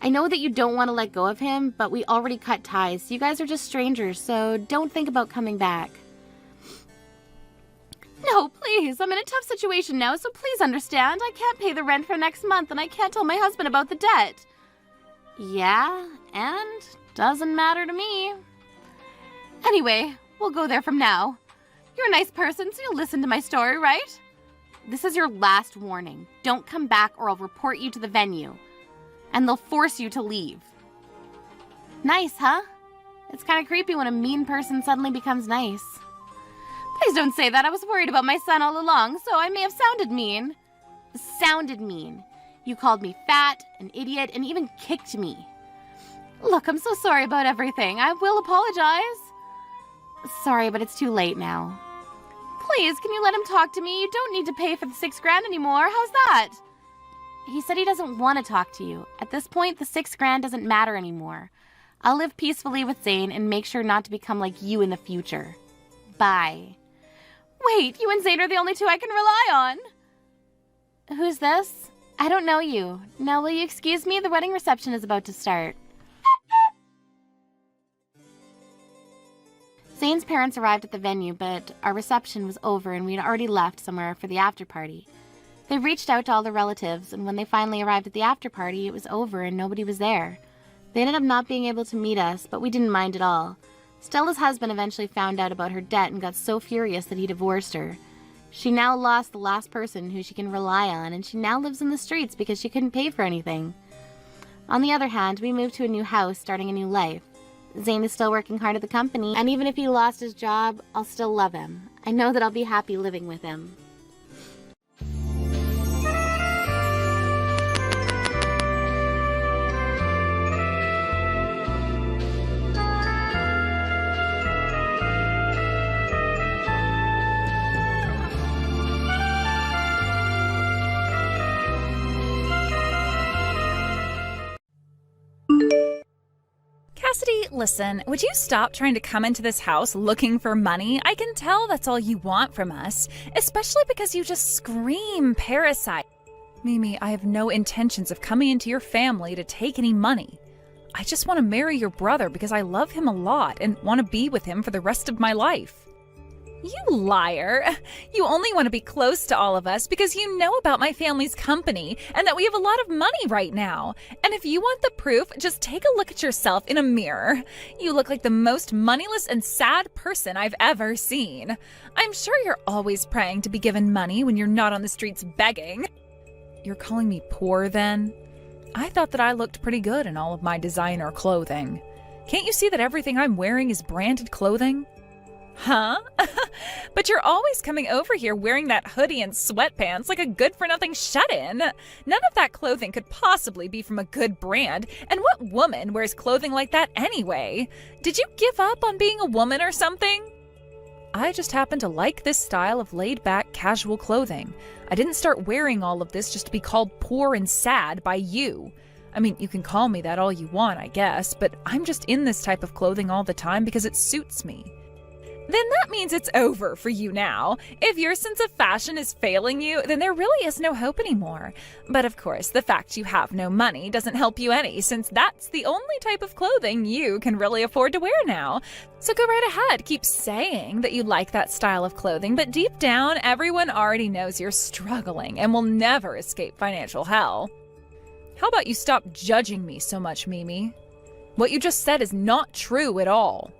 Speaker 7: I know that you don't want to let go of him, but we already cut ties. You guys are just strangers, so don't think about coming back. No, please. I'm in a tough situation now, so please understand. I can't pay the rent for next month, and I can't tell my husband about the debt. Yeah, and doesn't matter to me. Anyway, we'll go there from now. You're a nice person, so you'll listen to my story, right? This is your last warning. Don't come back or I'll report you to the venue. And they'll force you to leave. Nice, huh? It's kind of creepy when a mean person suddenly becomes nice. Please don't say that. I was worried about my son all along, so I may have sounded mean. Sounded mean. You called me fat, an idiot, and even kicked me. Look, I'm so sorry about everything. I will apologize. Sorry, but it's too late now. Please, can you let him talk to me? You don't need to pay for the $6,000 anymore. How's that? He said he doesn't want to talk to you. At this point, the $6,000 doesn't matter anymore. I'll live peacefully with Zane and make sure not to become like you in the future. Bye. Wait, you and Zane are the only two I can rely on. Who's this? I don't know you. Now, will you excuse me? The wedding reception is about to start. Zane's parents arrived at the venue, but our reception was over and we'd already left somewhere for the after party. They reached out to all the relatives, and when they finally arrived at the after party, it was over and nobody was there. They ended up not being able to meet us, but we didn't mind at all. Stella's husband eventually found out about her debt and got so furious that he divorced her. She now lost the last person who she can rely on, and she now lives in the streets because she couldn't pay for anything. On the other hand, we moved to a new house, starting a new life. Zane is still working hard at the company, and even if he lost his job, I'll still love him. I know that I'll be happy living with him.
Speaker 5: Cassidy, listen, would you stop trying to come into this house looking for money? I can tell that's all you want from us, especially because you just scream parasite. Mimi, I have no intentions of coming into your family to take any money. I just want to marry your brother because I love him a lot and want to be with him for the rest of my life. You liar. You only want to be close to all of us because you know about my family's company and that we have a lot of money right now. And if you want the proof, just take a look at yourself in a mirror. You look like the most moneyless and sad person I've ever seen. I'm sure you're always praying to be given money when you're not on the streets begging. You're calling me poor then? I thought that I looked pretty good in all of my designer clothing. Can't you see that everything I'm wearing is branded clothing? Huh? But you're always coming over here wearing that hoodie and sweatpants like a good-for-nothing shut-in. None of that clothing could possibly be from a good brand, and what woman wears clothing like that anyway? Did you give up on being a woman or something? I just happen to like this style of laid-back, casual clothing. I didn't start wearing all of this just to be called poor and sad by you. I mean, you can call me that all you want, I guess, but I'm just in this type of clothing all the time because it suits me. Then that means it's over for you now. If your sense of fashion is failing you, then there really is no hope anymore. But of course, the fact you have no money doesn't help you any, since that's the only type of clothing you can really afford to wear now. So go right ahead, keep saying that you like that style of clothing, but deep down, everyone already knows you're struggling and will never escape financial hell. How about you stop judging me so much, Mimi? What you just said is not true at all.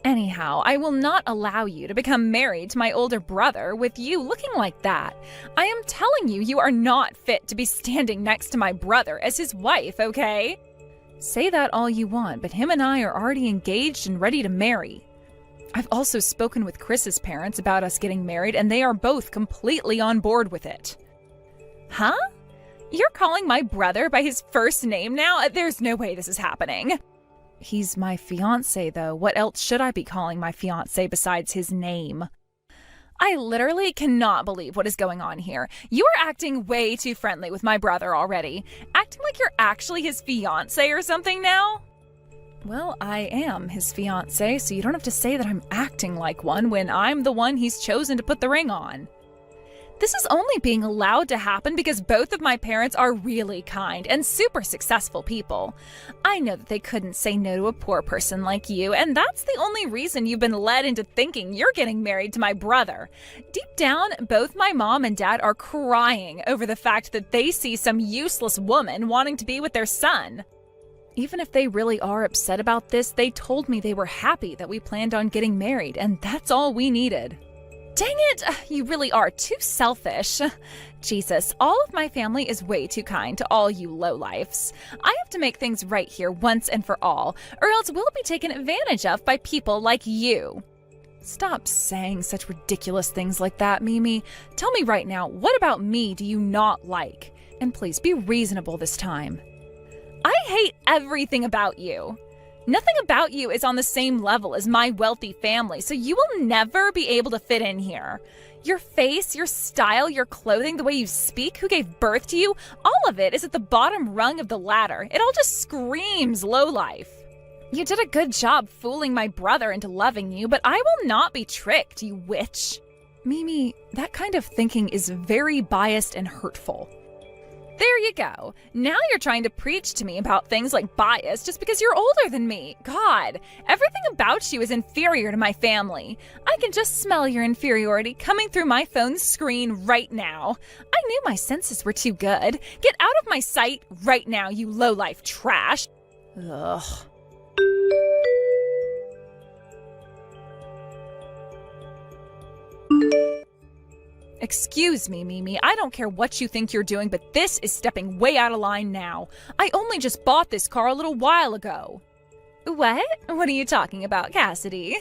Speaker 5: Anyhow, I will not allow you to become married to my older brother with you looking like that. I am telling you, you are not fit to be standing next to my brother as his wife, okay? Say that all you want, but him and I are already engaged and ready to marry. I've also spoken with Chris's parents about us getting married, and they are both completely on board with it. Huh? You're calling my brother by his first name now? There's no way this is happening. He's my fiancé, though. What else should I be calling my fiancé besides his name? I literally cannot believe what is going on here. You are acting way too friendly with my brother already. Acting like you're actually his fiancé or something now? Well, I am his fiancé, so you don't have to say that I'm acting like one when I'm the one he's chosen to put the ring on. This is only being allowed to happen because both of my parents are really kind and super successful people. I know that they couldn't say no to a poor person like you, and that's the only reason you've been led into thinking you're getting married to my brother. Deep down, both my mom and dad are crying over the fact that they see some useless woman wanting to be with their son. Even if they really are upset about this, they told me they were happy that we planned on getting married, and that's all we needed. Dang it! You really are too selfish. Jesus, all of my family is way too kind to all you lowlifes. I have to make things right here once and for all, or else we'll be taken advantage of by people like you. Stop saying such ridiculous things like that, Mimi. Tell me right now, what about me do you not like? And please be reasonable this time. I hate everything about you. Nothing about you is on the same level as my wealthy family, so you will never be able to fit in here. Your face, your style, your clothing, the way you speak, who gave birth to you, all of it is at the bottom rung of the ladder. It all just screams lowlife. You did a good job fooling my brother into loving you, but I will not be tricked, you witch. Mimi, that kind of thinking is very biased and hurtful. There you go. Now you're trying to preach to me about things like bias just because you're older than me. God, everything about you is inferior to my family. I can just smell your inferiority coming through my phone's screen right now. I knew my senses were too good. Get out of my sight right now, you lowlife trash. Ugh. Excuse me, Mimi, I don't care what you think you're doing, but this is stepping way out of line now. I only just bought this car a little while ago. What? What are you talking about, Cassidy?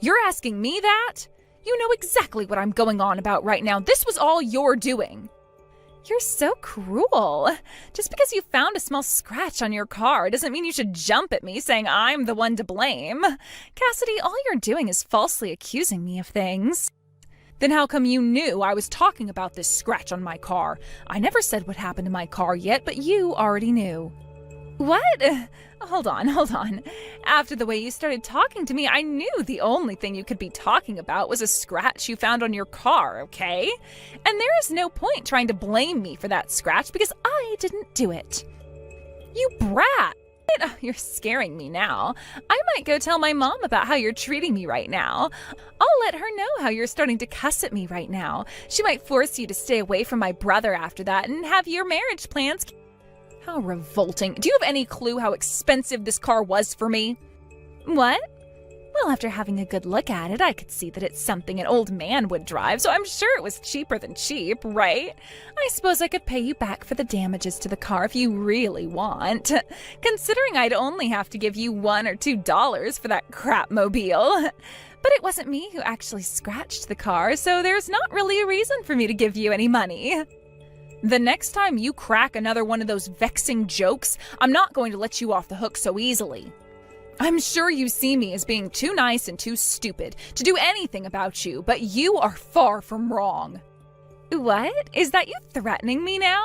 Speaker 5: You're asking me that? You know exactly what I'm going on about right now. This was all your doing. You're so cruel. Just because you found a small scratch on your car doesn't mean you should jump at me saying I'm the one to blame. Cassidy, all you're doing is falsely accusing me of things. Then how come you knew I was talking about this scratch on my car? I never said what happened to my car yet, but you already knew. What? Hold on. After the way you started talking to me, I knew the only thing you could be talking about was a scratch you found on your car, okay? And there is no point trying to blame me for that scratch because I didn't do it. You brat! You're scaring me now. I might go tell my mom about how you're treating me right now. I'll let her know how you're starting to cuss at me right now. She might force you to stay away from my brother after that and have your marriage plans. How revolting. Do you have any clue how expensive this car was for me? What? Well, after having a good look at it, I could see that it's something an old man would drive, so I'm sure it was cheaper than cheap, right? I suppose I could pay you back for the damages to the car if you really want. Considering I'd only have to give you $1 or $2 for that crap mobile. But it wasn't me who actually scratched the car, so there's not really a reason for me to give you any money. The next time you crack another one of those vexing jokes, I'm not going to let you off the hook so easily. I'm sure you see me as being too nice and too stupid to do anything about you, but you are far from wrong. What? Is that you threatening me now?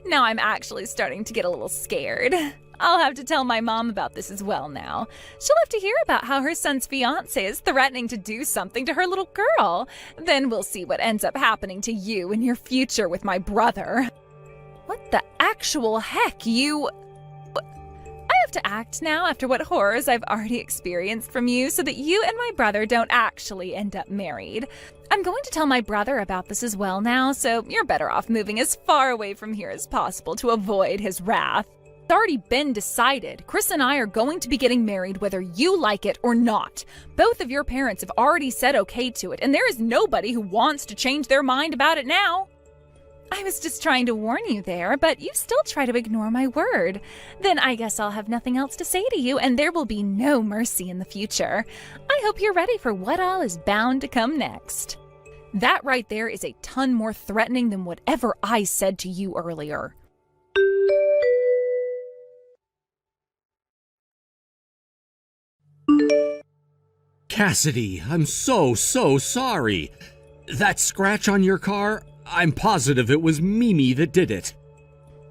Speaker 5: Now I'm actually starting to get a little scared. I'll have to tell my mom about this as well now. She'll have to hear about how her son's fiancé is threatening to do something to her little girl. Then we'll see what ends up happening to you in your future with my brother. What the actual heck, you... I have to act now after what horrors I've already experienced from you so that you and my brother don't actually end up married. I'm going to tell my brother about this as well now, so you're better off moving as far away from here as possible to avoid his wrath. It's already been decided. Chris and I are going to be getting married whether you like it or not. Both of your parents have already said okay to it, and there is nobody who wants to change their mind about it now. I was just trying to warn you there, but you still try to ignore my word. Then I guess I'll have nothing else to say to you, and there will be no mercy in the future. I hope you're ready for what all is bound to come next. That right there is a ton more threatening than whatever I said to you earlier.
Speaker 6: Cassidy, I'm so sorry. That scratch on your car, I'm positive it was Mimi that did it.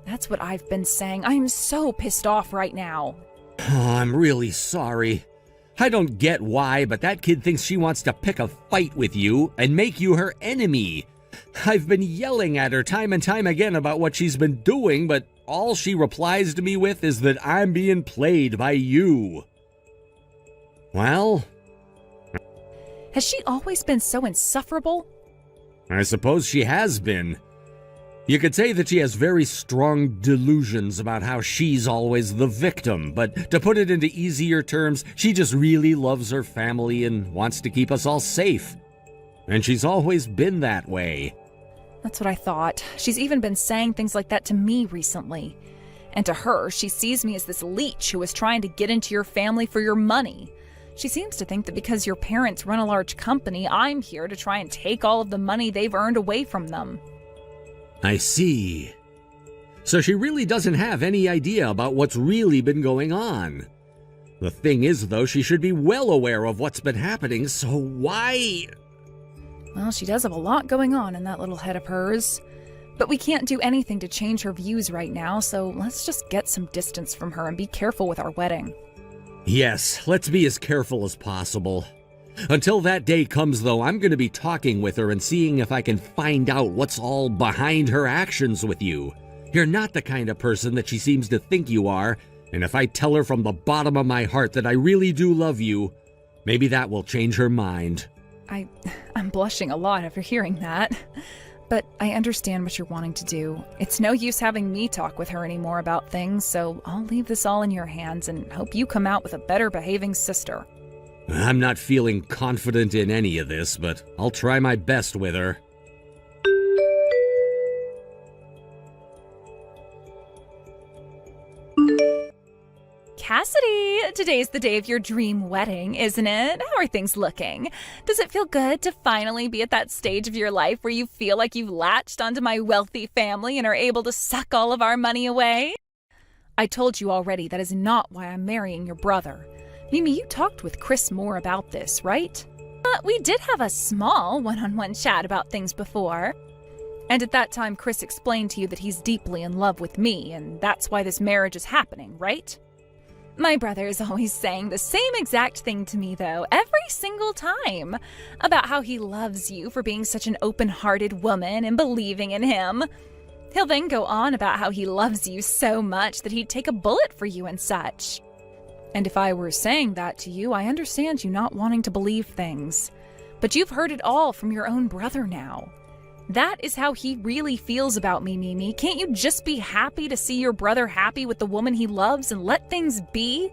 Speaker 5: That's what I've been saying. I'm so pissed off right now.
Speaker 6: Oh, I'm really sorry. I don't get why, but that kid thinks she wants to pick a fight with you and make you her enemy. I've been yelling at her time and time again about what she's been doing, but all she replies to me with is that I'm being played by you. Well...
Speaker 5: Has she always been so insufferable?
Speaker 6: I suppose she has been. You could say that she has very strong delusions about how she's always the victim, but to put it into easier terms, she just really loves her family and wants to keep us all safe. And she's always been that way.
Speaker 5: That's what I thought. She's even been saying things like that to me recently. And to her, she sees me as this leech who is trying to get into your family for your money. She seems to think that because your parents run a large company, I'm here to try and take all of the money they've earned away from them.
Speaker 6: I see. So she really doesn't have any idea about what's really been going on. The thing is, though, she should be well aware of what's been happening, so why...
Speaker 5: Well, she does have a lot going on in that little head of hers. But we can't do anything to change her views right now, so let's just get some distance from her and be careful with our wedding.
Speaker 6: Yes, let's be as careful as possible. Until that day comes, though, I'm going to be talking with her and seeing if I can find out what's all behind her actions with you. You're not the kind of person that she seems to think you are, and if I tell her from the bottom of my heart that I really do love you, maybe that will change her mind.
Speaker 5: I'm blushing a lot after hearing that. But I understand what you're wanting to do. It's no use having me talk with her anymore about things, so I'll leave this all in your hands and hope you come out with a better behaving sister.
Speaker 6: I'm not feeling confident in any of this, but I'll try my best with her.
Speaker 5: Cassidy, today's the day of your dream wedding, isn't it? How are things looking? Does it feel good to finally be at that stage of your life where you feel like you've latched onto my wealthy family and are able to suck all of our money away? I told you already that is not why I'm marrying your brother. Mimi, you talked with Chris more about this, right? We did have a small one-on-one chat about things before. And at that time, Chris explained to you that he's deeply in love with me, and that's why this marriage is happening, right? My brother is always saying the same exact thing to me, though, every single time, about how he loves you for being such an open-hearted woman and believing in him. He'll then go on about how he loves you so much that he'd take a bullet for you and such. And if I were saying that to you, I understand you not wanting to believe things. But you've heard it all from your own brother now. That is how he really feels about me, Mimi. Can't you just be happy to see your brother happy with the woman he loves and let things be?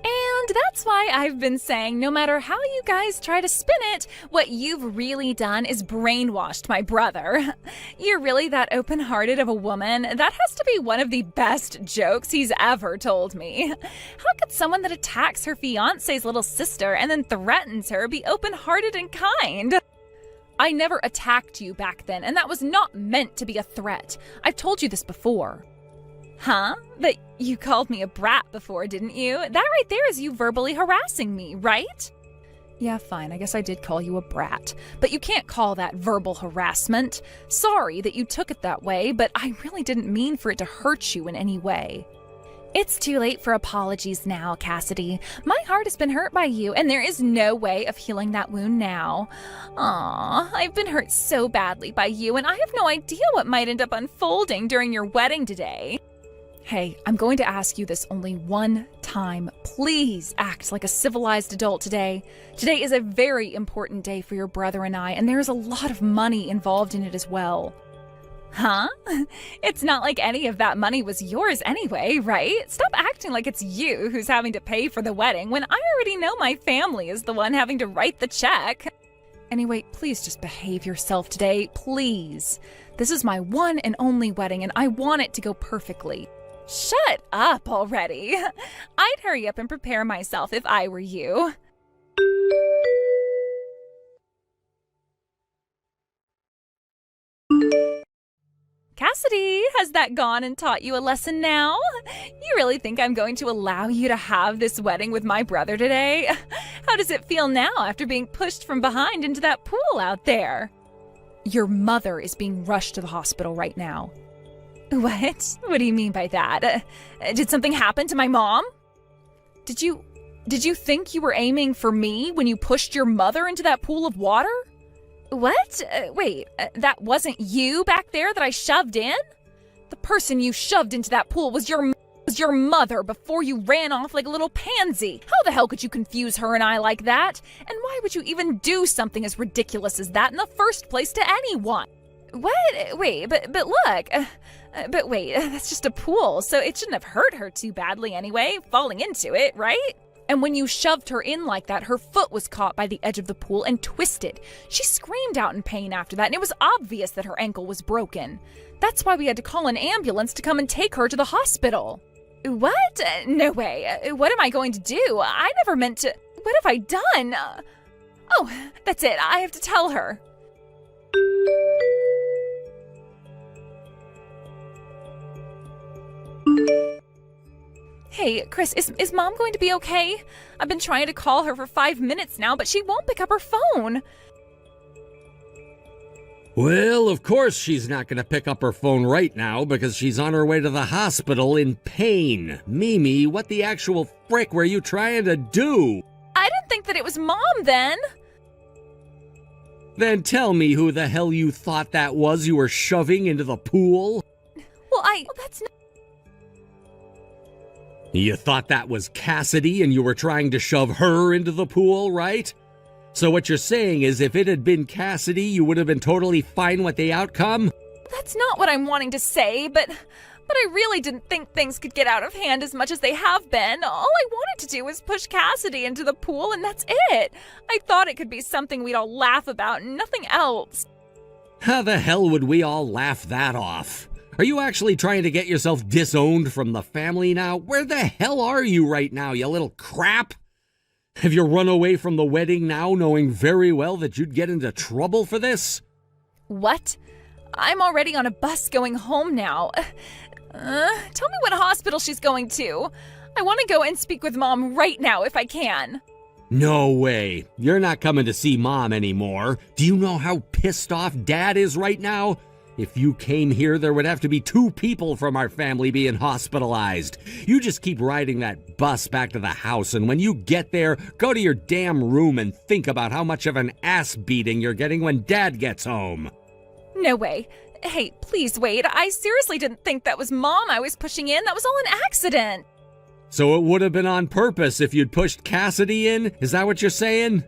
Speaker 5: And that's why I've been saying no matter how you guys try to spin it, what you've really done is brainwashed my brother. You're really that open-hearted of a woman. That has to be one of the best jokes he's ever told me. How could someone that attacks her fiancé's little sister and then threatens her be open-hearted and kind? I never attacked you back then, and that was not meant to be a threat. I've told you this before. Huh? But you called me a brat before, didn't you? That right there is you verbally harassing me, right? Yeah, fine, I guess I did call you a brat. But you can't call that verbal harassment. Sorry that you took it that way, but I really didn't mean for it to hurt you in any way. It's too late for apologies now, Cassidy. My heart has been hurt by you, and there is no way of healing that wound now. Aw, I've been hurt so badly by you, and I have no idea what might end up unfolding during your wedding today. Hey, I'm going to ask you this only one time. Please act like a civilized adult today. Today is a very important day for your brother and I, and there is a lot of money involved in it as well. Huh? It's not like any of that money was yours anyway, right? Stop acting like it's you who's having to pay for the wedding when I already know my family is the one having to write the check. Anyway, please just behave yourself today, please. This is my one and only wedding, and I want it to go perfectly. Shut up already. I'd hurry up and prepare myself if I were you. Cassidy, has that gone and taught you a lesson now? You really think I'm going to allow you to have this wedding with my brother today? How does it feel now after being pushed from behind into that pool out there? Your mother is being rushed to the hospital right now. What? What do you mean by that? Did something happen to my mom? Did you think you were aiming for me when you pushed your mother into that pool of water? What? Wait, that wasn't you back there that I shoved in? The person you shoved into that pool was your mother before you ran off like a little pansy. How the hell could you confuse her and I like that? And why would you even do something as ridiculous as that in the first place to anyone? What? Wait, but look. But wait, that's just a pool, so it shouldn't have hurt her too badly anyway, falling into it, right? And when you shoved her in like that, her foot was caught by the edge of the pool and twisted. She screamed out in pain after that, and it was obvious that her ankle was broken. That's why we had to call an ambulance to come and take her to the hospital. What? No way. What am I going to do? I never meant to. What have I done? Oh, that's it. I have to tell her. Hey, Chris, is Mom going to be okay? I've been trying to call her for 5 minutes now, but she won't pick up her phone.
Speaker 6: Well, of course she's not going to pick up her phone right now because she's on her way to the hospital in pain. Mimi, what the actual frick were you trying to do?
Speaker 5: I didn't think that it was Mom then.
Speaker 6: Then tell me who the hell you thought that was you were shoving into the pool?
Speaker 5: Well, that's not...
Speaker 6: You thought that was Cassidy and you were trying to shove her into the pool, right? So what you're saying is if it had been Cassidy, you would have been totally fine with the outcome?
Speaker 5: That's not what I'm wanting to say, but I really didn't think things could get out of hand as much as they have been. All I wanted to do was push Cassidy into the pool, and that's it. I thought it could be something we'd all laugh about and nothing else.
Speaker 6: How the hell would we all laugh that off? Are you actually trying to get yourself disowned from the family now? Where the hell are you right now, you little crap? Have you run away from the wedding now, knowing very well that you'd get into trouble for this?
Speaker 5: What? I'm already on a bus going home now. Tell me what hospital she's going to. I want to go and speak with Mom right now if I can.
Speaker 6: No way. You're not coming to see Mom anymore. Do you know how pissed off Dad is right now? If you came here, there would have to be 2 people from our family being hospitalized. You just keep riding that bus back to the house, and when you get there, go to your damn room and think about how much of an ass beating you're getting when Dad gets home.
Speaker 5: No way. Hey, please wait. I seriously didn't think that was Mom I was pushing in. That was all an accident.
Speaker 6: So it would have been on purpose if you'd pushed Cassidy in? Is that what you're saying?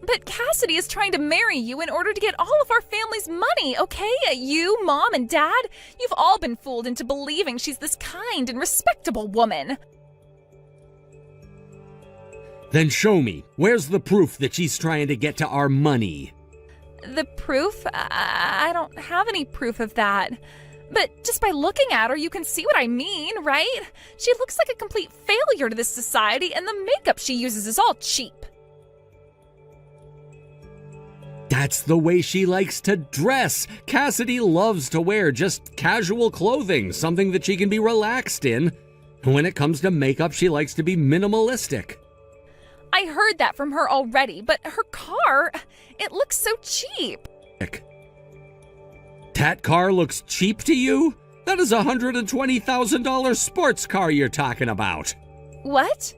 Speaker 5: But Cassidy is trying to marry you in order to get all of our family's money, okay? You, Mom, and Dad, you've all been fooled into believing she's this kind and respectable woman.
Speaker 6: Then show me. Where's the proof that she's trying to get to our money?
Speaker 5: The proof? I don't have any proof of that. But just by looking at her, you can see what I mean, right? She looks like a complete failure to this society, and the makeup she uses is all cheap.
Speaker 6: That's the way she likes to dress. Cassidy loves to wear just casual clothing, something that she can be relaxed in. When it comes to makeup, she likes to be minimalistic.
Speaker 5: I heard that from her already, but her car, it looks so cheap.
Speaker 6: That car looks cheap to you? That is a $120,000 sports car you're talking about.
Speaker 5: What?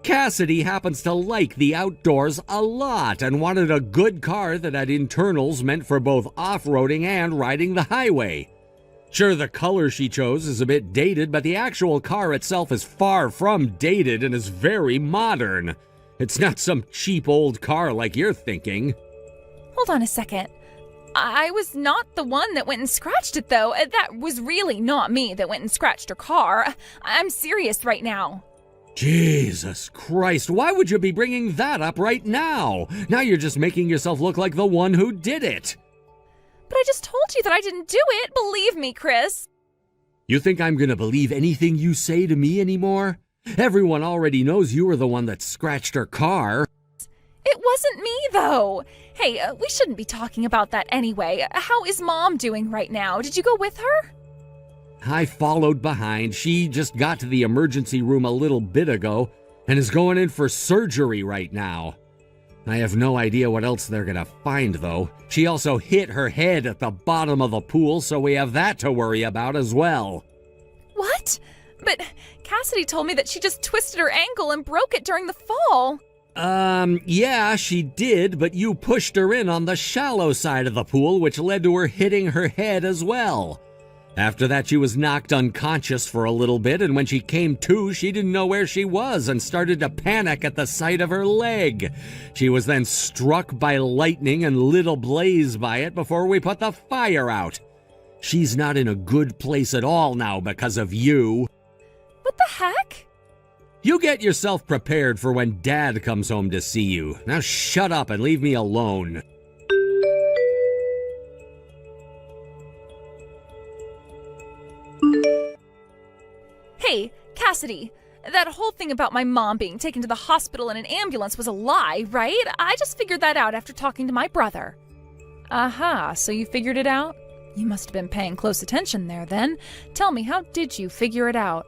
Speaker 6: Cassidy happens to like the outdoors a lot and wanted a good car that had internals meant for both off-roading and riding the highway. Sure, the color she chose is a bit dated, but the actual car itself is far from dated and is very modern. It's not some cheap old car like you're thinking.
Speaker 5: Hold on a second. I was not the one that went and scratched it, though. That was really not me that went and scratched her car. I'm serious right now.
Speaker 6: Jesus Christ, why would you be bringing that up right now? Now you're just making yourself look like the one who did it.
Speaker 5: But I just told you that I didn't do it. Believe me, Chris.
Speaker 6: You think I'm gonna believe anything you say to me anymore? Everyone already knows you were the one that scratched her car.
Speaker 5: It wasn't me, though. Hey, we shouldn't be talking about that anyway. How is Mom doing right now? Did you go with her?
Speaker 6: I followed behind. She just got to the emergency room a little bit ago and is going in for surgery right now. I have no idea what else they're gonna find, though. She also hit her head at the bottom of the pool, so we have that to worry about as well.
Speaker 5: What? But Cassidy told me that she just twisted her ankle and broke it during the fall.
Speaker 6: Yeah, she did, but you pushed her in on the shallow side of the pool, which led to her hitting her head as well. After that, she was knocked unconscious for a little bit, and when she came to, she didn't know where she was and started to panic at the sight of her leg. She was then struck by lightning and lit ablaze by it before we put the fire out. She's not in a good place at all now because of you.
Speaker 5: What the heck?
Speaker 6: You get yourself prepared for when Dad comes home to see you. Now shut up and leave me alone.
Speaker 5: Hey, Cassidy, that whole thing about my mom being taken to the hospital in an ambulance was a lie, right? I just figured that out after talking to my brother. Aha, so you figured it out? You must have been paying close attention there then. Tell me, how did you figure it out?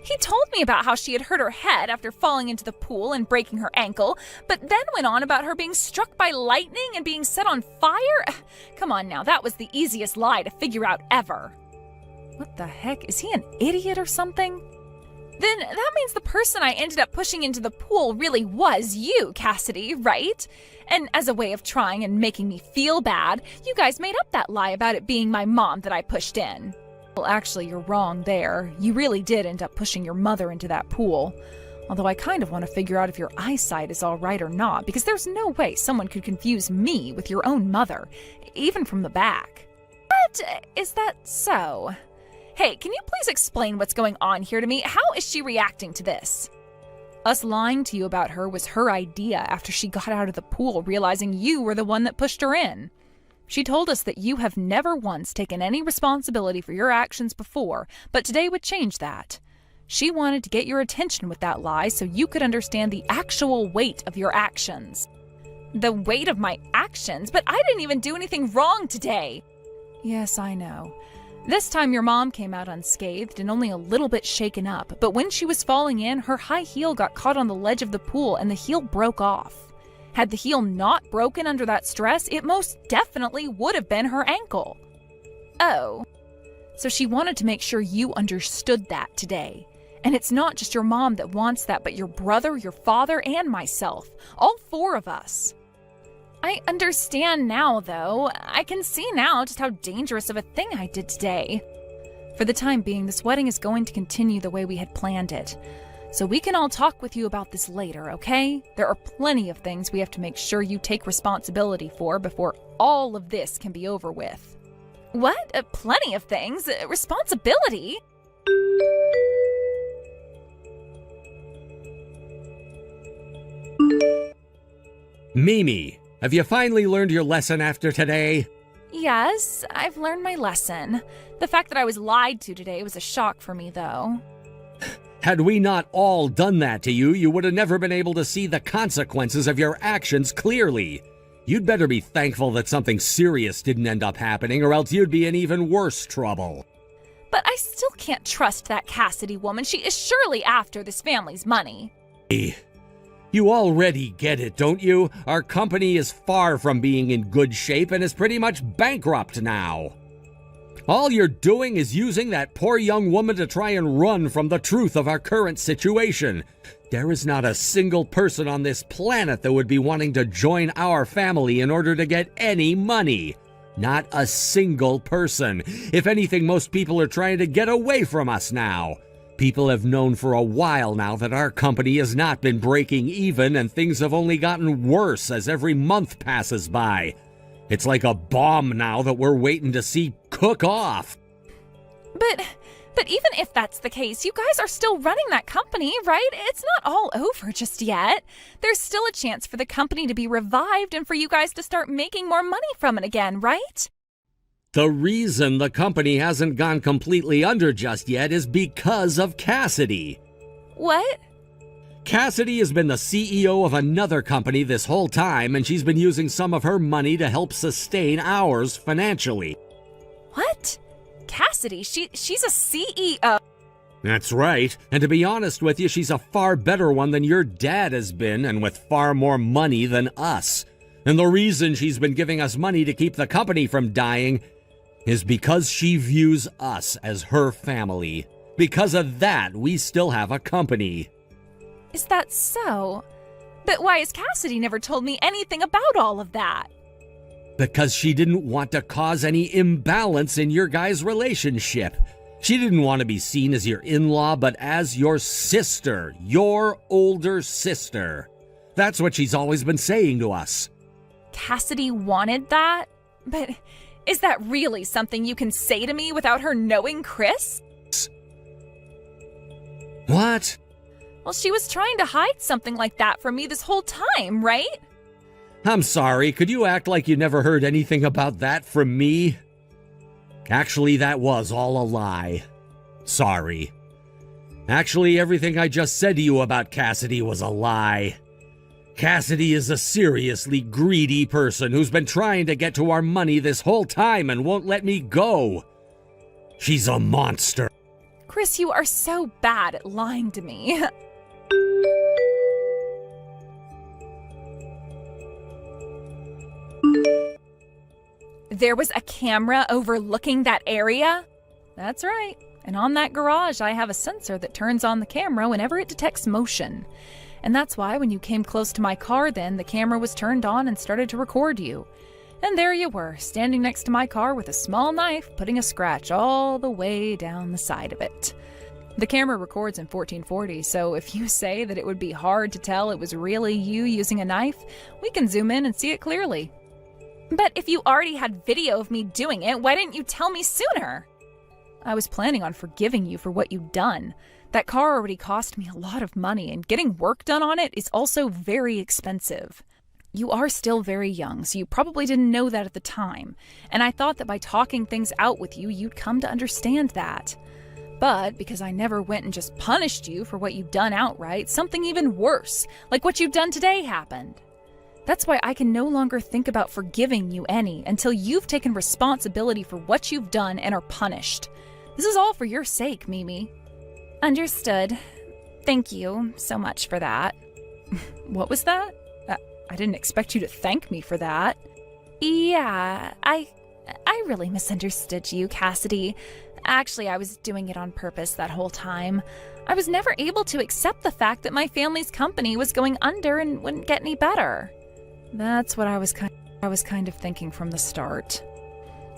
Speaker 5: He told me about how she had hurt her head after falling into the pool and breaking her ankle, but then went on about her being struck by lightning and being set on fire. Come on now, that was the easiest lie to figure out ever. What the heck? Is he an idiot or something? Then that means the person I ended up pushing into the pool really was you, Cassidy, right? And as a way of trying and making me feel bad, you guys made up that lie about it being my mom that I pushed in. Well, actually, you're wrong there. You really did end up pushing your mother into that pool. Although I kind of want to figure out if your eyesight is all right or not, because there's no way someone could confuse me with your own mother, even from the back. But is that so? Hey, can you please explain what's going on here to me? How is she reacting to this? Us lying to you about her was her idea after she got out of the pool, realizing you were the one that pushed her in. She told us that you have never once taken any responsibility for your actions before, but today would change that. She wanted to get your attention with that lie so you could understand the actual weight of your actions. The weight of my actions? But I didn't even do anything wrong today. Yes, I know. This time your mom came out unscathed and only a little bit shaken up, but when she was falling in, her high heel got caught on the ledge of the pool and the heel broke off. Had the heel not broken under that stress, it most definitely would have been her ankle. Oh. So she wanted to make sure you understood that today. And it's not just your mom that wants that, but your brother, your father, and myself. All four of us. I understand now, though. I can see now just how dangerous of a thing I did today. For the time being, this wedding is going to continue the way we had planned it. So we can all talk with you about this later, okay? There are plenty of things we have to make sure you take responsibility for before all of this can be over with. What? Plenty of things? Responsibility?
Speaker 6: Mimi, have you finally learned your lesson after today?
Speaker 5: Yes, I've learned my lesson. The fact that I was lied to today was a shock for me, though.
Speaker 6: Had we not all done that to you, you would have never been able to see the consequences of your actions clearly. You'd better be thankful that something serious didn't end up happening, or else you'd be in even worse trouble.
Speaker 5: But I still can't trust that Cassidy woman. She is surely after this family's money.
Speaker 6: You already get it, don't you? Our company is far from being in good shape and is pretty much bankrupt now. All you're doing is using that poor young woman to try and run from the truth of our current situation. There is not a single person on this planet that would be wanting to join our family in order to get any money. Not a single person. If anything, most people are trying to get away from us now. People have known for a while now that our company has not been breaking even, and things have only gotten worse as every month passes by. It's like a bomb now that we're waiting to see cook off.
Speaker 5: But even if that's the case, you guys are still running that company, right? It's not all over just yet. There's still a chance for the company to be revived and for you guys to start making more money from it again, right?
Speaker 6: The reason the company hasn't gone completely under just yet is because of Cassidy.
Speaker 5: What?
Speaker 6: Cassidy has been the CEO of another company this whole time, and she's been using some of her money to help sustain ours financially.
Speaker 5: What? Cassidy, she's a CEO.
Speaker 6: That's right, and to be honest with you, she's a far better one than your dad has been, and with far more money than us. And the reason she's been giving us money to keep the company from dying is because she views us as her family. Because of that, we still have a company.
Speaker 5: Is that so? But why has Cassidy never told me anything about all of that?
Speaker 6: Because she didn't want to cause any imbalance in your guys' relationship. She didn't want to be seen as your in-law, but as your sister, your older sister. That's what she's always been saying to us.
Speaker 5: Cassidy wanted that? But is that really something you can say to me without her knowing, Chris?
Speaker 6: What?
Speaker 5: Well, she was trying to hide something like that from me this whole time, right?
Speaker 6: I'm sorry, could you act like you never heard anything about that from me? Actually, that was all a lie. Sorry. Actually, everything I just said to you about Cassidy was a lie. Cassidy is a seriously greedy person who's been trying to get to our money this whole time and won't let me go. She's a monster.
Speaker 5: Chris, you are so bad at lying to me. There was a camera overlooking that area? That's right. And on that garage, I have a sensor that turns on the camera whenever it detects motion. And that's why when you came close to my car then, the camera was turned on and started to record you. And there you were, standing next to my car with a small knife, putting a scratch all the way down the side of it. The camera records in 1440, so if you say that it would be hard to tell it was really you using a knife, we can zoom in and see it clearly. But if you already had video of me doing it, why didn't you tell me sooner? I was planning on forgiving you for what you'd done. That car already cost me a lot of money, and getting work done on it is also very expensive. You are still very young, so you probably didn't know that at the time, and I thought that by talking things out with you, you'd come to understand that. But because I never went and just punished you for what you've done outright, something even worse, like what you've done today, happened. That's why I can no longer think about forgiving you any until you've taken responsibility for what you've done and are punished. This is all for your sake, Mimi. Understood. Thank you so much for that. What was that? I didn't expect you to thank me for that. Yeah, I really misunderstood you, Cassidy. Actually, I was doing it on purpose that whole time. I was never able to accept the fact that my family's company was going under and wouldn't get any better. That's what I was kind of thinking from the start.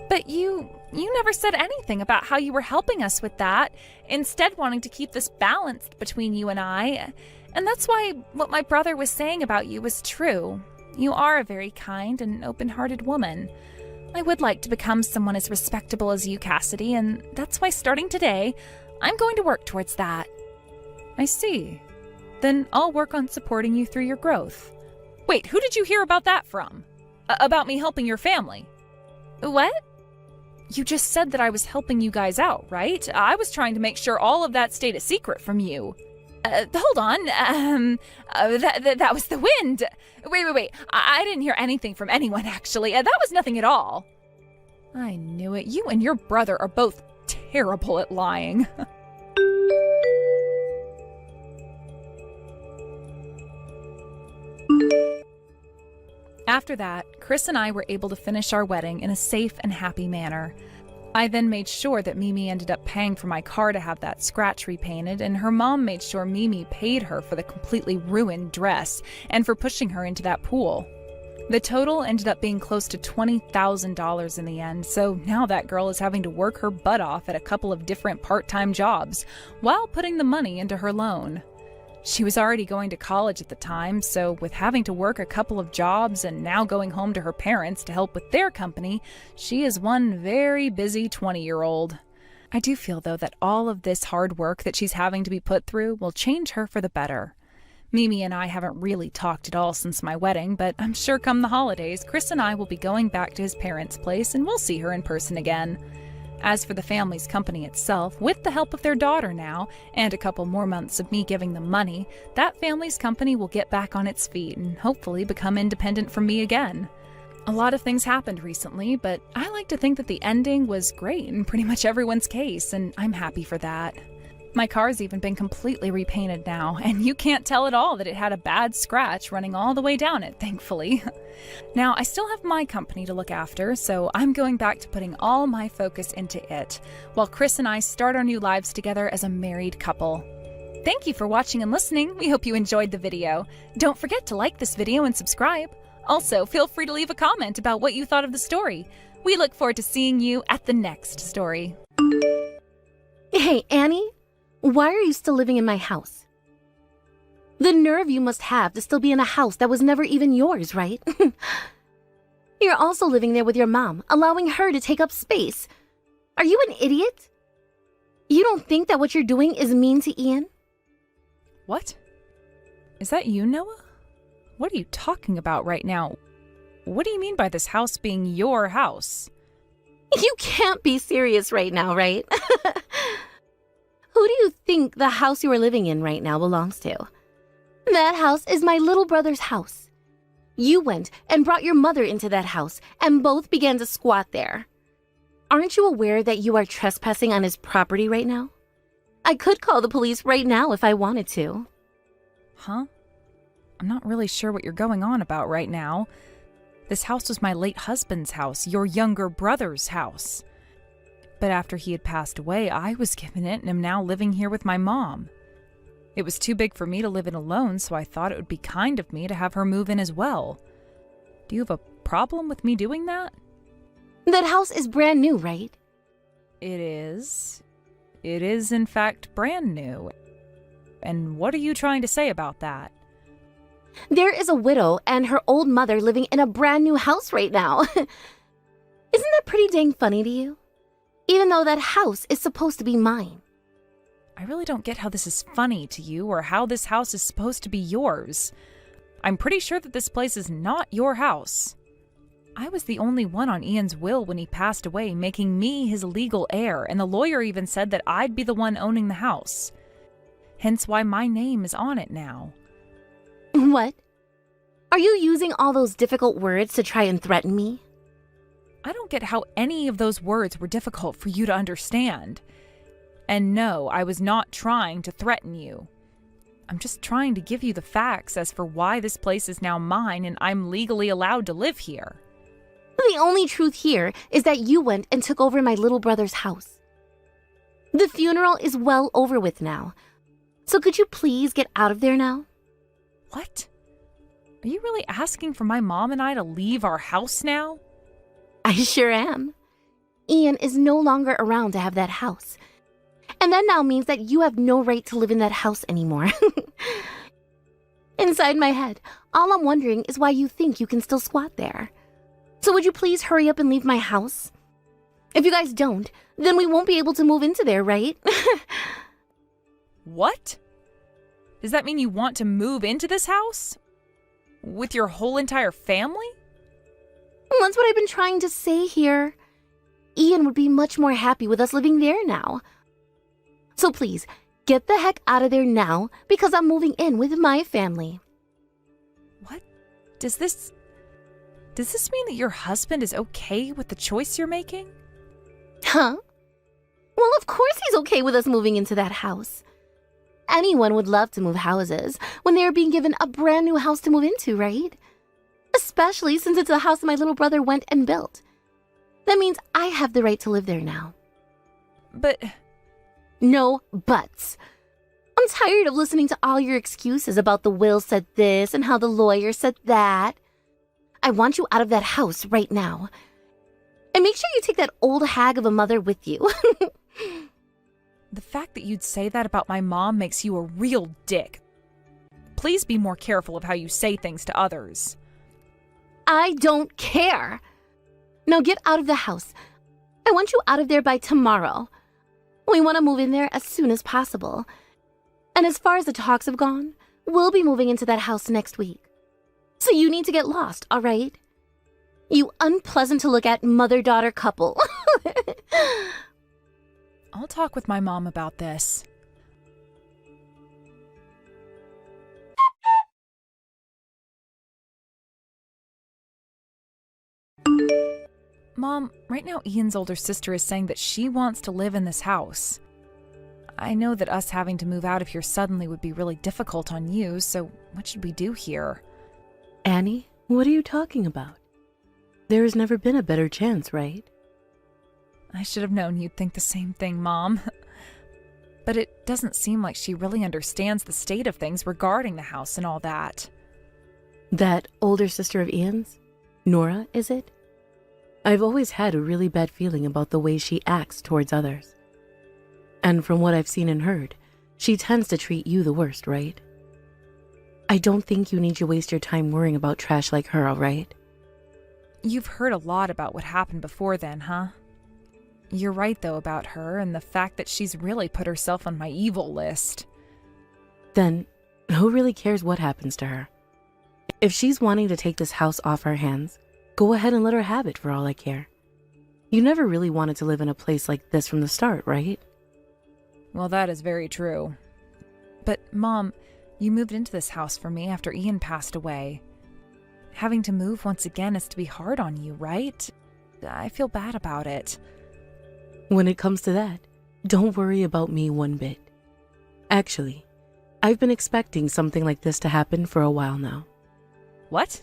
Speaker 5: But you never said anything about how you were helping us with that, instead wanting to keep this balanced between you and I. And that's why what my brother was saying about you was true. You are a very kind and open-hearted woman. I would like to become someone as respectable as you, Cassidy, and that's why starting today, I'm going to work towards that. I see. Then I'll work on supporting you through your growth. Wait, who did you hear about that from? About me helping your family? What? You just said that I was helping you guys out, right? I was trying to make sure all of that stayed a secret from you. Hold on. That was the wind. Wait. I didn't hear anything from anyone, actually. That was nothing at all. I knew it. You and your brother are both terrible at lying. After that, Chris and I were able to finish our wedding in a safe and happy manner. I then made sure that Mimi ended up paying for my car to have that scratch repainted, and her mom made sure Mimi paid her for the completely ruined dress and for pushing her into that pool. The total ended up being close to $20,000 in the end, so now that girl is having to work her butt off at a couple of different part-time jobs while putting the money into her loan. She was already going to college at the time, so with having to work a couple of jobs and now going home to her parents to help with their company, she is one very busy 20-year-old. I do feel, though, that all of this hard work that she's having to be put through will change her for the better. Mimi and I haven't really talked at all since my wedding, but I'm sure come the holidays, Chris and I will be going back to his parents' place and we'll see her in person again. As for the family's company itself, with the help of their daughter now, and a couple more months of me giving them money, that family's company will get back on its feet and hopefully become independent from me again. A lot of things happened recently, but I like to think that the ending was great in pretty much everyone's case, and I'm happy for that. My car's even been completely repainted now, and you can't tell at all that it had a bad scratch running all the way down it, thankfully. Now, I still have my company to look after, so I'm going back to putting all my focus into it, while Chris and I start our new lives together as a married couple. Thank you for watching and listening. We hope you enjoyed the video. Don't forget to like this video and subscribe. Also, feel free to leave a comment about what you thought of the story. We look forward to seeing you at the next story.
Speaker 2: Hey, Annie, why are you still living in my house? The nerve you must have to still be in a house that was never even yours, right? You're also living there with your mom, allowing her to take up space. Are you an idiot? You don't think that what you're doing is mean to Ian?
Speaker 5: What? Is that you, Noah? What are you talking about right now? What do you mean by this house being your house?
Speaker 2: You can't be serious right now, right? Who do you think the house you are living in right now belongs to? That house is my little brother's house. You went and brought your mother into that house and both began to squat there. Aren't you aware that you are trespassing on his property right now? I could call the police right now if I wanted to.
Speaker 5: Huh? I'm not really sure what you're going on about right now. This house was my late husband's house, your younger brother's house. But after he had passed away, I was given it and am now living here with my mom. It was too big for me to live in alone, so I thought it would be kind of me to have her move in as well. Do you have a problem with me doing that?
Speaker 2: That house is brand new, right?
Speaker 5: It is. It is, in fact, brand new. And what are you trying to say about that?
Speaker 2: There is a widow and her old mother living in a brand new house right now. Isn't that pretty dang funny to you? Even though that house is supposed to be mine.
Speaker 5: I really don't get how this is funny to you or how this house is supposed to be yours. I'm pretty sure that this place is not your house. I was the only one on Ian's will when he passed away, making me his legal heir, and the lawyer even said that I'd be the one owning the house. Hence why my name is on it now.
Speaker 2: What? Are you using all those difficult words to try and threaten me?
Speaker 5: I don't get how any of those words were difficult for you to understand. And no, I was not trying to threaten you. I'm just trying to give you the facts as for why this place is now mine and I'm legally allowed to live here.
Speaker 2: The only truth here is that you went and took over my little brother's house. The funeral is well over with now. So could you please get out of there now?
Speaker 5: What? Are you really asking for my mom and I to leave our house now?
Speaker 2: I sure am. Ian is no longer around to have that house. And that now means that you have no right to live in that house anymore. Inside my head, all I'm wondering is why you think you can still squat there. So would you please hurry up and leave my house? If you guys don't, then we won't be able to move into there, right?
Speaker 5: What? Does that mean you want to move into this house? With your whole entire family?
Speaker 2: That's what I've been trying to say here. Ian would be much more happy with us living there now. So please, get the heck out of there now, because I'm moving in with my family.
Speaker 5: What? Does this mean that your husband is okay with the choice you're making?
Speaker 2: Huh? Well, of course he's okay with us moving into that house. Anyone would love to move houses when they are being given a brand new house to move into, right? Especially since it's a house my little brother went and built. That means I have the right to live there now.
Speaker 5: But...
Speaker 2: No buts. I'm tired of listening to all your excuses about the will said this and how the lawyer said that. I want you out of that house right now. And make sure you take that old hag of a mother with you.
Speaker 5: The fact that you'd say that about my mom makes you a real dick. Please be more careful of how you say things to others.
Speaker 2: I don't care. Now get out of the house. I want you out of there by tomorrow. We want to move in there as soon as possible. And as far as the talks have gone, we'll be moving into that house next week. So you need to get lost, all right? You unpleasant to look at mother-daughter couple.
Speaker 5: I'll talk with my mom about this. Mom, right now Ian's older sister is saying that she wants to live in this house. I know that us having to move out of here suddenly would be really difficult on you, so what should we do here?
Speaker 9: Annie, what are you talking about? There has never been a better chance, right?
Speaker 5: I should have known you'd think the same thing, Mom. But it doesn't seem like she really understands the state of things regarding the house and all that.
Speaker 9: That older sister of Ian's? Nora, is it? I've always had a really bad feeling about the way she acts towards others. And from what I've seen and heard, she tends to treat you the worst, right? I don't think you need to waste your time worrying about trash like her, all right?
Speaker 5: You've heard a lot about what happened before then, huh? You're right, though, about her and the fact that she's really put herself on my evil list.
Speaker 9: Then, who really cares what happens to her? If she's wanting to take this house off our hands, go ahead and let her have it for all I care. You never really wanted to live in a place like this from the start, right?
Speaker 5: Well, that is very true. But, Mom, you moved into this house for me after Ian passed away. Having to move once again is to be hard on you, right? I feel bad about it.
Speaker 9: When it comes to that, don't worry about me one bit. Actually, I've been expecting something like this to happen for a while now.
Speaker 5: What?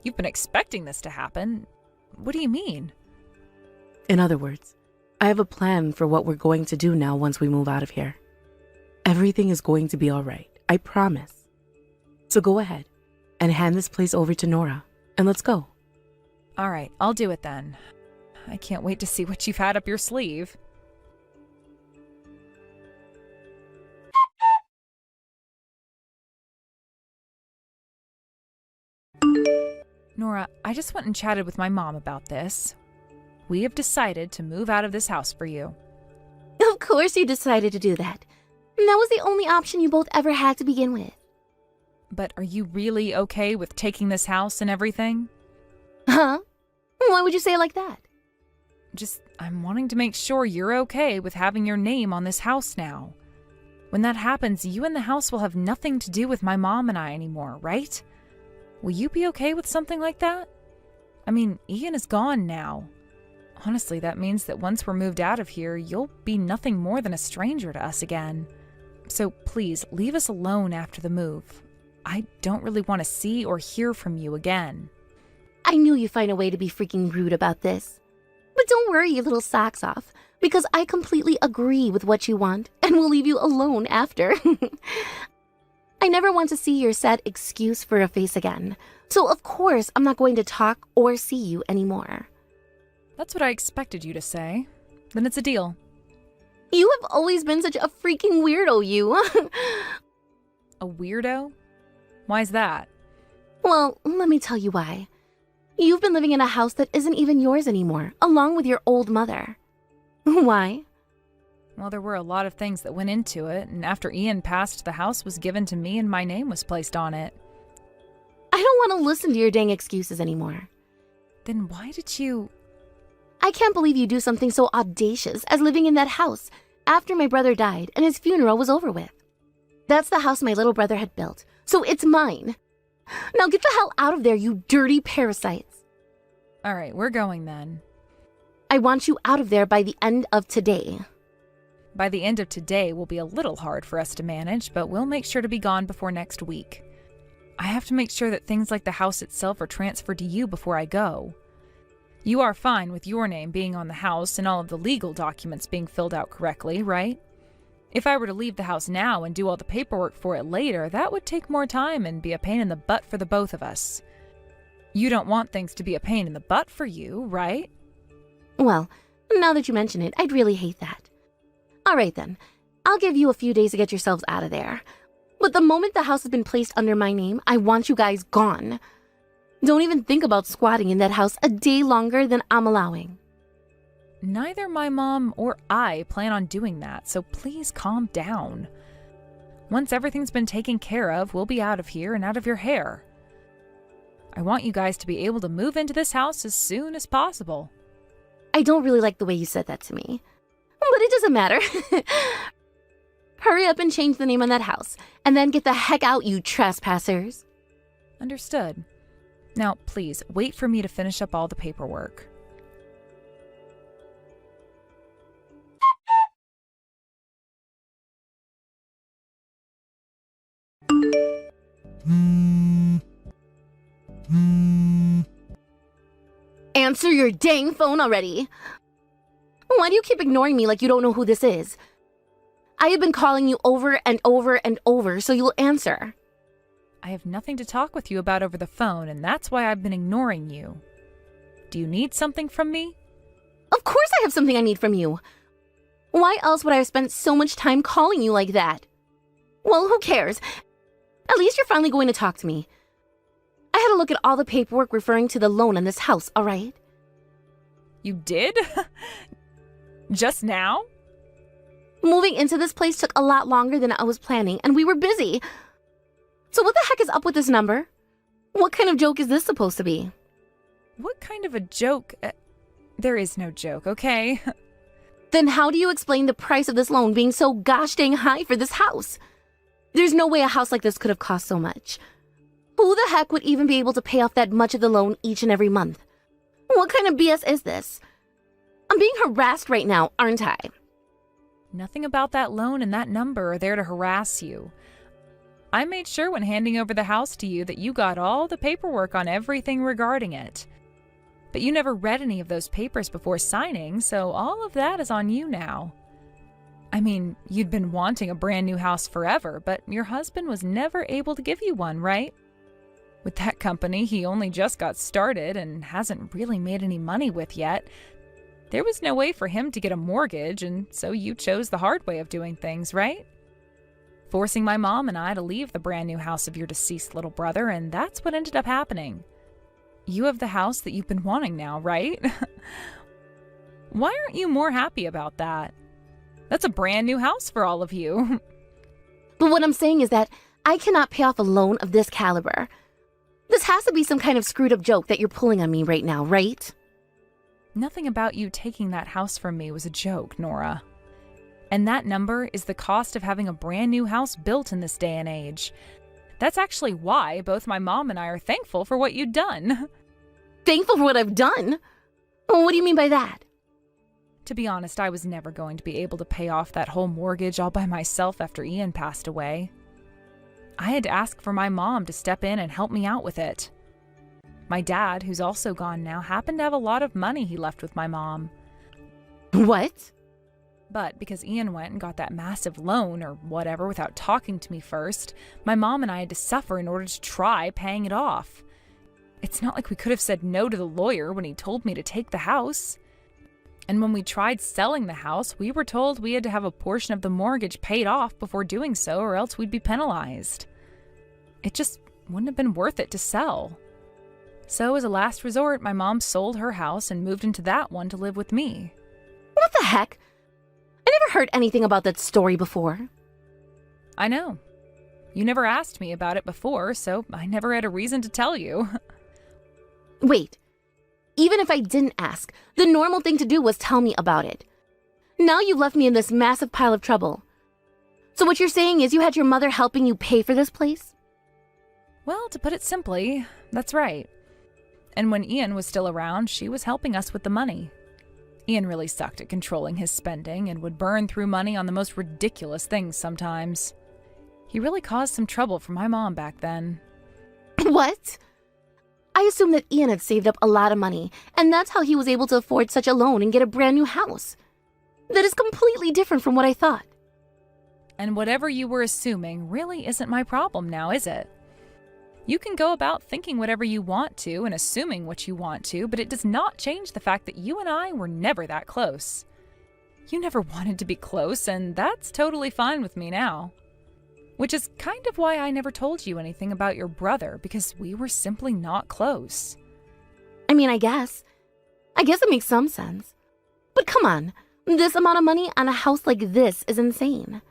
Speaker 5: You've been expecting this to happen? What do you mean?
Speaker 9: In other words, I have a plan for what we're going to do now once we move out of here. Everything is going to be all right, I promise. So go ahead and hand this place over to Nora, and let's go.
Speaker 5: All right, I'll do it then. I can't wait to see what you've had up your sleeve. Nora, I just went and chatted with my mom about this. We have decided to move out of this house for you.
Speaker 2: Of course you decided to do that. And that was the only option you both ever had to begin with.
Speaker 5: But are you really okay with taking this house and everything?
Speaker 2: Huh? Why would you say it like that?
Speaker 5: I'm wanting to make sure you're okay with having your name on this house now. When that happens, you and the house will have nothing to do with my mom and I anymore, right? Will you be okay with something like that? I mean, Ian is gone now. Honestly, that means that once we're moved out of here, you'll be nothing more than a stranger to us again. So please, leave us alone after the move. I don't really want to see or hear from you again.
Speaker 2: I knew you'd find a way to be freaking rude about this. But don't worry your little socks off, because I completely agree with what you want, and will leave you alone after. I never want to see your sad excuse for a face again, so of course I'm not going to talk or see you anymore.
Speaker 5: That's what I expected you to say. Then it's a deal.
Speaker 2: You have always been such a freaking weirdo, you.
Speaker 5: A weirdo? Why's that?
Speaker 2: Well, let me tell you why. You've been living in a house that isn't even yours anymore, along with your old mother. Why?
Speaker 5: Well, there were a lot of things that went into it, and after Ian passed, the house was given to me and my name was placed on it.
Speaker 2: I don't want to listen to your dang excuses anymore.
Speaker 5: Then why did you...
Speaker 2: I can't believe you do something so audacious as living in that house after my brother died and his funeral was over with. That's the house my little brother had built, so it's mine. Now get the hell out of there, you dirty parasites.
Speaker 5: All right, we're going then.
Speaker 2: I want you out of there by the end of today.
Speaker 5: By the end of today will be a little hard for us to manage, but we'll make sure to be gone before next week. I have to make sure that things like the house itself are transferred to you before I go. You are fine with your name being on the house and all of the legal documents being filled out correctly, right? If I were to leave the house now and do all the paperwork for it later, that would take more time and be a pain in the butt for the both of us. You don't want things to be a pain in the butt for you, right?
Speaker 9: Well, now that you mention it, I'd really hate that. All right then, I'll give you a few days to get yourselves out of there. But the moment the house has been placed under my name, I want you guys gone. Don't even think about squatting in that house a day longer than I'm allowing.
Speaker 5: Neither my mom or I plan on doing that, so please calm down. Once everything's been taken care of, we'll be out of here and out of your hair. I want you guys to be able to move into this house as soon as possible.
Speaker 9: I don't really like the way you said that to me. But it doesn't matter. Hurry up and change the name on that house, and then get the heck out, you trespassers.
Speaker 5: Understood. Now, please, wait for me to finish up all the paperwork.
Speaker 9: Answer your dang phone already. Why do you keep ignoring me like you don't know who this is? I have been calling you over and over and over, so you'll answer.
Speaker 5: I have nothing to talk with you about over the phone, and that's why I've been ignoring you. Do you need something from me?
Speaker 9: Of course I have something I need from you. Why else would I have spent so much time calling you like that? Well, who cares? At least you're finally going to talk to me. I had a look at all the paperwork referring to the loan on this house, all right?
Speaker 5: You did? Just now?
Speaker 9: Moving into this place took a lot longer than I was planning, and we were busy. So what the heck is up with this number? What kind of joke is this supposed to be?
Speaker 5: What kind of a joke? There is no joke, okay?
Speaker 9: Then how do you explain the price of this loan being so gosh dang high for this house? There's no way a house like this could have cost so much. Who the heck would even be able to pay off that much of the loan each and every month? What kind of BS is this? I'm being harassed right now, aren't I?
Speaker 5: Nothing about that loan and that number are there to harass you. I made sure when handing over the house to you that you got all the paperwork on everything regarding it. But you never read any of those papers before signing, so all of that is on you now. I mean, you'd been wanting a brand new house forever, but your husband was never able to give you one, right? With that company he only just got started and hasn't really made any money with yet, there was no way for him to get a mortgage, and so you chose the hard way of doing things, right? Forcing my mom and I to leave the brand new house of your deceased little brother, and that's what ended up happening. You have the house that you've been wanting now, right? Why aren't you more happy about that? That's a brand new house for all of you.
Speaker 9: But what I'm saying is that I cannot pay off a loan of this caliber. This has to be some kind of screwed up joke that you're pulling on me right now, right?
Speaker 5: Nothing about you taking that house from me was a joke, Nora. And that number is the cost of having a brand new house built in this day and age. That's actually why both my mom and I are thankful for what you'd done.
Speaker 9: Thankful for what I've done? What do you mean by that?
Speaker 5: To be honest, I was never going to be able to pay off that whole mortgage all by myself after Ian passed away. I had to ask for my mom to step in and help me out with it. My dad, who's also gone now, happened to have a lot of money he left with my mom.
Speaker 9: What?
Speaker 5: But because Ian went and got that massive loan or whatever without talking to me first, my mom and I had to suffer in order to try paying it off. It's not like we could have said no to the lawyer when he told me to take the house. And when we tried selling the house, we were told we had to have a portion of the mortgage paid off before doing so, or else we'd be penalized. It just wouldn't have been worth it to sell. So as a last resort, my mom sold her house and moved into that one to live with me.
Speaker 9: What the heck? I never heard anything about that story before.
Speaker 5: I know. You never asked me about it before, so I never had a reason to tell you.
Speaker 9: Wait. Even if I didn't ask, the normal thing to do was tell me about it. Now you've left me in this massive pile of trouble. So what you're saying is you had your mother helping you pay for this place?
Speaker 5: Well, to put it simply, that's right. And when Ian was still around, she was helping us with the money. Ian really sucked at controlling his spending and would burn through money on the most ridiculous things sometimes. He really caused some trouble for my mom back then.
Speaker 9: What? I assumed that Ian had saved up a lot of money, and that's how he was able to afford such a loan and get a brand new house. That is completely different from what I thought.
Speaker 5: And whatever you were assuming really isn't my problem now, is it? You can go about thinking whatever you want to and assuming what you want to, but it does not change the fact that you and I were never that close. You never wanted to be close, and that's totally fine with me now. Which is kind of why I never told you anything about your brother, because we were simply not close.
Speaker 9: I mean, I guess it makes some sense. But come on, this amount of money on a house like this is insane.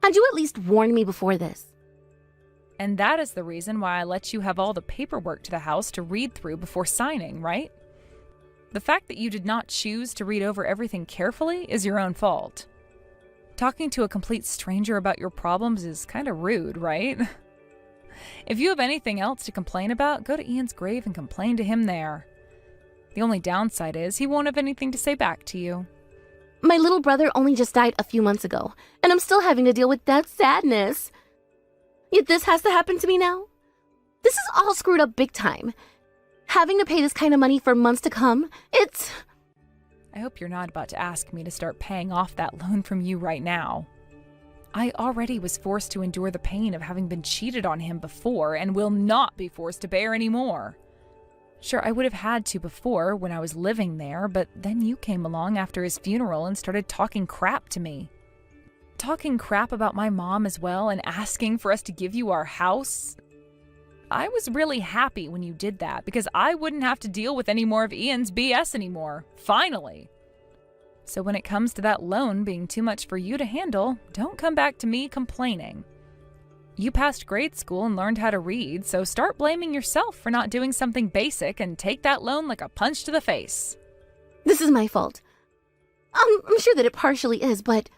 Speaker 9: Had you at least warned me before this?
Speaker 5: And that is the reason why I let you have all the paperwork to the house to read through before signing, right? The fact that you did not choose to read over everything carefully is your own fault. Talking to a complete stranger about your problems is kind of rude, right? If you have anything else to complain about, go to Ian's grave and complain to him there. The only downside is he won't have anything to say back to you.
Speaker 9: My little brother only just died a few months ago, and I'm still having to deal with that sadness. Yet this has to happen to me now? This is all screwed up big time. Having to pay this kind of money for months to come, it's...
Speaker 5: I hope you're not about to ask me to start paying off that loan from you right now. I already was forced to endure the pain of having been cheated on him before and will not be forced to bear any more. Sure, I would have had to before when I was living there, but then you came along after his funeral and started talking crap to me. Talking crap about my mom as well and asking for us to give you our house. I was really happy when you did that because I wouldn't have to deal with any more of Ian's BS anymore, finally. So when it comes to that loan being too much for you to handle, don't come back to me complaining. You passed grade school and learned how to read, so start blaming yourself for not doing something basic and take that loan like a punch to the face.
Speaker 9: This is my fault. I'm sure that it partially is, but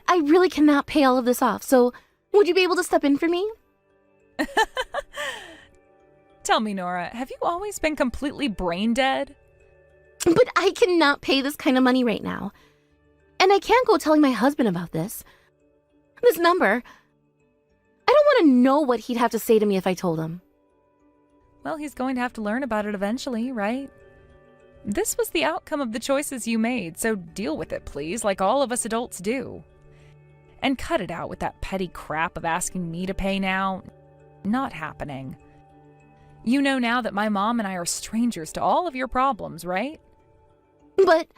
Speaker 9: I really cannot pay all of this off, so would you be able to step in for me?
Speaker 5: Tell me, Nora, have you always been completely brain dead?
Speaker 9: But I cannot pay this kind of money right now. And I can't go telling my husband about this. This number... I don't want to know what he'd have to say to me if I told him.
Speaker 5: Well, he's going to have to learn about it eventually, right? This was the outcome of the choices you made, so deal with it, please, like all of us adults do. And cut it out with that petty crap of asking me to pay now. Not happening. You know now that my mom and I are strangers to all of your problems, right?
Speaker 9: But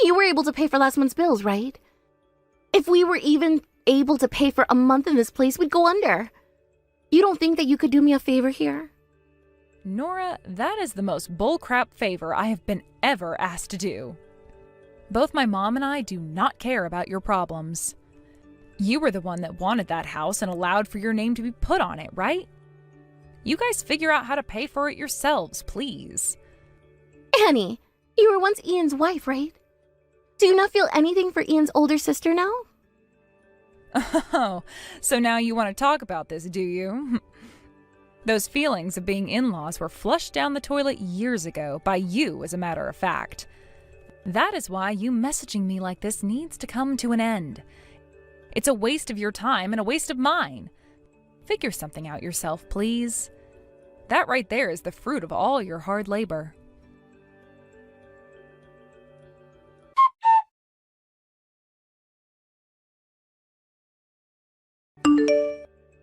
Speaker 9: you were able to pay for last month's bills, right? If we were even able to pay for a month in this place, we'd go under. You don't think that you could do me a favor here?
Speaker 5: Nora, that is the most bullcrap favor I have been ever asked to do. Both my mom and I do not care about your problems. You were the one that wanted that house and allowed for your name to be put on it, right? You guys figure out how to pay for it yourselves, please.
Speaker 9: Annie, you were once Ian's wife, right? Do you not feel anything for Ian's older sister now?
Speaker 5: Oh, so now you want to talk about this, do you? Those feelings of being in-laws were flushed down the toilet years ago, by you, as a matter of fact. That is why you messaging me like this needs to come to an end. It's a waste of your time and a waste of mine. Figure something out yourself, please. That right there is the fruit of all your hard labor.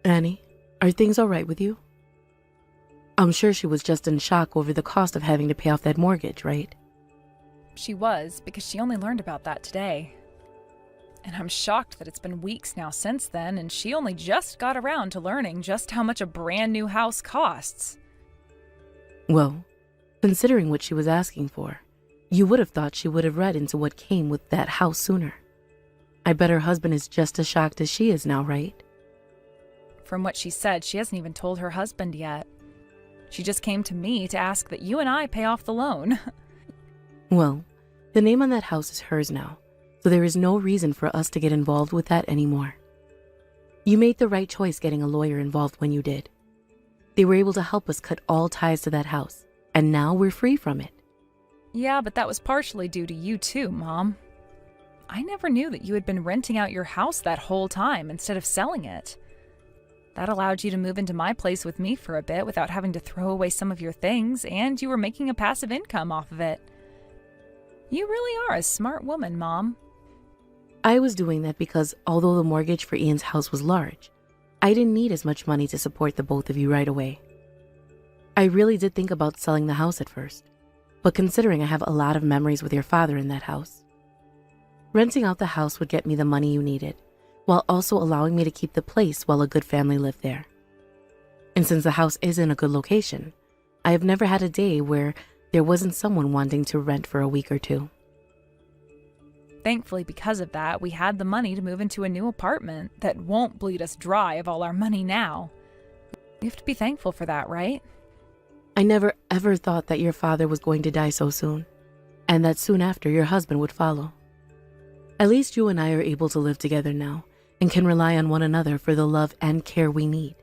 Speaker 9: Annie, are things all right with you? I'm sure she was just in shock over the cost of having to pay off that mortgage, right?
Speaker 5: She was, because she only learned about that today. And I'm shocked that it's been weeks now since then, and she only just got around to learning just how much a brand new house costs.
Speaker 9: Well, considering what she was asking for, you would have thought she would have read into what came with that house sooner. I bet her husband is just as shocked as she is now, right?
Speaker 5: From what she said, she hasn't even told her husband yet. She just came to me to ask that you and I pay off the loan.
Speaker 9: Well, the name on that house is hers now, so there is no reason for us to get involved with that anymore. You made the right choice getting a lawyer involved when you did. They were able to help us cut all ties to that house, and now we're free from it.
Speaker 5: Yeah, but that was partially due to you too, Mom. I never knew that you had been renting out your house that whole time instead of selling it. That allowed you to move into my place with me for a bit without having to throw away some of your things, and you were making a passive income off of it. You really are a smart woman, Mom.
Speaker 9: I was doing that because although the mortgage for Ian's house was large, I didn't need as much money to support the both of you right away. I really did think about selling the house at first, but considering I have a lot of memories with your father in that house, renting out the house would get me the money you needed, while also allowing me to keep the place while a good family lived there. And since the house is in a good location, I have never had a day where there wasn't someone wanting to rent for a week or two.
Speaker 5: Thankfully, because of that, we had the money to move into a new apartment that won't bleed us dry of all our money now. You have to be thankful for that, right?
Speaker 9: I never ever thought that your father was going to die so soon, and that soon after your husband would follow. At least you and I are able to live together now and can rely on one another for the love and care we need.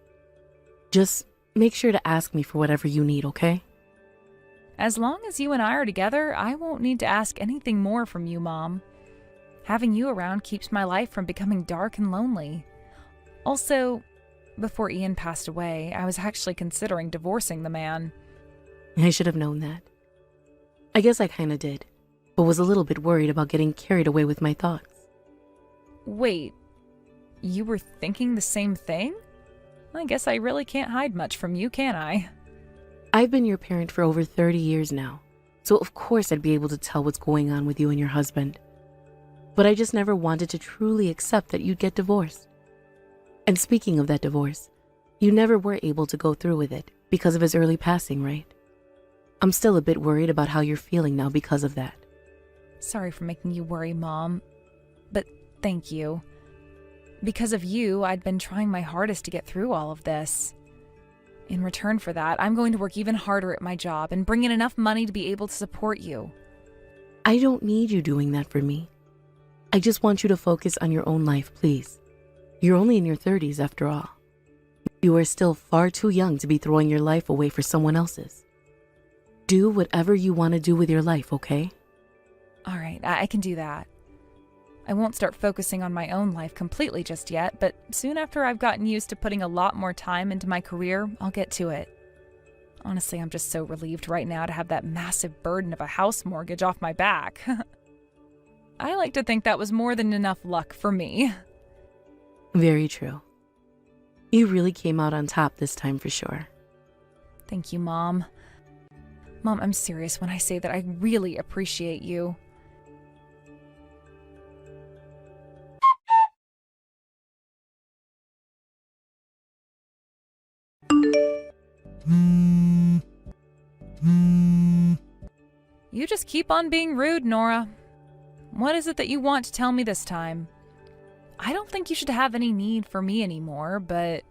Speaker 9: Just make sure to ask me for whatever you need, okay?
Speaker 5: As long as you and I are together, I won't need to ask anything more from you, Mom. Having you around keeps my life from becoming dark and lonely. Also, before Ian passed away, I was actually considering divorcing the man.
Speaker 9: I should have known that. I guess I kinda did, but was a little bit worried about getting carried away with my thoughts.
Speaker 5: Wait, you were thinking the same thing? I guess I really can't hide much from you, can I?
Speaker 9: I've been your parent for over 30 years now, so of course I'd be able to tell what's going on with you and your husband. But I just never wanted to truly accept that you'd get divorced. And speaking of that divorce, you never were able to go through with it because of his early passing, right? I'm still a bit worried about how you're feeling now because of that.
Speaker 5: Sorry for making you worry, Mom, but thank you. Because of you, I'd been trying my hardest to get through all of this. In return for that, I'm going to work even harder at my job and bring in enough money to be able to support you.
Speaker 9: I don't need you doing that for me. I just want you to focus on your own life, please. You're only in your 30s after all. You are still far too young to be throwing your life away for someone else's. Do whatever you want to do with your life, okay?
Speaker 5: All right, I can do that. I won't start focusing on my own life completely just yet, but soon after I've gotten used to putting a lot more time into my career, I'll get to it. Honestly, I'm just so relieved right now to have that massive burden of a house mortgage off my back. I like to think that was more than enough luck for me.
Speaker 9: Very true. You really came out on top this time for sure.
Speaker 5: Thank you, Mom. Mom, I'm serious when I say that I really appreciate you. You just keep on being rude, Nora. What is it that you want to tell me this time? I don't think you should have any need for me anymore, but...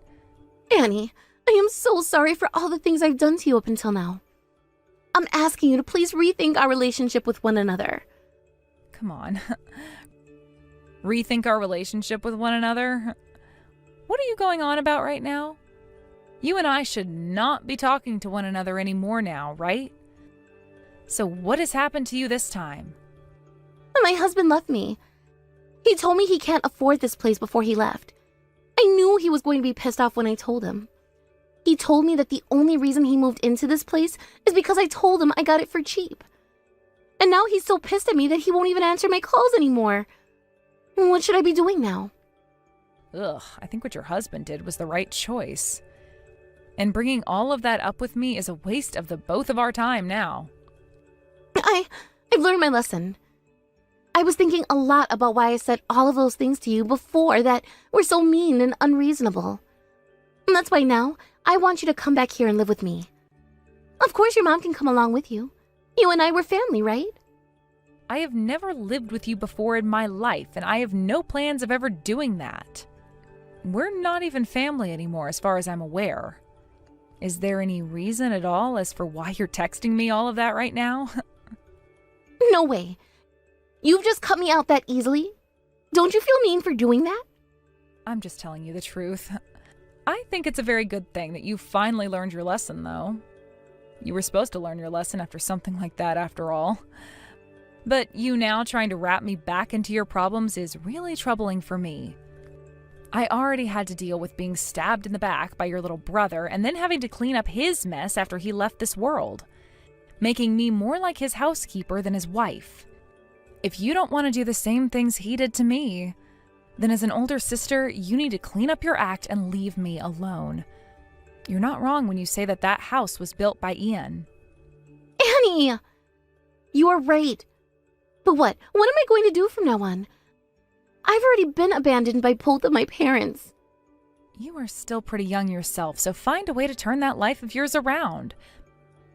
Speaker 2: Annie, I am so sorry for all the things I've done to you up until now. I'm asking you to please rethink our relationship with one another.
Speaker 5: Come on. Rethink our relationship with one another? What are you going on about right now? You and I should not be talking to one another anymore now, right? So what has happened to you this time?
Speaker 2: My husband left me. He told me he can't afford this place before he left. I knew he was going to be pissed off when I told him. He told me that the only reason he moved into this place is because I told him I got it for cheap. And now he's so pissed at me that he won't even answer my calls anymore. What should I be doing now?
Speaker 5: Ugh, I think what your husband did was the right choice. And bringing all of that up with me is a waste of the both of our time now.
Speaker 2: I've learned my lesson. I was thinking a lot about why I said all of those things to you before that were so mean and unreasonable. And that's why now I want you to come back here and live with me. Of course your mom can come along with you. You and I were family, right?
Speaker 5: I have never lived with you before in my life, and I have no plans of ever doing that. We're not even family anymore as far as I'm aware. Is there any reason at all as for why you're texting me all of that right now?
Speaker 2: No way. You've just cut me out that easily. Don't you feel mean for doing that?
Speaker 5: I'm just telling you the truth. I think it's a very good thing that you finally learned your lesson, though. You were supposed to learn your lesson after something like that, after all. But you now trying to wrap me back into your problems is really troubling for me. I already had to deal with being stabbed in the back by your little brother and then having to clean up his mess after he left this world, making me more like his housekeeper than his wife. If you don't want to do the same things he did to me, then as an older sister, you need to clean up your act and leave me alone. You're not wrong when you say that that house was built by Ian.
Speaker 9: Annie! You are right. But what? What am I going to do from now on? I've already been abandoned by both of my parents.
Speaker 5: You are still pretty young yourself, so find a way to turn that life of yours around.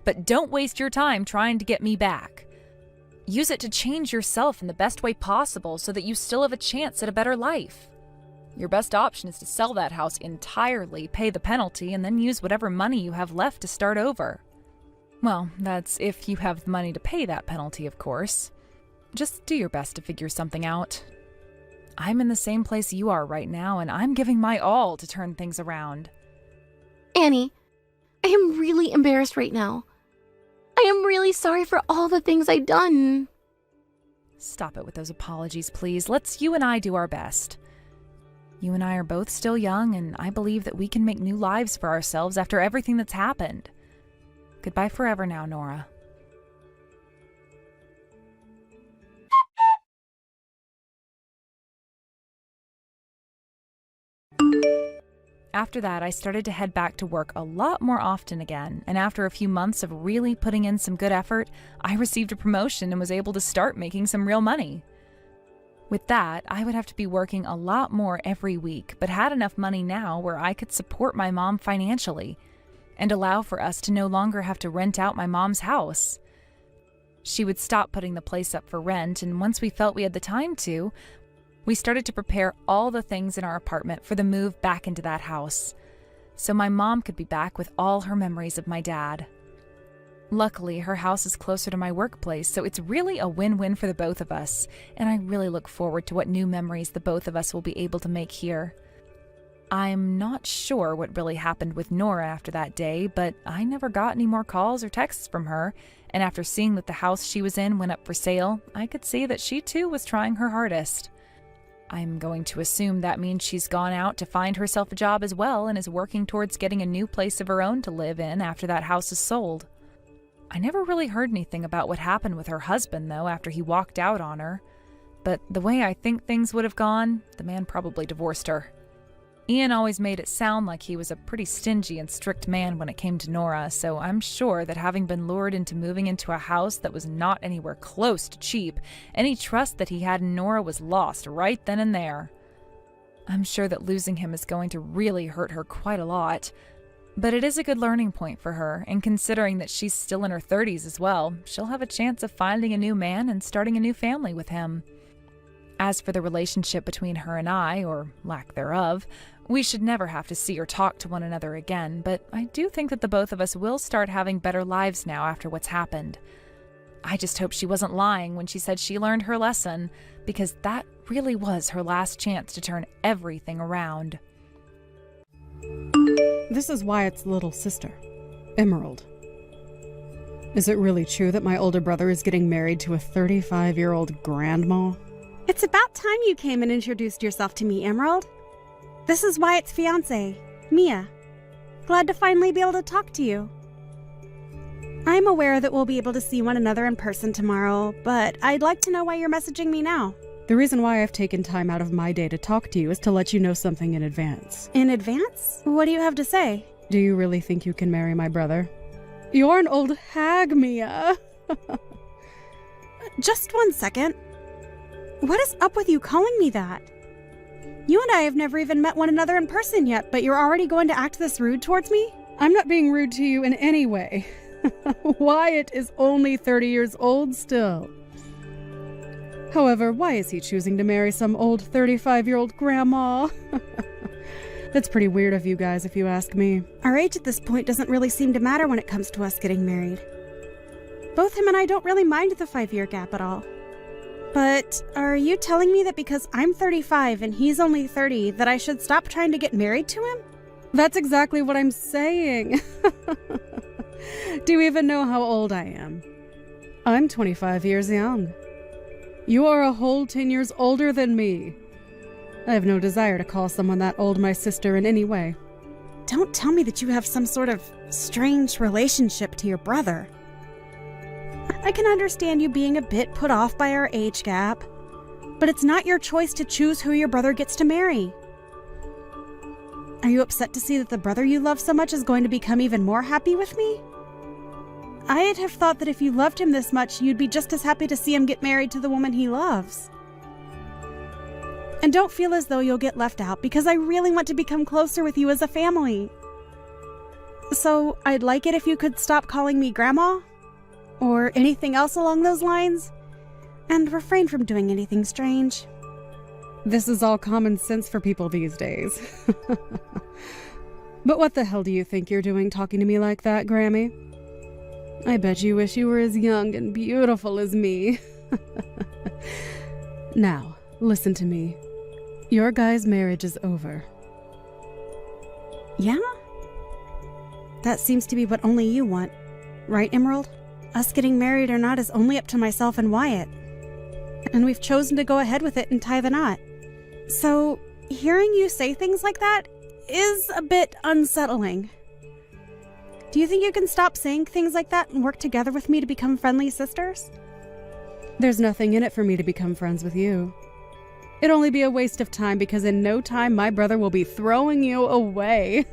Speaker 5: But don't waste your time trying to get me back. Use it to change yourself in the best way possible so that you still have a chance at a better life. Your best option is to sell that house entirely, pay the penalty, and then use whatever money you have left to start over. Well, that's if you have the money to pay that penalty, of course. Just do your best to figure something out. I'm in the same place you are right now, and I'm giving my all to turn things around.
Speaker 9: Annie, I am really embarrassed right now. I am really sorry for all the things I've done.
Speaker 5: Stop it with those apologies, please. Let's you and I do our best. You and I are both still young, and I believe that we can make new lives for ourselves after everything that's happened. Goodbye forever now, Nora. After that, I started to head back to work a lot more often again, and after a few months of really putting in some good effort, I received a promotion and was able to start making some real money. With that, I would have to be working a lot more every week, but had enough money now where I could support my mom financially and allow for us to no longer have to rent out my mom's house. She would stop putting the place up for rent, and once we felt we had the time to, we started to prepare all the things in our apartment for the move back into that house, so my mom could be back with all her memories of my dad. Luckily, her house is closer to my workplace, so it's really a win-win for the both of us, and I really look forward to what new memories the both of us will be able to make here. I'm not sure what really happened with Nora after that day, but I never got any more calls or texts from her, and after seeing that the house she was in went up for sale, I could see that she too was trying her hardest. I'm going to assume that means she's gone out to find herself a job as well and is working towards getting a new place of her own to live in after that house is sold. I never really heard anything about what happened with her husband, though, after he walked out on her. But the way I think things would have gone, the man probably divorced her. Ian always made it sound like he was a pretty stingy and strict man when it came to Nora, so I'm sure that having been lured into moving into a house that was not anywhere close to cheap, any trust that he had in Nora was lost right then and there. I'm sure that losing him is going to really hurt her quite a lot, but it is a good learning point for her, and considering that she's still in her 30s as well, she'll have a chance of finding a new man and starting a new family with him. As for the relationship between her and I, or lack thereof, we should never have to see or talk to one another again, but I do think that the both of us will start having better lives now after what's happened. I just hope she wasn't lying when she said she learned her lesson, because that really was her last chance to turn everything around.
Speaker 10: This is Wyatt's little sister, Emerald. Is it really true that my older brother is getting married to a 35-year-old grandma?
Speaker 2: It's about time you came and introduced yourself to me, Emerald. This is Wyatt's fiancée, Mia. Glad to finally be able to talk to you. I'm aware that we'll be able to see one another in person tomorrow, but I'd like to know why you're messaging me now.
Speaker 10: The reason why I've taken time out of my day to talk to you is to let you know something in advance.
Speaker 2: In advance? What do you have to say?
Speaker 10: Do you really think you can marry my brother? You're an old hag, Mia.
Speaker 2: Just 1 second. What is up with you calling me that? You and I have never even met one another in person yet, but you're already going to act this rude towards me?
Speaker 10: I'm not being rude to you in any way. Wyatt is only 30 years old still. However, why is he choosing to marry some old 35-year-old grandma? That's pretty weird of you guys, if you ask me.
Speaker 2: Our age at this point doesn't really seem to matter when it comes to us getting married. Both him and I don't really mind the 5-year gap at all. But are you telling me that because I'm 35 and he's only 30, that I should stop trying to get married to him?
Speaker 10: That's exactly what I'm saying. Do you even know how old I am? I'm 25 years young. You are a whole 10 years older than me. I have no desire to call someone that old my sister in any way.
Speaker 2: Don't tell me that you have some sort of strange relationship to your brother. I can understand you being a bit put off by our age gap, but it's not your choice to choose who your brother gets to marry. Are you upset to see that the brother you love so much is going to become even more happy with me? I'd have thought that if you loved him this much, you'd be just as happy to see him get married to the woman he loves. And don't feel as though you'll get left out, because I really want to become closer with you as a family. So I'd like it if you could stop calling me Grandma, or anything else along those lines, and refrain from doing anything strange.
Speaker 10: This is all common sense for people these days. But what the hell do you think you're doing talking to me like that, Grammy? I bet you wish you were as young and beautiful as me. Now, listen to me. Your guy's marriage is over.
Speaker 2: Yeah? That seems to be what only you want. Right, Emerald? Us getting married or not is only up to myself and Wyatt. And we've chosen to go ahead with it and tie the knot. So, hearing you say things like that is a bit unsettling. Do you think you can stop saying things like that and work together with me to become friendly sisters?
Speaker 10: There's nothing in it for me to become friends with you. It'd only be a waste of time, because in no time my brother will be throwing you away.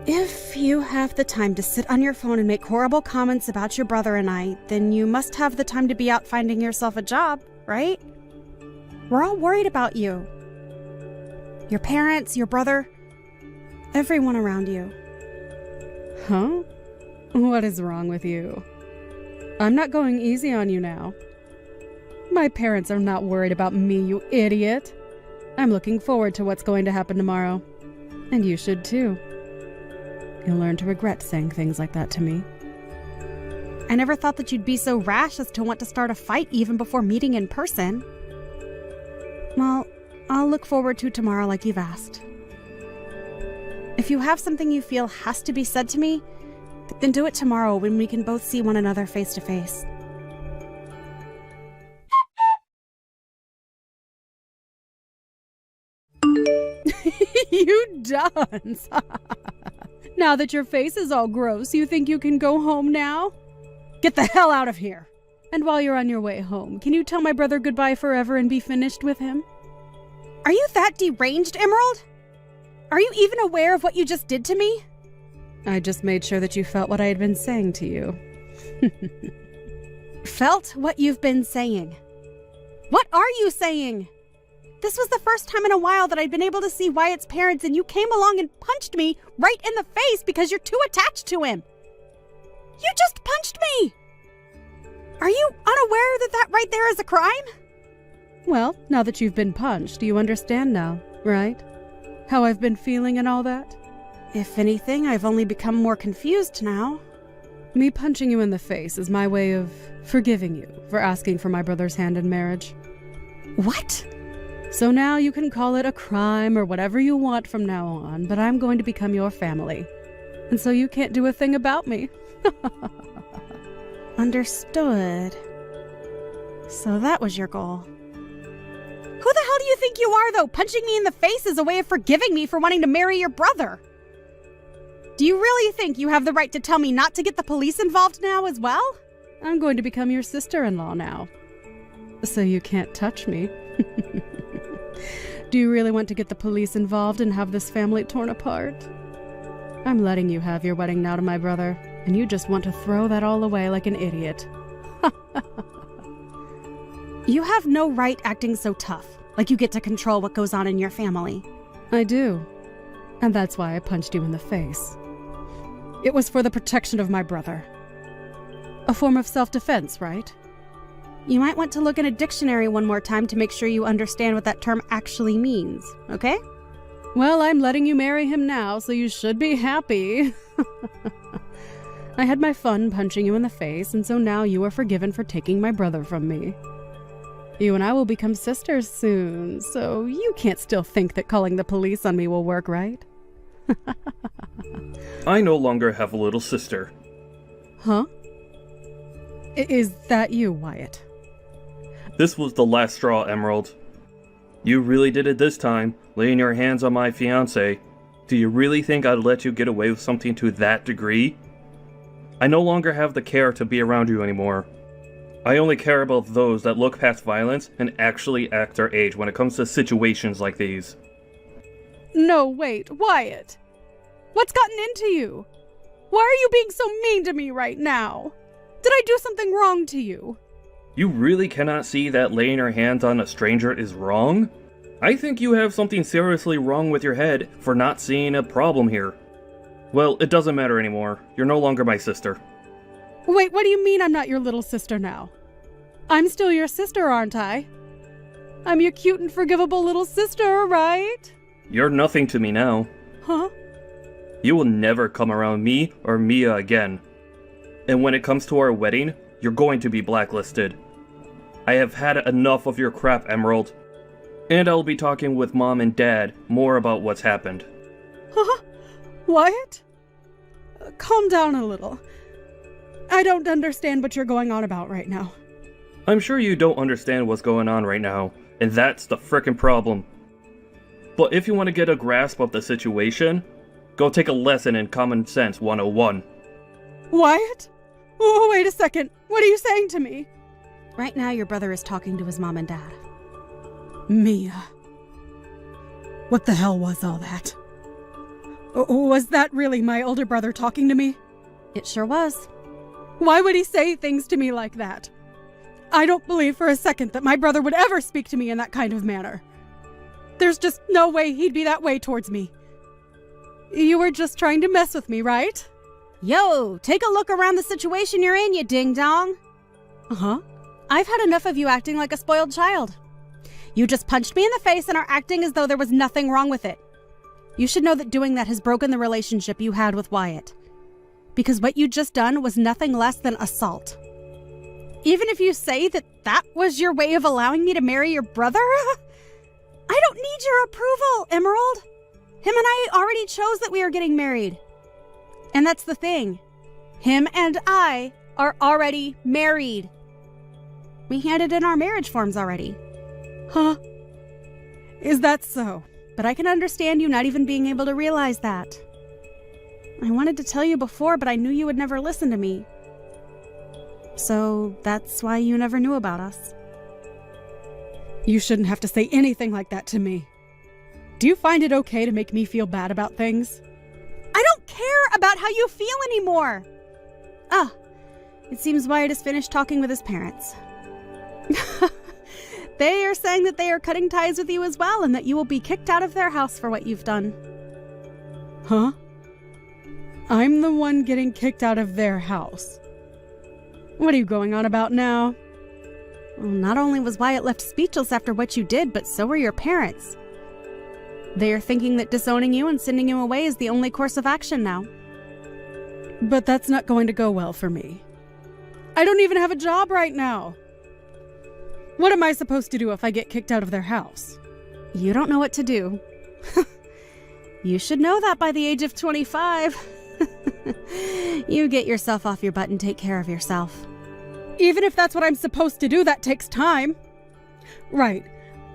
Speaker 2: If you have the time to sit on your phone and make horrible comments about your brother and I, then you must have the time to be out finding yourself a job, right? We're all worried about you. Your parents, your brother, everyone around you.
Speaker 10: Huh? What is wrong with you? I'm not going easy on you now. My parents are not worried about me, you idiot. I'm looking forward to what's going to happen tomorrow. And you should too. You'll learn to regret saying things like that to me.
Speaker 2: I never thought that you'd be so rash as to want to start a fight even before meeting in person. Well, I'll look forward to tomorrow like you've asked. If you have something you feel has to be said to me, then do it tomorrow when we can both see one another face to face.
Speaker 10: You dunce! Now that your face is all gross, you think you can go home now? Get the hell out of here! And while you're on your way home, can you tell my brother goodbye forever and be finished with him?
Speaker 2: Are you that deranged, Emerald? Are you even aware of what you just did to me?
Speaker 10: I just made sure that you felt what I had been saying to you.
Speaker 2: Felt what you've been saying? What are you saying? This was the first time in a while that I'd been able to see Wyatt's parents, and you came along and punched me right in the face because you're too attached to him. You just punched me! Are you unaware that that right there is a crime?
Speaker 10: Well, now that you've been punched, you understand now, right? How I've been feeling and all that?
Speaker 2: If anything, I've only become more confused now.
Speaker 10: Me punching you in the face is my way of forgiving you for asking for my brother's hand in marriage.
Speaker 2: What?
Speaker 10: So now you can call it a crime or whatever you want from now on, but I'm going to become your family. And so you can't do a thing about me.
Speaker 2: Understood. So that was your goal. Who the hell do you think you are, though? Punching me in the face is a way of forgiving me for wanting to marry your brother. Do you really think you have the right to tell me not to get the police involved now as well?
Speaker 10: I'm going to become your sister-in-law now. So you can't touch me. Do you really want to get the police involved and have this family torn apart? I'm letting you have your wedding now to my brother, and you just want to throw that all away like an idiot.
Speaker 2: You have no right acting so tough, like you get to control what goes on in your family.
Speaker 10: I do. And that's why I punched you in the face. It was for the protection of my brother. A form of self-defense, right?
Speaker 2: You might want to look in a dictionary one more time to make sure you understand what that term actually means, okay?
Speaker 10: Well, I'm letting you marry him now, so you should be happy. I had my fun punching you in the face, and so now you are forgiven for taking my brother from me. You and I will become sisters soon, so you can't still think that calling the police on me will work, right?
Speaker 8: I no longer have a little sister.
Speaker 10: Huh? Is that you, Wyatt?
Speaker 8: This was the last straw, Emerald. You really did it this time, laying your hands on my fiancé. Do you really think I'd let you get away with something to that degree? I no longer have the care to be around you anymore. I only care about those that look past violence and actually act their age when it comes to situations like these.
Speaker 10: No, wait, Wyatt. What's gotten into you? Why are you being so mean to me right now? Did I do something wrong to you?
Speaker 8: You really cannot see that laying your hands on a stranger is wrong? I think you have something seriously wrong with your head for not seeing a problem here. Well, it doesn't matter anymore. You're no longer my sister.
Speaker 10: Wait, what do you mean I'm not your little sister now? I'm still your sister, aren't I? I'm your cute and forgivable little sister, right?
Speaker 8: You're nothing to me now.
Speaker 10: Huh?
Speaker 8: You will never come around me or Mia again. And when it comes to our wedding, you're going to be blacklisted. I have had enough of your crap, Emerald. And I'll be talking with Mom and Dad more about what's happened.
Speaker 10: Huh? Wyatt? Calm down a little. I don't understand what you're going on about right now.
Speaker 8: I'm sure you don't understand what's going on right now, and that's the frickin' problem. But if you want to get a grasp of the situation, go take a lesson in Common Sense 101.
Speaker 10: Wyatt? Oh, wait a second. What are you saying to me?
Speaker 1: Right now, your brother is talking to his mom and dad.
Speaker 10: Mia. What the hell was all that? Was that really my older brother talking to me?
Speaker 1: It sure was.
Speaker 10: Why would he say things to me like that? I don't believe for a second that my brother would ever speak to me in that kind of manner. There's just no way he'd be that way towards me. You were just trying to mess with me, right?
Speaker 2: Yo, take a look around the situation you're in, you ding-dong.
Speaker 10: Uh-huh.
Speaker 2: I've had enough of you acting like a spoiled child. You just punched me in the face and are acting as though there was nothing wrong with it. You should know that doing that has broken the relationship you had with Wyatt. Because what you just done was nothing less than assault. Even if you say that that was your way of allowing me to marry your brother, I don't need your approval, Emerald. Him and I already chose that we are getting married. And that's the thing. Him and I are already married. We handed in our marriage forms already.
Speaker 10: Huh? Is that so?
Speaker 2: But I can understand you not even being able to realize that. I wanted to tell you before, but I knew you would never listen to me. So that's why you never knew about us.
Speaker 10: You shouldn't have to say anything like that to me. Do you find it okay to make me feel bad about things?
Speaker 2: I don't care about how you feel anymore. Ah, it seems Wyatt has finished talking with his parents. They are saying that they are cutting ties with you as well and that you will be kicked out of their house for what you've done.
Speaker 10: Huh? I'm the one getting kicked out of their house. What are you going on about now?
Speaker 2: Well, not only was Wyatt left speechless after what you did, but so were your parents. They are thinking that disowning you and sending you away is the only course of action now.
Speaker 10: But that's not going to go well for me. I don't even have a job right now. What am I supposed to do if I get kicked out of their house?
Speaker 2: You don't know what to do. You should know that by the age of 25. You get yourself off your butt and take care of yourself.
Speaker 10: Even if that's what I'm supposed to do, that takes time. Right.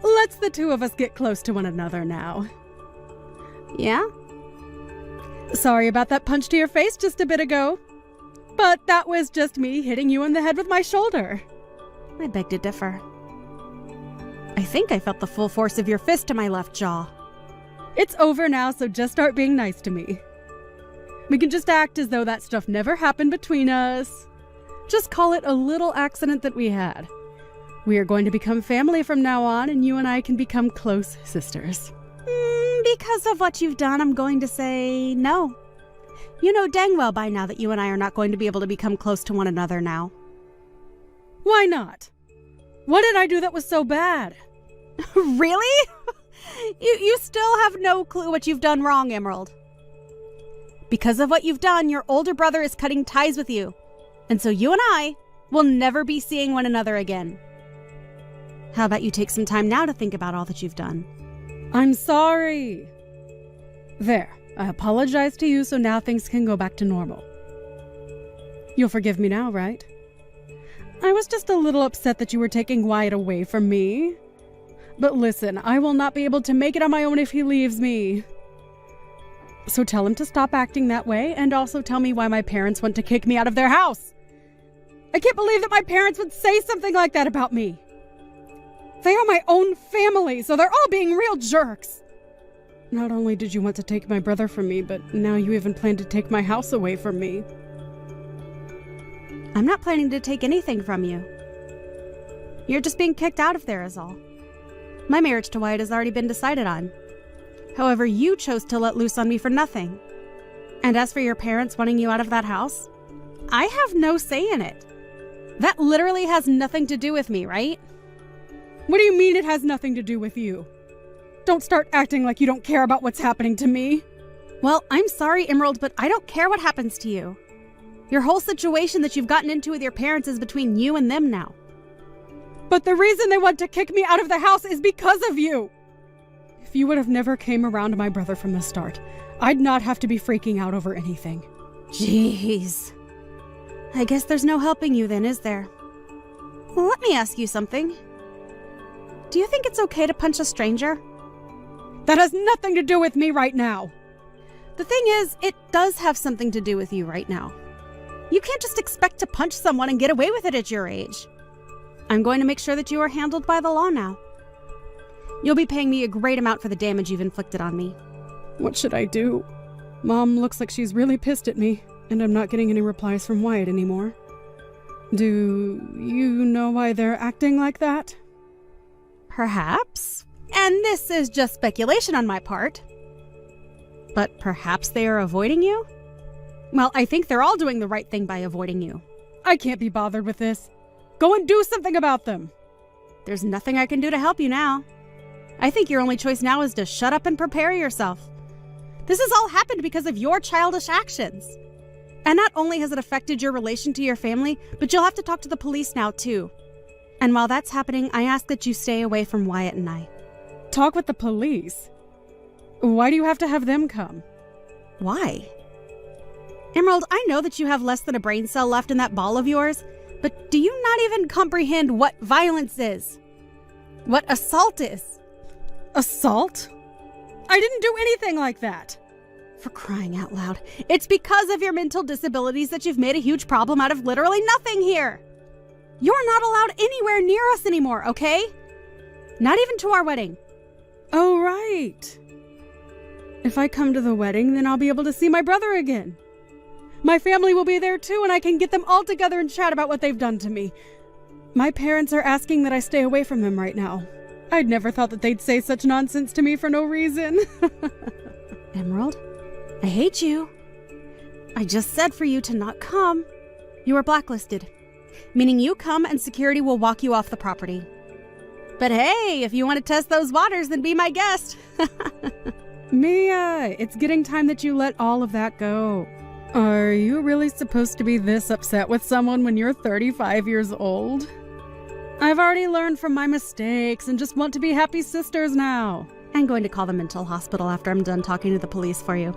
Speaker 10: Let's the two of us get close to one another now.
Speaker 2: Yeah?
Speaker 10: Sorry about that punch to your face just a bit ago. But that was just me hitting you in the head with my shoulder.
Speaker 2: I beg to differ. I think I felt the full force of your fist to my left jaw.
Speaker 10: It's over now, so just start being nice to me. We can just act as though that stuff never happened between us. Just call it a little accident that we had. We are going to become family from now on, and you and I can become close sisters.
Speaker 2: Because of what you've done, I'm going to say no. You know dang well by now that you and I are not going to be able to become close to one another now.
Speaker 10: Why not? What did I do that was so bad?
Speaker 2: Really? You still have no clue what you've done wrong, Emerald. Because of what you've done, your older brother is cutting ties with you. And so you and I will never be seeing one another again. How about you take some time now to think about all that you've done?
Speaker 10: I'm sorry. There, I apologize to you, so now things can go back to normal. You'll forgive me now, right? I was just a little upset that you were taking Wyatt away from me. But listen, I will not be able to make it on my own if he leaves me. So tell him to stop acting that way, and also tell me why my parents want to kick me out of their house. I can't believe that my parents would say something like that about me. They are my own family, so they're all being real jerks. Not only did you want to take my brother from me, but now you even plan to take my house away from me.
Speaker 2: I'm not planning to take anything from you. You're just being kicked out of there is all. My marriage to Wyatt has already been decided on. However, you chose to let loose on me for nothing. And as for your parents wanting you out of that house, I have no say in it. That literally has nothing to do with me, right?
Speaker 10: What do you mean it has nothing to do with you? Don't start acting like you don't care about what's happening to me.
Speaker 2: Well, I'm sorry, Emerald, but I don't care what happens to you. Your whole situation that you've gotten into with your parents is between you and them now.
Speaker 10: But the reason they want to kick me out of the house is because of you. If you would have never came around my brother from the start, I'd not have to be freaking out over anything.
Speaker 2: Jeez. I guess there's no helping you then, is there? Let me ask you something. Do you think it's okay to punch a stranger?
Speaker 10: That has nothing to do with me right now.
Speaker 2: The thing is, it does have something to do with you right now. You can't just expect to punch someone and get away with it at your age. I'm going to make sure that you are handled by the law now. You'll be paying me a great amount for the damage you've inflicted on me.
Speaker 10: What should I do? Mom looks like she's really pissed at me, and I'm not getting any replies from Wyatt anymore. Do you know why they're acting like that?
Speaker 2: Perhaps. And this is just speculation on my part. But perhaps they are avoiding you? Well, I think they're all doing the right thing by avoiding you.
Speaker 10: I can't be bothered with this. Go and do something about them.
Speaker 2: There's nothing I can do to help you now. I think your only choice now is to shut up and prepare yourself. This has all happened because of your childish actions. And not only has it affected your relation to your family, but you'll have to talk to the police now too. And while that's happening, I ask that you stay away from Wyatt and I.
Speaker 10: Talk with the police? Why do you have to have them come?
Speaker 2: Why? Emerald, I know that you have less than a brain cell left in that ball of yours, but do you not even comprehend what violence is? What assault is?
Speaker 10: Assault? I didn't do anything like that.
Speaker 2: For crying out loud. It's because of your mental disabilities that you've made a huge problem out of literally nothing here. You're not allowed anywhere near us anymore, okay? Not even to our wedding.
Speaker 10: Oh, right. If I come to the wedding, then I'll be able to see my brother again. My family will be there too, and I can get them all together and chat about what they've done to me. My parents are asking that I stay away from them right now. I'd never thought that they'd say such nonsense to me for no reason.
Speaker 2: Emerald, I hate you. I just said for you to not come. You are blacklisted, meaning you come and security will walk you off the property. But hey, if you want to test those waters, then be my guest.
Speaker 10: Mia, it's getting time that you let all of that go. Are you really supposed to be this upset with someone when you're 35 years old? I've already learned from my mistakes and just want to be happy sisters now.
Speaker 2: I'm going to call the mental hospital after I'm done talking to the police for you.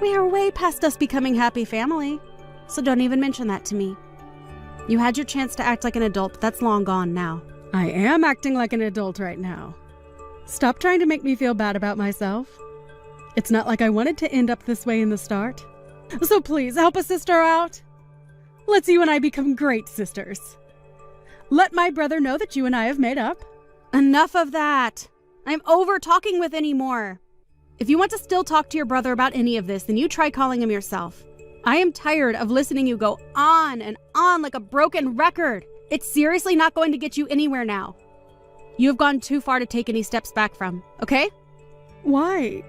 Speaker 2: We are way past us becoming happy family, so don't even mention that to me. You had your chance to act like an adult, but that's long gone now.
Speaker 10: I am acting like an adult right now. Stop trying to make me feel bad about myself. It's not like I wanted to end up this way in the start. So please, help a sister out. Let's you and I become great sisters. Let my brother know that you and I have made up.
Speaker 2: Enough of that. I'm over talking with anymore. If you want to still talk to your brother about any of this, then you try calling him yourself. I am tired of listening you go on and on like a broken record. It's seriously not going to get you anywhere now. You have gone too far to take any steps back from, okay?
Speaker 10: Why?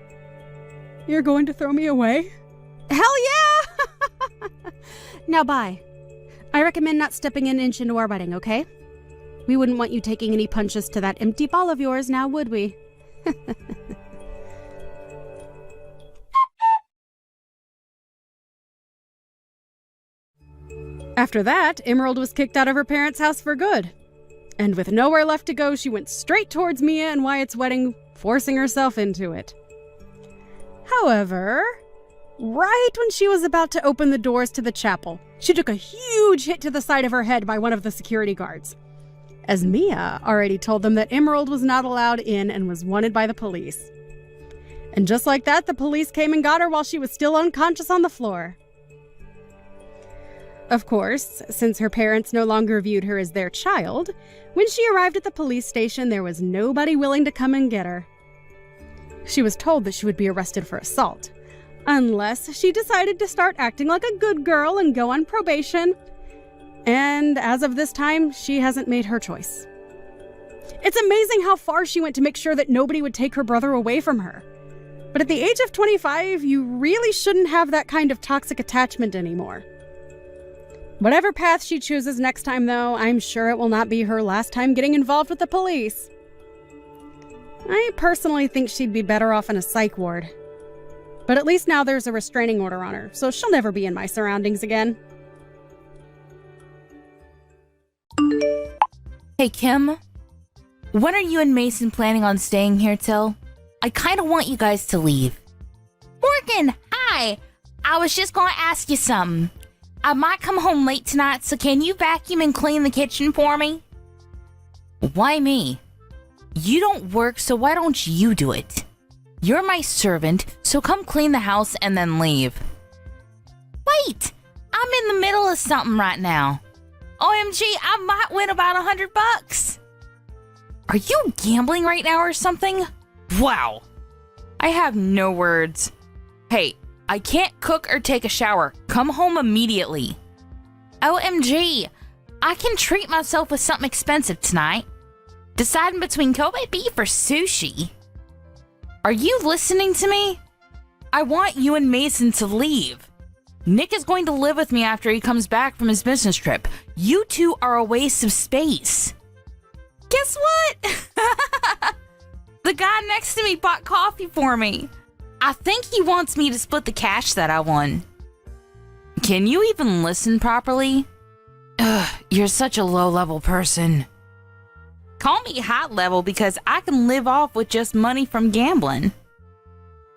Speaker 10: You're going to throw me away?
Speaker 2: Hell yeah! Now bye. I recommend not stepping an inch into our wedding, okay? We wouldn't want you taking any punches to that empty ball of yours now, would we?
Speaker 10: After that, Emerald was kicked out of her parents' house for good. And with nowhere left to go, she went straight towards Mia and Wyatt's wedding, forcing herself into it. However, right when she was about to open the doors to the chapel, she took a huge hit to the side of her head by one of the security guards. as Mia already told them that Emerald was not allowed in and was wanted by the police. And just like that, the police came and got her while she was still unconscious on the floor. Of course, since her parents no longer viewed her as their child, when she arrived at the police station, there was nobody willing to come and get her. She was told that she would be arrested for assault, unless she decided to start acting like a good girl and go on probation. And as of this time, she hasn't made her choice. It's amazing how far she went to make sure that nobody would take her brother away from her. But at the age of 25, you really shouldn't have that kind of toxic attachment anymore. Whatever path she chooses next time, though, I'm sure it will not be her last time getting involved with the police. I personally think she'd be better off in a psych ward. But at least now there's a restraining order on her, so she'll never be in my surroundings again.
Speaker 11: Hey, Kim. When are you and Mason planning on staying here till? I kind of want you guys to leave. Morgan, hi. I was just going to ask you something. I might come home late tonight, so can you vacuum and clean the kitchen for me? Why me? You don't work, so why don't you do it? You're my servant, so come clean the house and then leave. Wait, I'm in the middle of something right now. OMG, I might win about $100. Are you gambling right now or something? Wow. I have no words. Hey, I can't cook or take a shower. Come home immediately. OMG, I can treat myself with something expensive tonight. Deciding between Kobe beef or sushi. Are you listening to me? I want you and Mason to leave. Nick is going to live with me after he comes back from his business trip. You two are a waste of space. Guess what? The guy next to me bought coffee for me. I think he wants me to split the cash that I won. Can you even listen properly? Ugh, you're such a low-level person. Call me high level because I can live off with just money from gambling.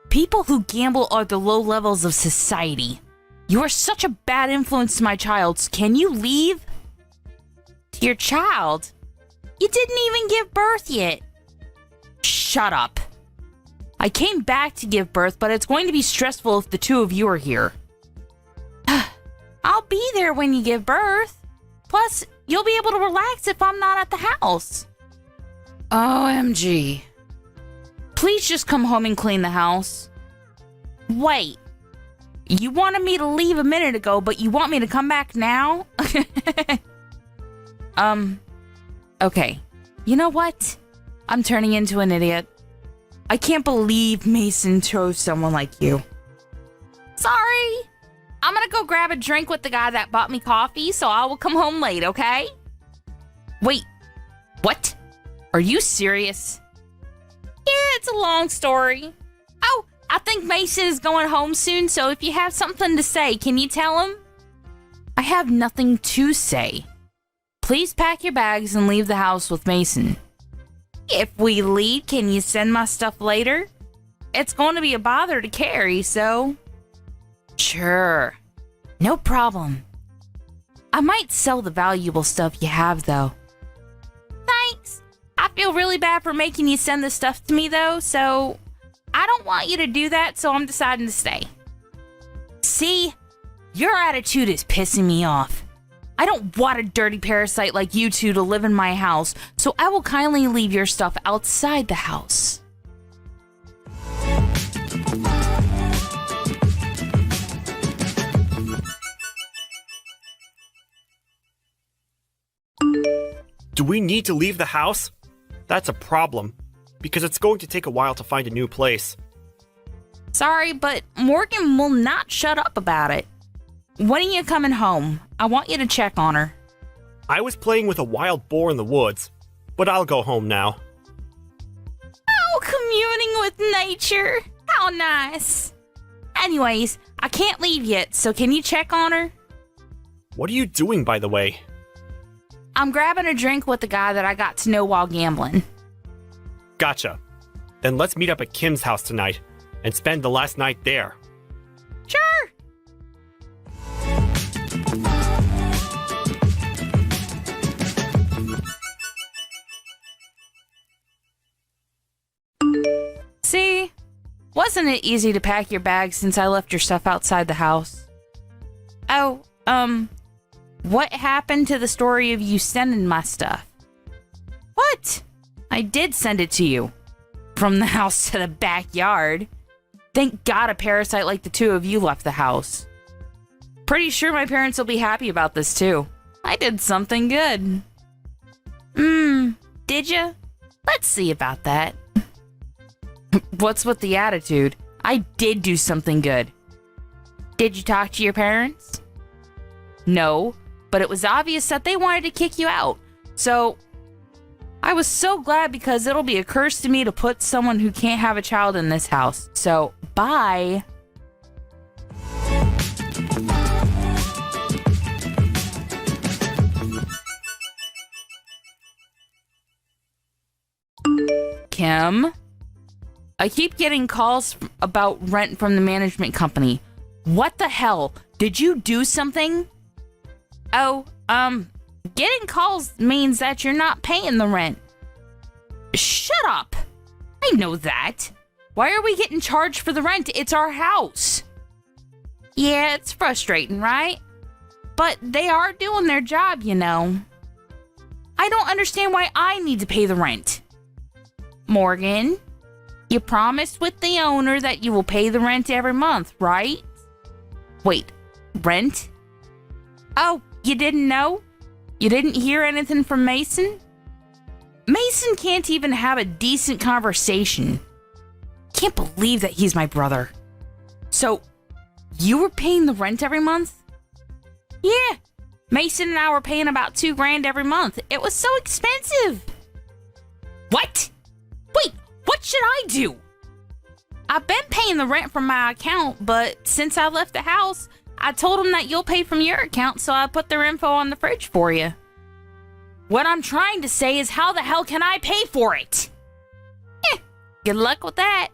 Speaker 11: People who gamble are the low levels of society. You are such a bad influence to my child. So can you leave? To your child? You didn't even give birth yet. Shut up. I came back to give birth, but it's going to be stressful if the two of you are here. I'll be there when you give birth. Plus, you'll be able to relax if I'm not at the house. OMG. Please just come home and clean the house. Wait. You wanted me to leave a minute ago, but you want me to come back now? Okay. You know what? I'm turning into an idiot. I can't believe Mason chose someone like you. Sorry. I'm gonna go grab a drink with the guy that bought me coffee, so I will come home late, okay? Wait. What? Are you serious? Yeah, it's a long story. Oh, I think Mason is going home soon, so if you have something to say, can you tell him? I have nothing to say. Please pack your bags and leave the house with Mason. If we leave, can you send my stuff later? It's going to be a bother to carry, so... Sure. No problem. I might sell the valuable stuff you have, though. Thanks. I feel really bad for making you send the stuff to me, though, so... I don't want you to do that, so I'm deciding to stay. See? Your attitude is pissing me off. I don't want a dirty parasite like you two to live in my house, so I will kindly leave your stuff outside the house.
Speaker 12: Do we need to leave the house? That's a problem, because it's going to take a while to find a new place.
Speaker 11: Sorry, but Morgan will not shut up about it. When are you coming home? I want you to check on her.
Speaker 12: I was playing with a wild boar in the woods, but I'll go home now.
Speaker 11: Oh, communing with nature. How nice. Anyways, I can't leave yet, so can you check on her?
Speaker 12: What are you doing, by the way?
Speaker 11: I'm grabbing a drink with the guy that I got to know while gambling.
Speaker 12: Gotcha. Then let's meet up at Kim's house tonight and spend the last night there.
Speaker 11: Sure. Wasn't it easy to pack your bags since I left your stuff outside the house? Oh, what happened to the story of you sending my stuff? What? I did send it to you. From the house to the backyard. Thank God a parasite like the two of you left the house. Pretty sure my parents will be happy about this too. I did something good. Did ya? Let's see about that. What's with the attitude? I did do something good. Did you talk to your parents? No, but it was obvious that they wanted to kick you out. So, I was so glad because it'll be a curse to me to put someone who can't have a child in this house. So, bye. Kim? I keep getting calls about rent from the management company. What the hell? Did you do something? Oh, getting calls means that you're not paying the rent. Shut up! I know that. Why are we getting charged for the rent? It's our house. Yeah, it's frustrating, right? But they are doing their job, you know. I don't understand why I need to pay the rent. Morgan, you promised with the owner that you will pay the rent every month, right? Wait, rent? Oh, you didn't know? You didn't hear anything from Mason? Mason can't even have a decent conversation. Can't believe that he's my brother. So, you were paying the rent every month? Yeah, Mason and I were paying about $2,000 every month. It was so expensive. What? Wait, what should I do? I've been paying the rent from my account, but since I left the house, I told them that you'll pay from your account, so I put their info on the fridge for you. What I'm trying to say is, how the hell can I pay for it? Good luck with that.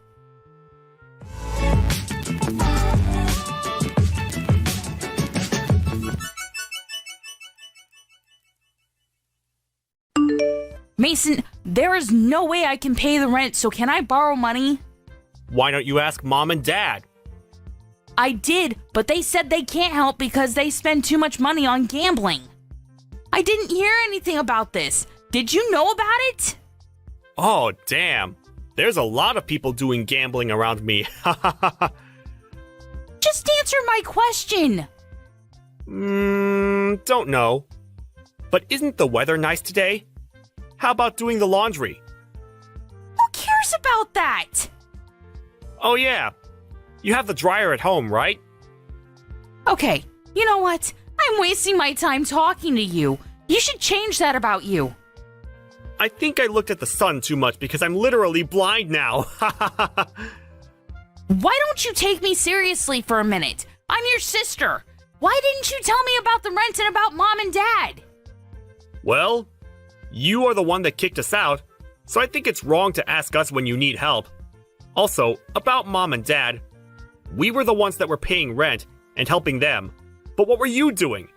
Speaker 11: Mason, there is no way I can pay the rent, so can I borrow money?
Speaker 12: Why don't you ask Mom and Dad?
Speaker 11: I did, but they said they can't help because they spend too much money on gambling. I didn't hear anything about this. Did you know about it?
Speaker 12: Oh, damn. There's a lot of people doing gambling around me.
Speaker 11: Just answer my question.
Speaker 12: Don't know. But isn't the weather nice today? How about doing the laundry?
Speaker 11: Who cares about that?
Speaker 12: Oh yeah. You have the dryer at home, right?
Speaker 11: Okay, you know what? I'm wasting my time talking to you. You should change that about you.
Speaker 12: I think I looked at the sun too much because I'm literally blind now.
Speaker 11: Why don't you take me seriously for a minute? I'm your sister. Why didn't you tell me about the rent and about Mom and Dad?
Speaker 12: Well, you are the one that kicked us out, so I think it's wrong to ask us when you need help. Also, about Mom and Dad, we were the ones that were paying rent and helping them. But what were you doing?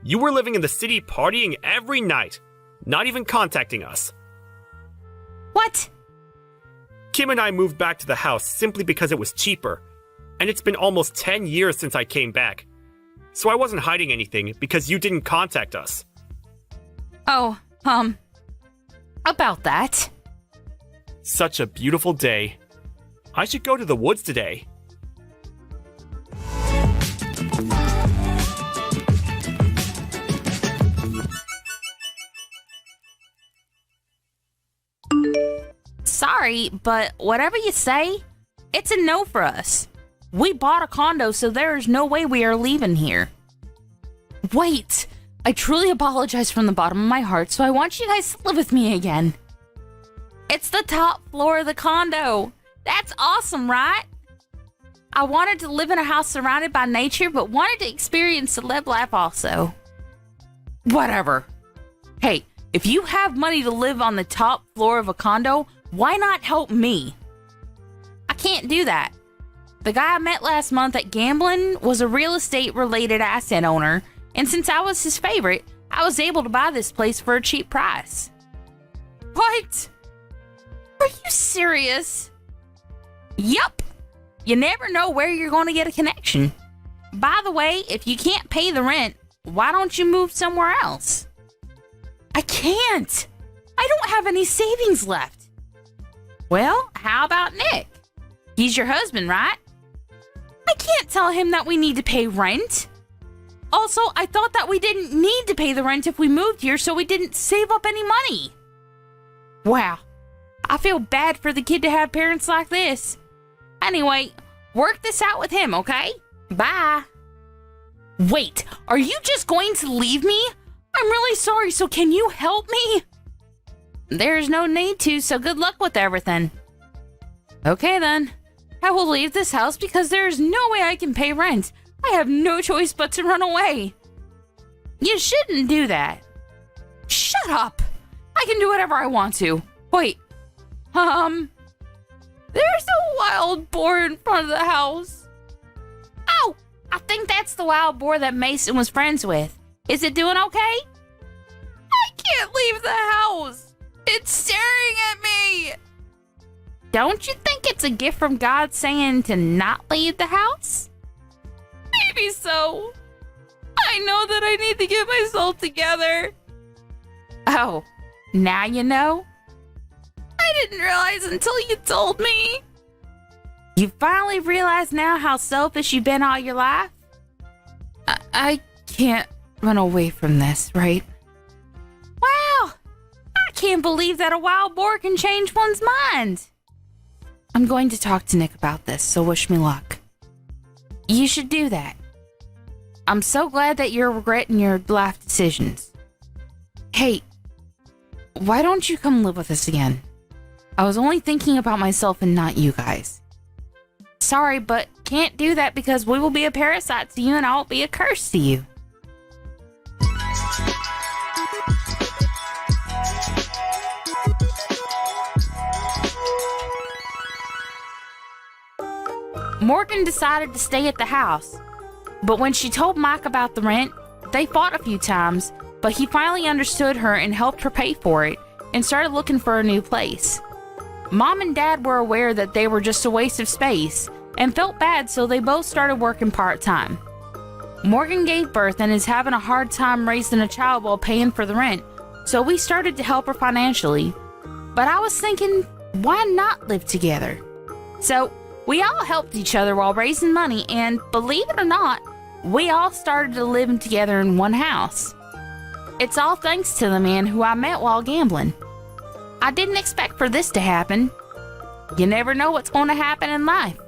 Speaker 12: You were living in the city partying every night, not even contacting us.
Speaker 11: What?
Speaker 12: Kim and I moved back to the house simply because it was cheaper, and it's been almost 10 years since I came back. So I wasn't hiding anything because you didn't contact us.
Speaker 11: Oh, about that.
Speaker 12: Such a beautiful day. I should go to the woods today.
Speaker 11: Sorry, but whatever you say, it's a no for us. We bought a condo, so there is no way we are leaving here. Wait, I truly apologize from the bottom of my heart, so I want you guys to live with me again. It's the top floor of the condo. That's awesome, right? I wanted to live in a house surrounded by nature, but wanted to experience the live life also. Whatever. Hey, if you have money to live on the top floor of a condo, why not help me? I can't do that. The guy I met last month at gambling was a real estate related asset owner, and since I was his favorite, I was able to buy this place for a cheap price. What? Are you serious? Yup. you never know where you're going to get a connection. By the way, if you can't pay the rent, why don't you move somewhere else? I can't. I don't have any savings left. Well, how about Nick? He's your husband, right? I can't tell him that we need to pay rent. Also, I thought that we didn't need to pay the rent if we moved here, so we didn't save up any money. Wow, I feel bad for the kid to have parents like this. Anyway, work this out with him, okay? Bye. Wait, are you just going to leave me? I'm really sorry, so can you help me? There's no need to, so good luck with everything. Okay then, I will leave this house because there's no way I can pay rent. I have no choice but to run away. You shouldn't do that. Shut up! I can do whatever I want to. Wait, there's a wild boar in front of the house. Oh, I think that's the wild boar that Mason was friends with. Is it doing okay? I can't leave the house. It's staring at me. Don't you think it's a gift from God saying to not leave the house? Maybe so. I know that I need to get myself together. Oh, now you know? I didn't realize until you told me. You finally realize now how selfish you've been all your life? I can't run away from this, right? Wow! I can't believe that a wild boar can change one's mind. I'm going to talk to Nick about this, so wish me luck. You should do that. I'm so glad that you're regretting your life decisions. Hey, why don't you come live with us again? I was only thinking about myself and not you guys. Sorry, but can't do that because we will be a parasite to you and I'll be a curse to you. Morgan decided to stay at the house, but when she told Mike about the rent, they fought a few times, but he finally understood her and helped her pay for it and started looking for a new place. Mom and Dad were aware that they were just a waste of space and felt bad, so they both started working part-time. Morgan gave birth and is having a hard time raising a child while paying for the rent, so we started to help her financially. But I was thinking, why not live together? So we all helped each other while raising money, and believe it or not, we all started to live together in one house. It's all thanks to the man who I met while gambling. I didn't expect for this to happen. You never know what's going to happen in life.